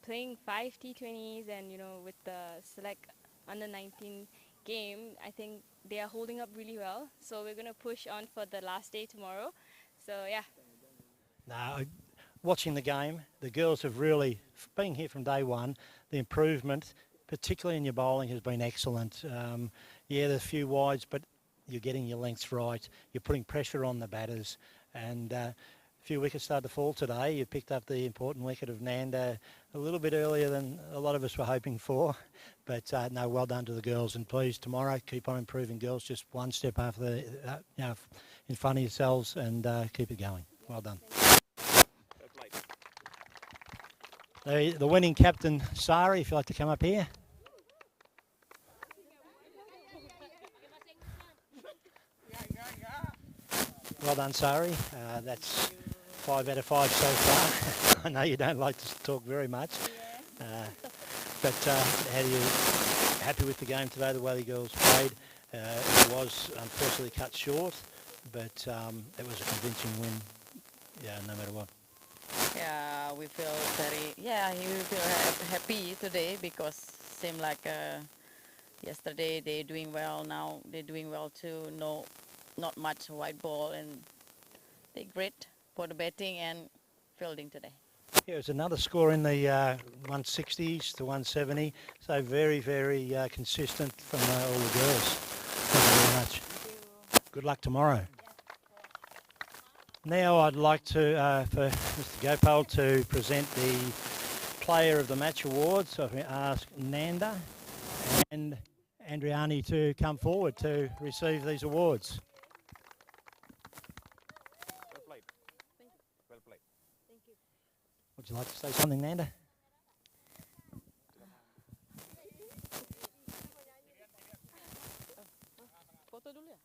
playing 5 T20s and, you know, with the select under 19 game, I think they are holding up really well. So we're going to push on for the last day tomorrow. So, yeah. No, watching the game, the girls have really, being here from day one, the improvement, particularly in your bowling, has been excellent. Yeah, there's a few wides, but you're getting your lengths right. You're putting pressure on the batters. And a few wickets started to fall today. You picked up the important wicket of Nanda a little bit earlier than a lot of us were hoping for. But no, well done to the girls. And please, tomorrow, keep on improving, girls. Just one step after the, you know, in front of yourselves and keep it going. Well done. The winning captain, Sari, if you'd like to come up here. Well done, Sari. That's 5 out of 5 so far. I know you don't like to talk very much. But how do you happy with the game today, the way the girls played? It was unfortunately cut short, but it was a convincing win, no matter what. Yeah, we feel happy today because seem like yesterday they doing well, now they're doing well too. No, not much white ball, and they great for the batting and fielding today. Yeah, it was another score in the 160s to 170, so very, very consistent from all the girls. Thank you very much. Good luck tomorrow. Now I'd like to, for Mr. Gopal to present the Player of the Match Award. So if we ask Nanda and Andriani to come forward to receive these awards. Well played. Well played. Would you like to say something, Nanda? Foto dulu ya.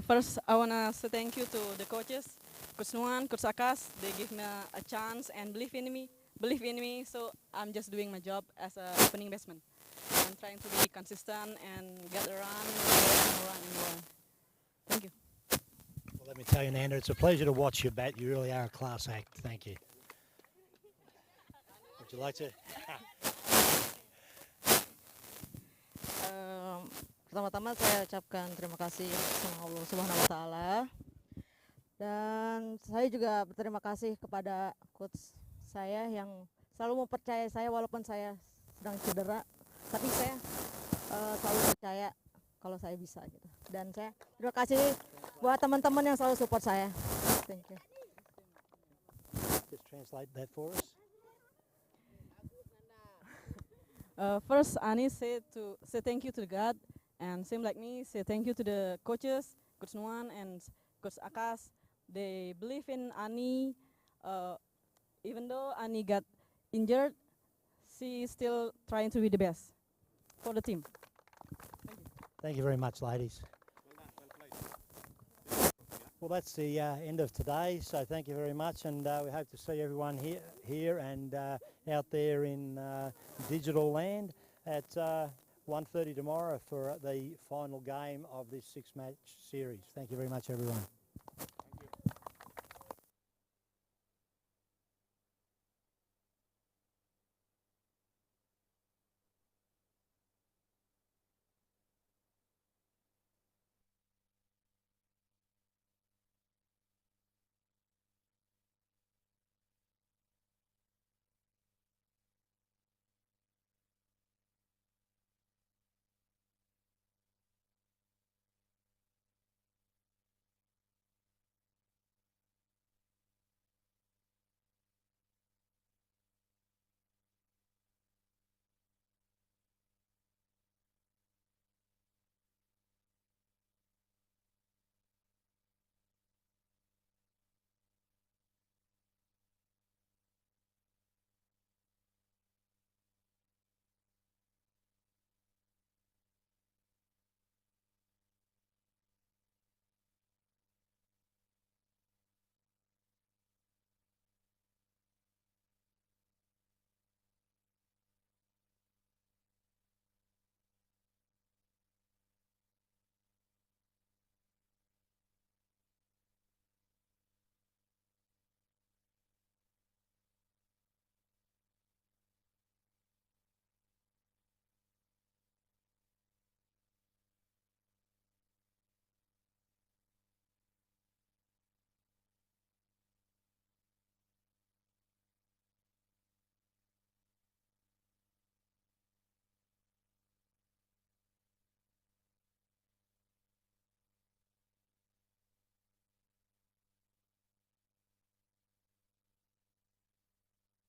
First, I want to say thank you to the coaches, Coach Nuan, Coach Akas. They give me a chance and believe in me. So I'm just doing my job as a opening batsman. I'm trying to be consistent and get a run, and more. Thank you. Well, let me tell you, Nanda, it's a pleasure to watch you bat. You really are a class act. Thank you. Would you like to? Pertama-tama saya ucapkan terima kasih sama Allah Subhanahu wa taala. Dan saya juga berterima kasih kepada coach saya yang selalu mempercayai saya walaupun saya sedang cedera, tapi saya selalu percaya kalau saya bisa gitu. Dan saya terima kasih buat teman-teman yang selalu support saya. Thank you. Just translate that for us. First, Ani say thank you to God, and same like me, say thank you to the coaches, Coach Nuan and Coach Akas. They believe in Ani. Even though Ani got injured, she is still trying to be the best for the team. Thank you very much, ladies. Well, that's the end of today, so thank you very much, and we hope to see everyone here and out there in digital land at 1:30 tomorrow for the final game of this 6-match series. Thank you very much, everyone.